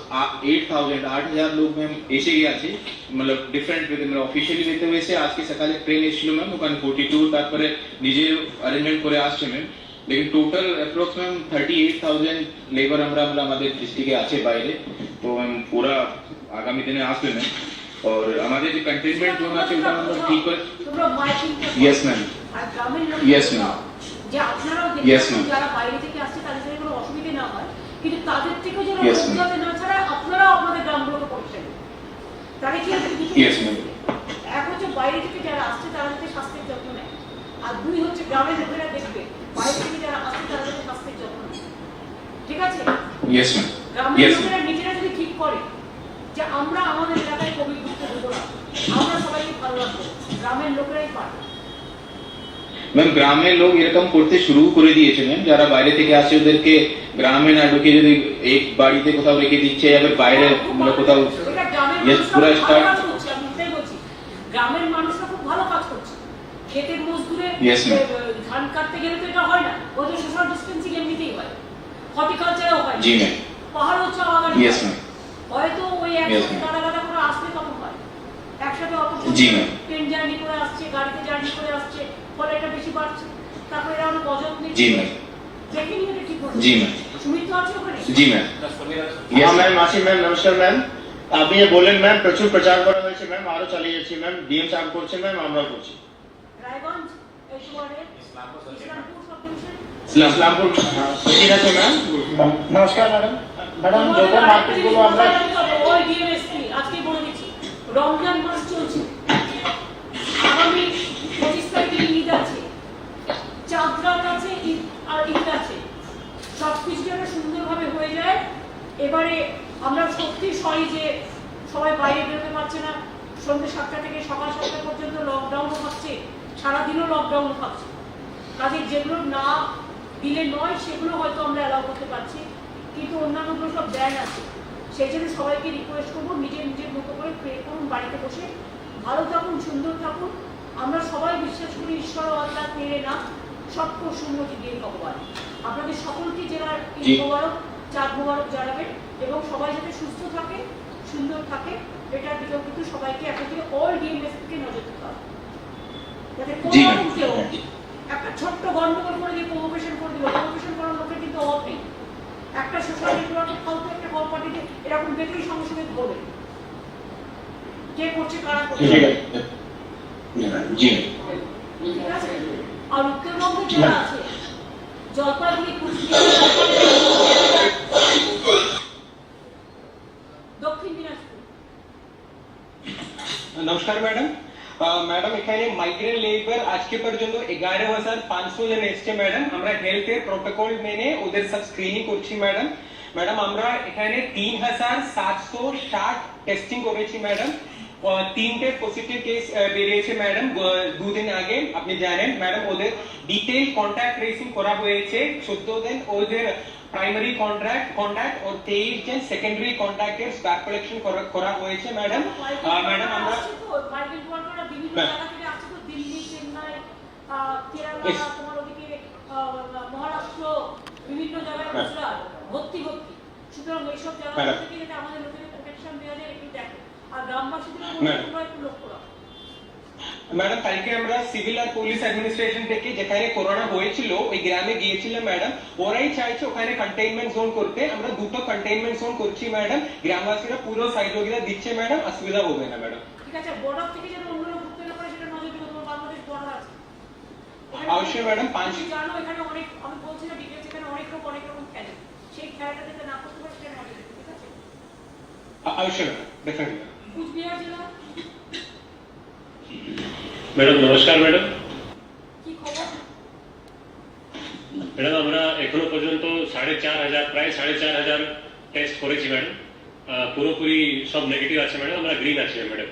8,000 লোক ম্যাম এসে গেছে, মানে ডিফারেন্ট ওয়েতে, মানে অফিসিয়ালি ওয়েতে হয়েছে। আজকে সকালে ট্রেন এসেছিল ম্যাম, ওখানে 42 তারপরে নিজে অ্যারেঞ্জমেন্ট করে আসছে ম্যাম। लेकिन टोटल अप्रोक्स मैम 38,000 लेबर আমরা আমাদের ডিস্ট্রিক্টে আছে বাইরে। তো ম্যাম পুরা আগামী দিনে আসবে ম্যাম। और আমাদের যে কন্টেইনমেন্ট জোন আছে ওটা আমরা ঠিক করে। তোমরা মাইকিং यस मैम, আর গ্রামের লোক यस मैम, যে আপনারাও Yes, দেখবেন ma'am. যারা বাইরে থেকে আসছে তাদের সাথে কোনো অসুবিধা না হয়, কিন্তু তাদের থেকেও যেন Yes, রোগ ma'am. যাতে না ছাড়ায় আপনারাও আপনাদের গ্রামগুলোকে পরিষ্কার করুন। তাহলে কি হচ্ছে দুটো Yes, ma'am. এক হচ্ছে বাইরে থেকে যারা আসছে তারা যাতে স্বাস্থ্যের যত্ন নেয়, আর দুই হচ্ছে গ্রামের লোকেরা দেখবে বাইরে থেকে যারা আসছে তারা যাতে স্বাস্থ্যের যত্ন নেয়। ঠিক আছে? Yes, ma'am. গ্রামের Yes, লোকেরা নিজেরা যদি ঠিক করে যে আমরা আমাদের এলাকায় কোভিড ঢুকতে দেবো না, আমরা সবাইকে ভালো রাখবো, গ্রামের লোকেরাই পারে। ম্যাম গ্রামের লোক এরকম করতে শুরু করে দিয়েছে ম্যাম, যারা বাইরে থেকে আসে ওদেরকে গ্রামে না ঢুকে যদি এক বাড়িতে কোথাও রেখে দিচ্ছে, আবার বাইরে মানে কোথাও এটা গ্রামের Yes, মানুষরা পুরা খুব start- ভালো কাজ করছে, আমি এটাই বলছি। গ্রামের মানুষরা খুব ভালো কাজ করছে। ক্ষেতের মজদুরে Yes, ma'am. ধান কাটতে গেলে তো এটা হয় না, ওদের সোশ্যাল ডিস্টেন্সিং এমনিতেই হয়, হর্টিকালচারেও হয়, জি ম্যাম। পাহাড়ও চা বাগানে Yes, হয়। ma'am. হয়তো ওই Yes, একসাথে ma'am. গাদা গাদা করে আসলে তখন হয়, একসাথে অত জি, ma'am. ট্রেন জার্নি করে আসছে, গাড়িতে জার্নি করে আসছে, ফলে এটা বেশি বাড়ছে। তারপরে এরা অনেক অযত্ন নিচ্ছে। জি ম্যাম। দেখে নিয়ে এটা ঠিক হচ্ছে। জি ম্যাম। সুমিত তো আছে ওখানে? জি ম্যাম। हाँ मैम, आशीष मैम, नमस्कार मैम। আপনি যে বললেন ম্যাম প্রচুর প্রচার করা হয়েছে ম্যাম, আরো চালিয়ে যাচ্ছি ম্যাম, ডিএম সাহেব করছে ম্যাম, আমরাও করছি। রায়গঞ্জ এই ওয়ার্ডে ইসলামপুর সব ডিভিশন ইসলামপুর ঠিক আছে ম্যাম। নমস্কার ম্যাডাম। ম্যাডাম যত মার্কেটগুলো আমরা ওই ডিএমএসপি আজকে বলে দিচ্ছি, রমজান মাস চলছে, আগামী 25 তারিখে ঈদ আছে, চাঁদ রাত আছে, ঈদ আর ঈদ আছে, সবকিছু যেন সুন্দরভাবে হয়ে যায়। এবারে আমরা সত্যি সরি যে সবাই বাইরে বেরোতে পারছে না, সন্ধ্যে 7টা থেকে সকাল 7টা পর্যন্ত লকডাউনও থাকছে, সারাদিনও লকডাউন থাকছে। কাজে যেগুলো না দিলে নয় সেগুলো হয়তো আমরা অ্যালাউ করতে পারছি, কিন্তু অন্যান্যগুলো সব ব্যান আছে। সেই জন্য সবাইকে রিকোয়েস্ট করবো নিজের নিজের মতো করে প্রে করুন, বাড়িতে বসে ভালো থাকুন, সুন্দর থাকুন। আমরা সবাই বিশ্বাস করি ঈশ্বর ও আল্লাহ পেরে না সবকে সুন্নতি দিয়ে ভগবান। আপনাদের সকলকে জেলার ঈদ মোবারক, চাঁদ মোবারক জানাবেন এবং সবাই যাতে সুস্থ থাকে, সুন্দর থাকে, এটার দিকেও কিন্তু সবাইকে এখন থেকে অল ডিএমএস থেকে নজর দিতে হবে, যাতে কোনো কেউ একটা ছোট্ট গন্ডগোল করে দিয়ে প্রভোকেশন করে দিল। প্রভোকেশন করার লোকের কিন্তু অভাব নেই। একটা সোশ্যাল নেটওয়ার্কে ফালতু একটা কল পাঠিয়ে এরকম দেখলেই সঙ্গে সঙ্গে ধরবে কে করছে, কারা করছে। জি ঠিক আছে? আর উত্তরবঙ্গে যারা আছে, জলপাইগুড়ি, কুচবিহার, দক্ষিণ দিনাজপুর। নমস্কার ম্যাডাম। ম্যাডাম এখানে মাইগ্রেন্ট লেবার আজকে পর্যন্ত 11,500 জন এসছে ম্যাডাম। আমরা হেলথের প্রোটোকল মেনে ওদের সব স্ক্রিনিং করছি ম্যাডাম। ম্যাডাম আমরা এখানে 3,760 টেস্টিং করেছি ম্যাডাম। 3টে পজিটিভ কেস বেরিয়েছে ম্যাডাম 2 দিন আগে, আপনি জানেন ম্যাডাম। ওদের ডিটেইল কন্ট্যাক্ট ট্রেসিং করা হয়েছে 14 দিন। ওদের প্রাইমারি কন্ট্যাক্ট और 23 জন সেকেন্ডারি কন্ট্যাক্টের স্ট্যাক কালেকশন করা হয়েছে ম্যাডাম। ম্যাডাম আমরা মাইগ্রেন্ট ওয়ার্কাররা বিভিন্ন জায়গা থেকে আসছে তো, দিল্লি, চেন্নাই, কেরালা, তোমার ওদিকে মহারাষ্ট্র, বিভিন্ন জায়গায় গুজরাট, ভর্তি। সুতরাং এইসব জায়গা থেকে যাতে আমাদের লোকেদের প্রোটেকশন দেওয়া যায় একটু দেখো, আর গ্রামবাসীদের একটু লক্ষ্য রাখো। ম্যাডাম কালকে আমরা সিভিল আর পুলিশ অ্যাডমিনিস্ট্রেশন থেকে যেখানে করোনা হয়েছিল ওই গ্রামে গিয়েছিলাম ম্যাডাম। ওরাই চাইছে ওখানে কন্টেইনমেন্ট জোন করতে। আমরা 2টো কন্টেইনমেন্ট জোন করছি ম্যাডাম। গ্রামবাসীরা পুরো সহযোগিতা দিচ্ছে ম্যাডাম, অসুবিধা হবে না ম্যাডাম। ঠিক আছে, বর্ডার থেকে যেন অন্য লোক ঢুকতে না পারে সেটা নজর দেবো। তোমার বাংলাদেশ বর্ডার আছে অবশ্যই ম্যাডাম। জানো এখানে অনেক, আমি বলছি না ডিটেলস, এখানে অনেক রকম খেলে, সেই খেলাটা যাতে না করতে পারে সেটা নজর দেবো। ঠিক আছে? অবশ্যই ম্যাডাম, ডেফিনেটলি। কুচবিহার জেলা ম্যাডাম নমস্কার ম্যাডাম। কি খবর? ম্যাডাম আমরা এখনো পর্যন্ত 4,500 প্রায় 4,500 টেস্ট করেছি ম্যাডাম। পুরোপুরি সব নেগেটিভ আছে ম্যাডাম, আমরা গ্রিন আছি ম্যাডাম।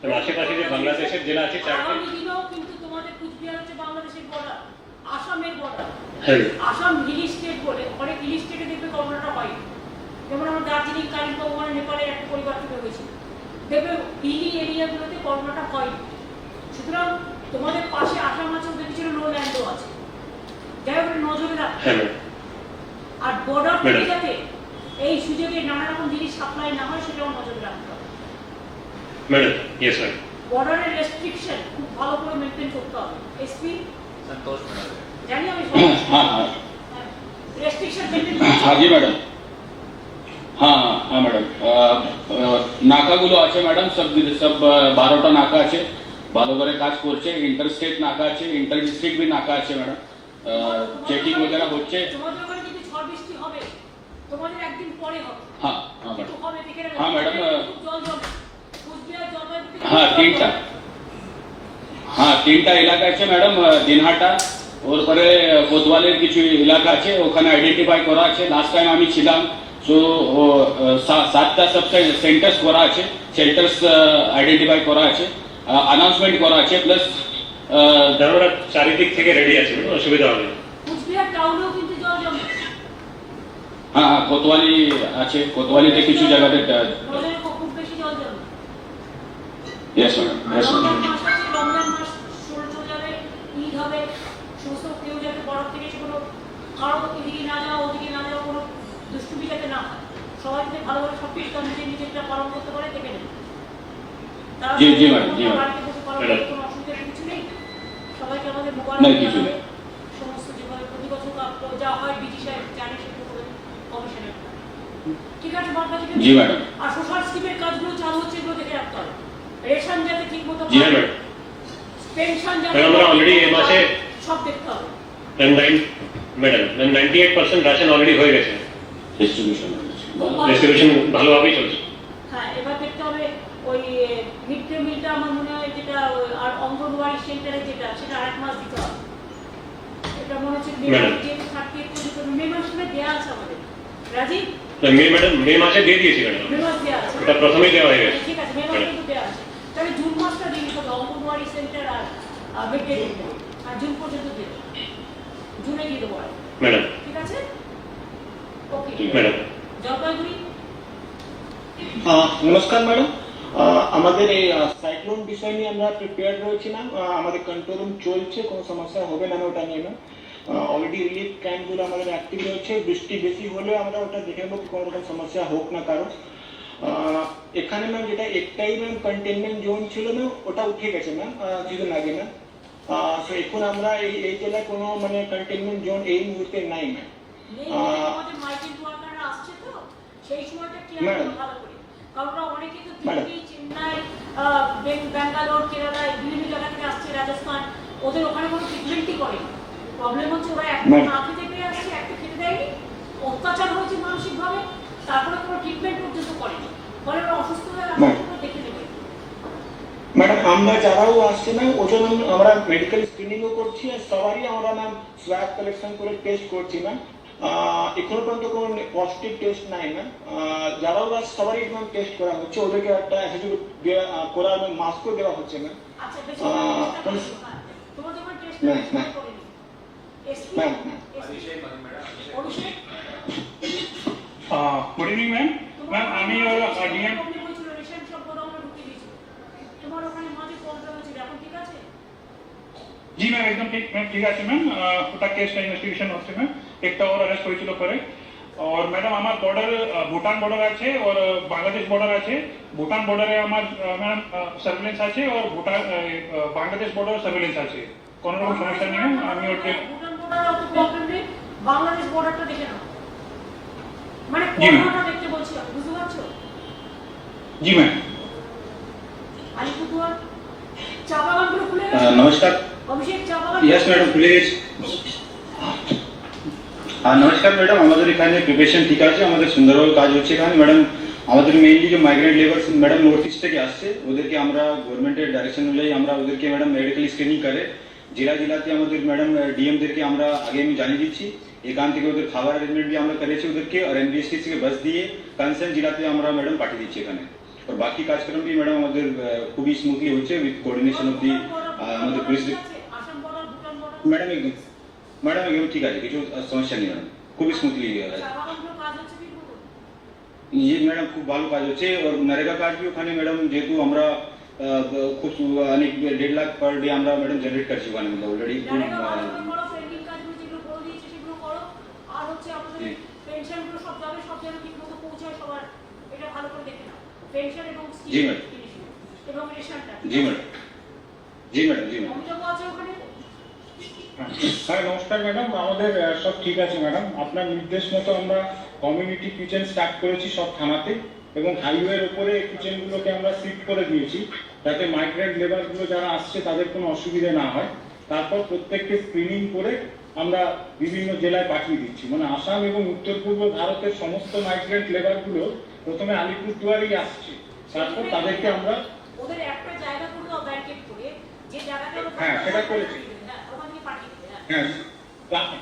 এবং আশেপাশে যে বাংলাদেশের জেলা আছে 4টে, আগামী দিনেও কিন্তু তোমাদের কুচবিহার হচ্ছে বাংলাদেশের বর্ডার, আসামের বর্ডার। হ্যাঁ আসাম হিল স্টেট বলে অনেক হিল স্টেটে দেখবে করোনাটা হয়, যেমন আমরা দার্জিলিং, কালিম্পং, ওখানে নেপালের একটা পরিবার থেকে হয়েছে, দেখবে হিলি এরিয়াগুলোতে করোনাটা হয়। সুতরাং তোমাদের পাশে আসাম আছে, ওদের পিছনে নো ল্যান্ডও আছে, যাই হোক নজরে রাখবে। আর বর্ডার থেকে যাতে এই সুযোগে নানা রকম জিনিস সাপ্লাই না হয় সেটাও নজরে রাখতে হবে ম্যাডাম। Yes ma'am. বর্ডারের রেস্ট্রিকশন খুব ভালো করে মেনটেন করতে হবে। এসপি संतोष मैडम। জানি আমি हाँ हाँ রেস্ট্রিকশন মেনটেন हाँ जी मैडम। हाँ हाँ मैडम নাকাগুলো আছে ম্যাডাম, সব 12টা নাকা আছে, ভালো করে কাজ করছে। ইন্টারস্টেট নাকা আছে, ইন্টার ডিস্ট্রিক্ট বি নাকা আছে ম্যাডাম। चेकिंग वगैरह হচ্ছে। তোমাদের ওখানে যদি ঝড় বৃষ্টি হবে তোমাদের একদিন পরে হবে। हाँ हाँ কিন্তু मैडम হবে দেখে রাখো। हाँ मैडम জল জমে কুচবিহার জলপাইগুড়ি हाँ তিনটা এলাকা আছে ম্যাডাম, দিনহাটা ওর পরে কোতওয়ালের কিছু এলাকা আছে, ওখানে আইডেন্টিফাই করা আছে। লাস্ট টাইম আমি ছিলাম, সো 7টা সব সেন্টার্স করা আছে, শেল্টার্স আইডেন্টিফাই করা আছে, অ্যানাউন্সমেন্ট করা আছে, প্লাস আমরা চারিদিক থেকে রেডি আছি, অসুবিধা হবে না। কুচবিহার টাউনেও কিন্তু জল জমে। হ্যাঁ হ্যাঁ কোতওয়ালি আছে, কোতওয়ালিতে কিছু জায়গাতে নদীর খুব বেশি জল জমে। Yes madam, yes Ramzan madam. মাস আছে, রমজান মাস শুরু হয়ে যাবে, ঈদ হবে, সমস্ত কেউ যাতে বরফ থেকে এসে কোনো কারো এদিকে না যাওয়া ওদিকে না যাওয়া কোনো দুষ্টুমি যাতে না হয়, সবাই যাতে ভালোভাবে সব কিছু নিজেরটা পালন করতে পারে দেখে নেবে। তারা জি জি ম্যাডাম, জি ম্যাডাম। বাড়িতে বসে পালন করতে কোনো অসুবিধা কিছু নেই। সবাইকে আমাদের না মোবাইল কিছু নেই। সমস্ত যেভাবে প্রতি বছর যা হয় বিজি সাহেব জানে সেগুলো করে কমিশনে। ঠিক আছে বাদ বাকি জি ম্যাডাম। আর সোশ্যাল স্কিমের কাজগুলো চালু হচ্ছে, এগুলো দেখে রাখতে হবে। রেশন যাতে ঠিক মতো জি ম্যাডাম। পেনশন যাতে আমরা অলরেডি এই মাসে সব দেখতে হবে। ম্যাডাম 98% রাশন অলরেডি হয়ে গেছে, ডিস্ট্রিবিউশন ডিস্ট্রিবিউশন ভালোভাবেই চলছে। হ্যাঁ এবার দেখতে হবে ওই মিড ডে মিলটা আমার মনে হয় যেটা আর অঙ্গনওয়াড়ি সেন্টারে যেটা সেটা আরেক মাস দিতে হবে। এটা মনে হচ্ছে মে মাসে যেহেতু 30 পর্যন্ত মে মাসে দেওয়া আছে আমাদের। রাজীব মে মাসে দিয়ে দিয়েছি ম্যাডাম, মে মাস দেওয়া আছে, এটা প্রথমেই দেওয়া হয়ে গেছে। ঠিক আছে মে মাসে কিন্তু দেওয়া আছে, তাহলে জুন মাসটা দিয়ে দিতে হবে অঙ্গনওয়াড়ি সেন্টার আর মিড ডে মিল, আর জুন পর্যন্ত দেবে, জুনে দিয়ে দেবো ম্যাডাম। ঠিক আছে ওকে ম্যাডাম। জলপাইগুড়ি নমস্কার ম্যাডাম, আমাদের এই সাইক্লোন বিষয় নিয়ে আমরা প্রিপেয়ার রয়েছি ম্যাম। আমাদের কন্ট্রোল রুম চলছে, কোনো সমস্যা হবে না ওটা নিয়ে ম্যাম। অলরেডি রিলিফ ক্যাম্পগুলো আমাদের অ্যাক্টিভ রয়েছে, বৃষ্টি বেশি হলে আমরা ওটা দেখে নেবো কোনো রকম সমস্যা হোক না কারো। এখানে ম্যাম যেটা একটাই ম্যাম কন্টেনমেন্ট জোন ছিল ম্যাম, ওটা উঠে গেছে ম্যাম কিছুদিন আগে ম্যাম। তো এখন আমরা এই জেলায় কোনো মানে কন্টেনমেন্ট জোন এই মুহূর্তে নাই ম্যাম। আমাদের মাইগ্রেন্ট ওয়ার্কাররা আসছে তো সেই সময়টা কি আমরা ভালো করি, কারণ অনেকে তো দিল্লি, চেন্নাই, ব্যাঙ্গালোর, কেরালা বিভিন্ন জায়গা থেকে আসছে, রাজস্থান, ওদের ওখানে কোনো ট্রিটমেন্টই করে। প্রবলেম হচ্ছে ওরা একটা না খেতে পেয়ে আসছে, একটা খেতে দেয়নি, অত্যাচার হয়েছে মানসিকভাবে, তারপরে কোনো ট্রিটমেন্ট পর্যন্ত করেনি, ফলে ওরা অসুস্থ হয়ে আসছে, দেখে নেবে। ম্যাডাম আমরা যারাও আসছে ম্যাম ওজন আমরা মেডিকেল স্ক্রিনিংও করছি, আর সবারই আমরা ম্যাম সোয়াব কালেকশন করে টেস্ট করছি ম্যাম। এখনো পর্যন্ত কোনো পজিটিভ টেস্ট নাই ম্যাম। যারাও আসছে সবারই ম্যাম টেস্ট করা হচ্ছে, ওদেরকে একটা করা মাস্কও দেওয়া হচ্ছে ma'am. Good evening ma'am. Ma'am আমি और ডিএম जी मैम एकदम ठीक আছে ম্যাম। ওটা কেসটা ইনভেস্টিগেশন হচ্ছে ম্যাম, একটা और अरेस्ट হয়েছিল পরে। और मैडम আমার বর্ডার ভুটান বর্ডার আছে और বাংলাদেশ বর্ডার আছে। ভুটান বর্ডারে আমার ম্যাডাম সার্ভেলেন্স আছে और ভুটান বাংলাদেশ বর্ডার সার্ভেলেন্স আছে, কোনো রকম সমস্যা নেই ম্যাম। আমি ওকে ভুটান বর্ডার অত প্রবলেম নেই, বাংলাদেশ বর্ডারটা দেখে নাও, মানে কোনটা দেখতে বলছি বুঝতে পারছো? জি ম্যাম। আলিপুরদুয়ার চা বাগানগুলো খুলে গেছে। নমস্কার। অভিষেক চা বাগান ইয়েস ম্যাডাম খুলে গেছে। নমস্কার ম্যাডাম, আমাদের এখানে প্রিপারেশন ঠিক আছে, আমাদের সুন্দরভাবে কাজ হচ্ছে এখানে ম্যাডাম। আমাদের মেইনলি যে migrant labours madam north east থেকে আসছে, ওদেরকে আমরা গভর্নমেন্টের ডাইরেকশন অনুযায়ী আমরা ওদেরকে ম্যাডাম মেডিকেল স্ক্রিনিং করে জেলাতে আমাদের ম্যাডাম ডিএমদেরকে আমরা আগে আমি জানিয়ে দিচ্ছি। এখান থেকে ওদের খাবার অ্যারেঞ্জমেন্ট भी আমরা করেছি ওদেরকে, আর এনবিএসটি থেকে বাস দিয়ে কনসার্ন জেলাতে আমরা ম্যাডাম পাঠিয়ে দিচ্ছি এখানে। और बाकी कार्यक्रम भी मैडम আমাদের খুবই স্মুথলি হচ্ছে উইথ কোঅর্ডিনেশন অফ দি আমাদের পুলিশ। ম্যাডাম একদম ঠিক আছে, কিছু সমস্যা নেই ম্যাডাম, খুবই স্মুথলি ये ম্যাডাম খুব ভালো কাজ হচ্ছে। और नरेगा কাজ भी ওখানে ম্যাডাম যেহেতু আমরা খুব অনেক 1.5 লাখ পার ডে আমরা ম্যাডাম জেনারেট করছি ওখানে মধ্যে অলরেডি। আর হচ্ছে আমাদের পেনশনগুলো সব জায়গায় ঠিকমতো পৌঁছায় সবার, এটা ভালো করে দেখে নাও। পেনশন এবং জি ম্যাডাম, এবং রেশনটা জি ম্যাডাম, জি ম্যাডাম, জি ম্যাডাম। অভিযোগ আছে ওখানে। হ্যাঁ নমস্কার ম্যাডাম, আমাদের সব ঠিক আছে ম্যাডাম। আপনার নির্দেশ মতো আমরা কমিউনিটি কিচেন স্টার্ট করেছি সব থানাতে, এবং হাইওয়ের উপরে কিচেনগুলোকে আমরা শিফট করে দিয়েছি যাতে মাইগ্রেন্ট লেবারগুলো যারা আসছে তাদের কোনো অসুবিধা না হয়। তারপর প্রত্যেককে স্ক্রিনিং করে আমরা বিভিন্ন জেলায় পাঠিয়ে দিচ্ছি। মানে আসাম এবং উত্তর পূর্ব ভারতের সমস্ত মাইগ্রেন্ট লেবারগুলো প্রথমে আলিপুরদুয়ারই আসছে, তারপর তাদেরকে আমরা ওদের একটা জায়গা করে দাও ব্যারিকেড করে, যে জায়গাটা হ্যাঁ সেটা করেছি। ওখান থেকে পাঠিয়ে দিবে। হ্যাঁ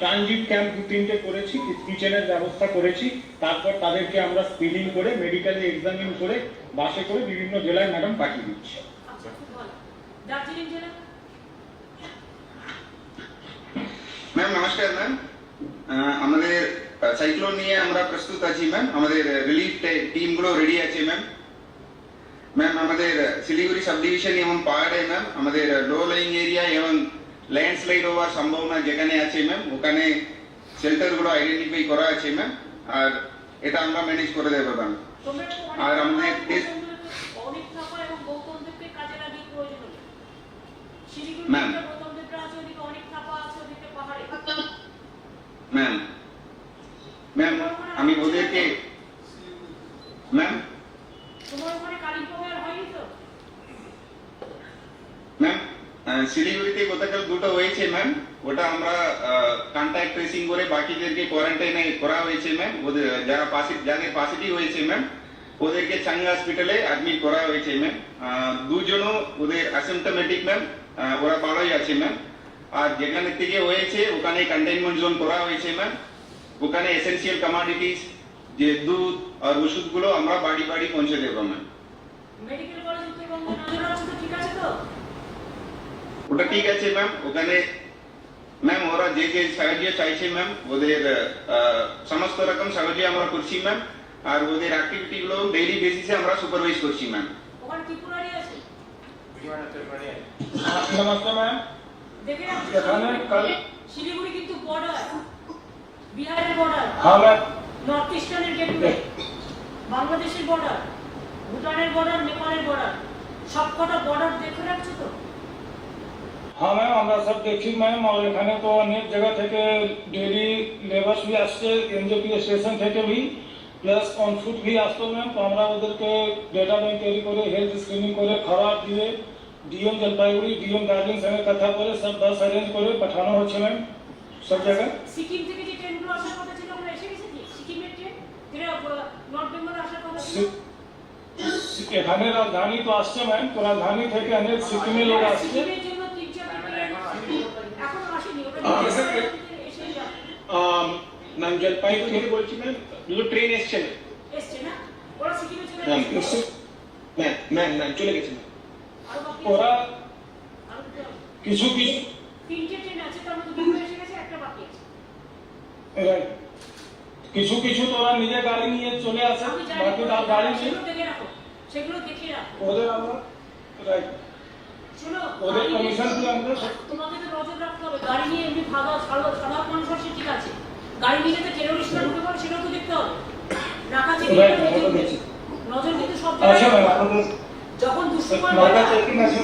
ট্রানজিট ক্যাম্প 2-3টে করেছি, কিচেনের ব্যবস্থা করেছি, তারপর তাদেরকে আমরা স্ক্রিনিং করে মেডিকেলি এক্সামিন করে বাসে করে বিভিন্ন জেলায় ম্যাডাম পাঠিয়ে দিচ্ছি। আচ্ছা, খুব ভালো। দার্জিলিং জেলা ম্যাম নমস্কার ম্যাম, আমাদের সাইক্লোন নিয়ে আমরা প্রস্তুত আছি ম্যাম, আমাদের রিলিফ টিমগুলো রেডি আছে ম্যাম। ম্যাম আমাদের শিলিগুড়ি সাব ডিভিশন এবং পাহাড়ে ম্যাম আমাদের লো লাইং এরিয়া এবং ল্যান্ডস্লাইড হওয়ার সম্ভাবনা যেখানে আছে ম্যাম ওখানে শেল্টারগুলো আইডেন্টিফাই করা আছে ম্যাম, আর এটা আমরা ম্যানেজ করে দেবো ম্যাম। আর আমাদের অনেক থাকা এবং গৌতমদেবকে কাজে লাগিয়ে প্রয়োজন হলো। শিলিগুড়ি ম্যাম গৌতমদেবরা আছে, ওদিকে অনেক থাকা আছে, ওদিকে পাহাড়ে। ম্যাম ম্যাম আমি ওদেরকে ম্যাম তোমার ওখানে কালিম্পংয়ে আর হয়নি তো? ম্যাম শিলিগুড়িতে গতকাল দুটো হয়েছে ম্যাম, ওটা আমরা কন্ট্যাক্ট ট্রেসিং করে বাকিদেরকে কোয়ারেন্টাইনে করা হয়েছে ম্যাম। ওদের যারা যাদের পজিটিভ হয়েছে ম্যাম ওদেরকে চাঙ্গা হসপিটালে অ্যাডমিট করা হয়েছে ম্যাম। দুজনও ওদের অ্যাসিম্পটোমেটিক ম্যাম, ওরা ভালোই আছে ম্যাম। আর যেখানে থেকে হয়েছে ওখানে কন্টেইনমেন্ট জোন করা হয়েছে ম্যাম, ওখানে এসেন্সিয়াল কমোডিটিস যে দুধ আর ওষুধগুলো আমরা বাড়ি বাড়ি পৌঁছে দেবো ম্যাম। মেডিকেল কলেজ উত্তরবঙ্গে নজর আছে তো, ঠিক আছে তো? ওটা ঠিক আছে ম্যাম। ওখানে ম্যাম ওরা যে যে সাহায্য চাইছে ম্যাম ওদের সমস্ত রকম সাহায্য আমরা করছি ম্যাম, আর ওদের অ্যাক্টিভিটি গুলো ডেইলি বেসিসে আমরা সুপারভাইজ করছি ম্যাম। ওখানে ত্রিপুরারি আছে। নমস্কার ম্যাম, দেখে এখানে কাল শিলিগুড়ি কিন্তু বর্ডার, বিহারের বর্ডার, হ্যাঁ ম্যাম, নর্থ ইস্টার্নের গেটওয়ে, বাংলাদেশের বর্ডার, ভুটানের বর্ডার, নেপালের বর্ডার, সবকটা বর্ডার দেখে রাখছো তো? हाँ मैम আমরা সব দেখি ম্যাম। আর এখানে তো অনেক জায়গা থেকে ডেলি লেবার্স भी আসছে, এনজেপি স্টেশন থেকে भी প্লাস অন ফুট भी আসতো ম্যাম। তো আমরা ওদেরকে ডেটা ব্যাংক তৈরি করে হেলথ স্ক্রিনিং করে খাবার দিয়ে ডিএম জলপাইগুড়ি ডিএম দার্জিলিং সঙ্গে কথা করে সব বাস অ্যারেঞ্জ করে পাঠানো হচ্ছে ম্যাম সব জায়গায়। সিকিম থেকে যে ট্রেনগুলো আসার কথা ছিল আমরা এসে গেছি কি? সিকিমের ট্রেন যেটা নর্থ বেঙ্গলে আসার কথা ছিল। এখানে রাজধানী তো আসছে ম্যাম, তো রাজধানী থেকে অনেক সিকিমে লোক আসছে। সিকিমের জন্য 3-4 ট্রেন এখন আসেনি, ওটা এসে যাবে। ম্যাম জলপাইগুড়ি থেকে বলছি ম্যাম, দুটো ট্রেন এসছে এসছে না? ওরা সিকিমে চলে ম্যাম। গেছে। ম্যাম ম্যাম ম্যাম চলে গেছে ম্যাম। ওরা কিছু কিছু 3টে ট্রেন আছে, তার মধ্যে 2টো এসে গেছে, একটা বাকি আছে। রাইট, কিছু কিছু তো ওরা নিজে গাড়ি নিয়ে চলে আসে, বাকি তার গাড়ি নিয়ে সেগুলো দেখে রাখো, সেগুলো দেখে রাখো। ওদের আমরা রাইট শোনো, ওদের কমিশন দিয়ে আমরা তোমাকে তো নজর রাখতে হবে। গাড়ি নিয়ে এমনি ভাগা সাধারণ মানুষ আসছে ঠিক আছে, গাড়ি নিয়ে যাতে টেরোরিস্টরা ঢুকে পড়ে সেটাও তো দেখতে হবে। রাখা চেকিং নজর কিন্তু সব জায়গায়। যখন দুঃসময়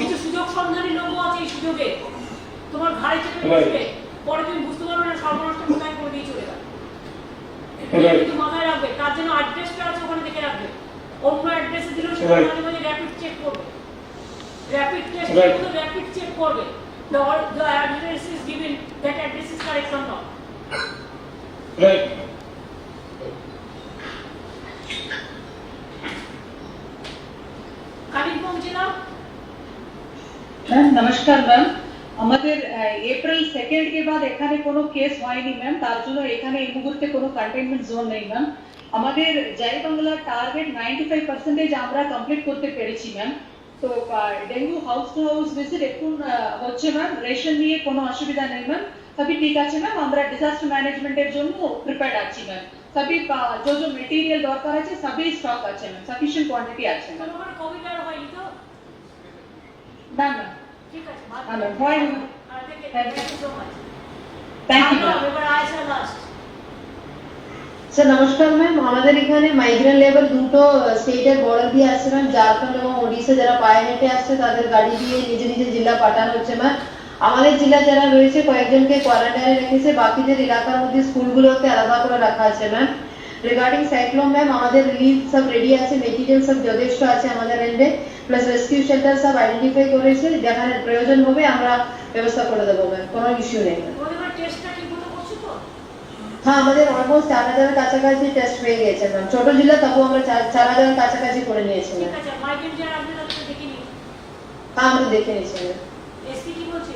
কিছু সুযোগ সন্ধানী লোক আছে, এই সুযোগে তোমার ঘাড়ে চেপে বসবে, পরে তুমি বুঝতে পারবে না সর্বনষ্ট কোথায় করে দিয়ে চলে গেল। কিন্তু মাথায় রাখবে, তার জন্য অ্যাড্রেসটা আছে ওখানে দেখে রাখবে। অন্য অ্যাড্রেসে দিলেও সেটা মাঝে মাঝে র্যাপিড চেক করবে, র্যাপিড টেস্ট করে র্যাপিড চেক করবে। The address is given, that address is correct or not. Right. Kalimpong জেলা ম্যাম নমস্কার ম্যাম, আমাদের এপ্রিল 2 के बाद এখানে কোনো কেস হয়নি ম্যাম, তার জন্য এখানে এই মুহূর্তে কোনো কন্টেইনমেন্ট জোন নেই ম্যাম। আমাদের জয় বাংলা টার্গেট 95% আমরা কমপ্লিট করতে পেরেছি ম্যাম। তো dengue house to house visit এখন হচ্ছে ম্যাম, রেশন নিয়ে কোনো অসুবিধা নেই ম্যাম, সবই ঠিক আছে ম্যাম। আমরা ডিজাস্টার ম্যানেজমেন্টের জন্য প্রিপেয়ার্ড আছি ম্যাম, সবই जो মেটেরিয়াল দরকার আছে সবই স্টক আছে ম্যাম, সাফিশিয়েন্ট কোয়ান্টিটি আছে ম্যাম। তোমার কোভিড আর হয়নি তো? না ম্যাম, ঠিক আছে, ম্যাম হয়নি। Thank you so much. Thank you ma'am. এবার আয়েশা লাস্ট। স্যার নমস্কার ম্যাম, আমাদের এখানে মাইগ্রেন্ট লেবার দুটো স্টেটের বর্ডার দিয়ে আসছে ম্যাম, ঝাড়খণ্ড এবং ওড়িশা। যারা পায়ে হেঁটে আসছে তাদের গাড়ি দিয়ে নিজ নিজ জেলা পাঠানো হচ্ছে ম্যাম। আমাদের জেলা যারা রয়েছে কয়েকজনকে কোয়ারেন্টাইনে রেখেছে, বাকিদের এলাকার মধ্যে স্কুলগুলোতে আলাদা করে রাখা আছে ম্যাম। রিগার্ডিং সাইক্লোন ম্যাম আমাদের রিলিফ সব রেডি আছে, মেটেরিয়াল সব যথেষ্ট আছে আমাদের এন্ডে, প্লাস রেস্কিউ শেল্টার সব আইডেন্টিফাই করেছে, যেখানে প্রয়োজন হবে আমরা ব্যবস্থা করে দেবো ম্যাম, কোনো ইস্যু নেই ম্যাম। তোমাদের টেস্টটা ঠিক মতো হ্যাঁ আমাদের অলমোস্ট 4000 কাছাকাছি টেস্ট হয়ে গেছে ম্যাম। ছোট জেলা তবু আমরা 4000 কাছাকাছি করে নিয়েছি ঠিক ম্যাম। আছে মাইগ্রেন যারা আপনি তাদের দেখিনি হ্যাঁ আমরা দেখে নিয়েছি ম্যাম। এসপি কি বলছে?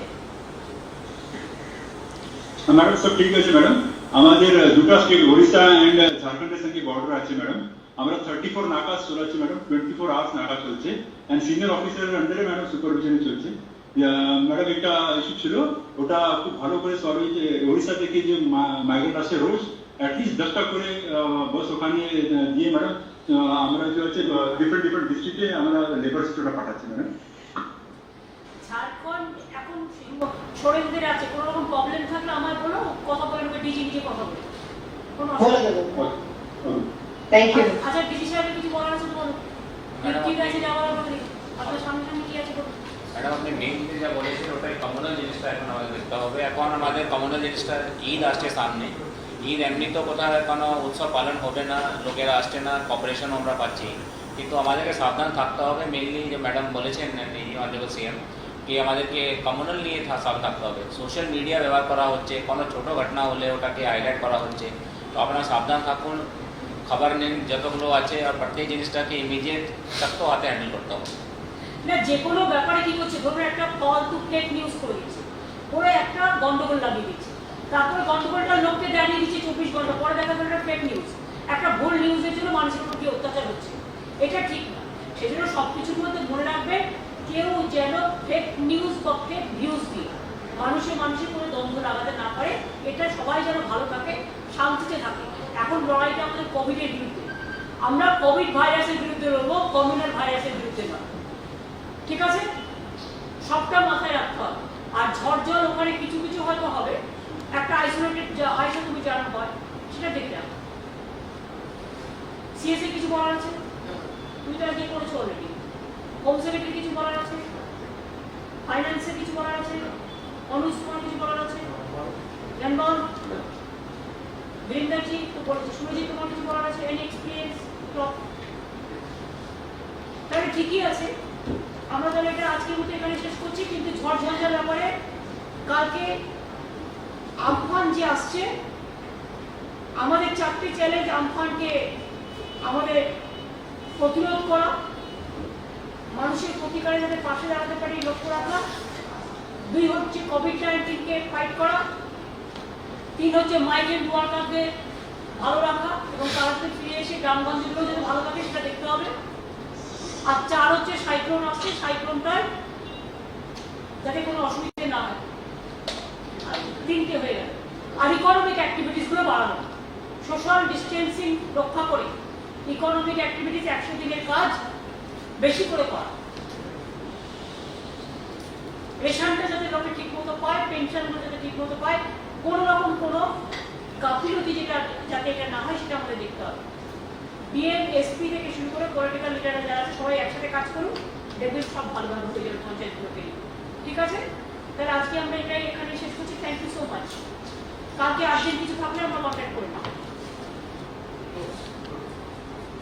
ম্যাডাম সব ঠিক আছে ম্যাডাম। আমাদের দুটো স্টেট ওড়িশা এন্ড ঝাড়খণ্ডের সঙ্গে বর্ডার আছে ম্যাডাম। আমরা 34 নাকা চলছে ম্যাডাম, 24 আওয়ার্স নাকা চলছে এন্ড সিনিয়র অফিসারের আন্ডারে ম্যাডাম সুপারভিশনে চলছে। ম্যাডাম একটা ইস্যু ছিল, ওটা খুব ভালো করে সলভ হয়েছে। ওড়িশা থেকে যে মাইগ্রেন্ট আসে রোজ অ্যাটলিস্ট 10টা করে বাস ওখানে দিয়ে ম্যাডাম আমরা যে হচ্ছে ডিফারেন্ট ডিস্ট্রিক্টে আমরা লেবার স্টোরটা পাঠাচ্ছি ম্যাডাম। ঝাড়খণ্ড এখন ছোড়েদের আছে, কোনো রকম প্রবলেম থাকলে আমার বলো, কথা বলে নেবে, ডিজি নিজে কথা বলে কোনো অসুবিধা নেই। Thank you. আচ্ছা ডিজি সাহেবের কিছু বলার আছে তো বলো। ঠিক আছে যাওয়ার আগে আপনার সামনে সামনে কি আছে বলুন। ম্যাডাম আপনি মেইন যা বলেছেন ওটাই কমনাল জিনিসটা এখন আমাদের দেখতে হবে। এখন আমাদের কমনাল জিনিসটা ঈদ আসছে সামনে। ঈদ এমনি তো কোথাও কোনো উৎসব পালন হবে না, লোকেরা আসছে না, কপারেশন আমরা পাচ্ছি, কিন্তু আমাদেরকে সাবধান থাকতে হবে। মেইনলি যে ম্যাডাম বলেছেন অনেক সিএম কি আমাদেরকে কমনাল নিয়ে সাবধান থাকতে হবে। সোশ্যাল মিডিয়া ব্যবহার করা হচ্ছে, কোনো ছোটো ঘটনা হলে ওটাকে হাইলাইট করা হচ্ছে, তো আপনারা সাবধান থাকুন, খবর নিন যতগুলো আছে, আর প্রত্যেক জিনিসটাকে ইমিডিয়েট শক্ত হাতে হ্যান্ডেল করতে হবে। না যে কোনো ব্যাপারে কি করছে, ধরুন একটা ফালতু ফেক নিউজ করে দিচ্ছে, করে একটা গন্ডগোল লাগিয়ে দিচ্ছে, তারপরে গন্ডগোলটা লোককে দাঁড়িয়ে দিচ্ছে 24 ঘন্টা পরে দেখা গেল ফেক নিউজ। একটা ভুল নিউজের জন্য মানুষের প্রতি অত্যাচার হচ্ছে, এটা ঠিক না। সেজন্য সবকিছুর মধ্যে মনে রাখবে কেউ যেন ফেক নিউজ বা ফেক ভিউজ দিয়ে মানুষের কোনো দ্বন্দ্ব লাগাতে না পারে। এটা সবাই যেন ভালো থাকে, শান্তিতে থাকে। এখন লড়াইটা আমাদের কোভিডের বিরুদ্ধে, আমরা কোভিড ভাইরাসের বিরুদ্ধে লড়বো, কমিউনাল ভাইরাসের বিরুদ্ধে নয়। ঠিক আছে, সবটা মাথায় রাখতে হবে। আর ঝড় জল ওখানে কিছু কিছু হয়তো হবে, একটা আইসোলেটেড তুমি জানো হয় সেটা দেখতে হবে। সিএসএ কিছু বলার আছে? তুমি তো আজকে করেছো অলরেডি। হোম সেক্রেটারি কিছু বলার আছে? ফাইন্যান্সের কিছু বলার আছে? অনুজ কুমার কিছু বলার আছে? জ্ঞানবল বীরেন্দ্রজি তো বলেছে, সুরজিৎ তোমার কিছু বলার আছে? Any experience? তাহলে ঠিকই আছে, আমরা তাহলে এটা আজকের মতো এখানে শেষ করছি। কিন্তু ঝড় ঝঞ্ঝার ব্যাপারে কালকে আমফান যে আসছে, আমাদের 4টে চ্যালেঞ্জ আমফানকে আমাদের প্রতিরোধ করা, মানুষের প্রতিকারে যাতে পাশে দাঁড়াতে পারি লক্ষ্য রাখা, 2 হচ্ছে কোভিড-19কে ফাইট করা, 3 হচ্ছে মাইগ্রেন্ট ওয়ার্কারদের ভালো রাখা এবং তাড়াতাড়ি ফিরে এসে গ্রামগঞ্জগুলো যাতে ভালো থাকে সেটা দেখতে হবে। আর 4 হচ্ছে সাইক্লোন আসছে, সাইক্লোনটার যাতে কোনো অসুবিধা না হয়। 3টে হয়ে গেল। আর ইকোনমিক অ্যাক্টিভিটিসগুলো বাড়ানো, সোশ্যাল ডিস্টেন্সিং রক্ষা করে ইকোনমিক অ্যাক্টিভিটিস 100 দিনের কাজ বেশি করে করা, রেশনটা যাতে লোকে ঠিক মতো পায়, পেনশনগুলো যাতে ঠিক মতো পায়, কোনো রকম কোনো গাফিলতি যেটা যাতে এটা না হয় সেটা আমাদের দেখতে হবে। ডিএম এসপি থেকে শুরু করে পলিটিক্যাল লিডাররা যারা আছে সবাই একসাথে কাজ করুন, দেখবেন সব ভালোভাবে হয়ে যাবে পঞ্চায়েতগুলোকে। ঠিক আছে, তাহলে আজকে আমরা এটাই এখানে শেষ করছি। Thank you so much. কালকে আর্জেন্ট কিছু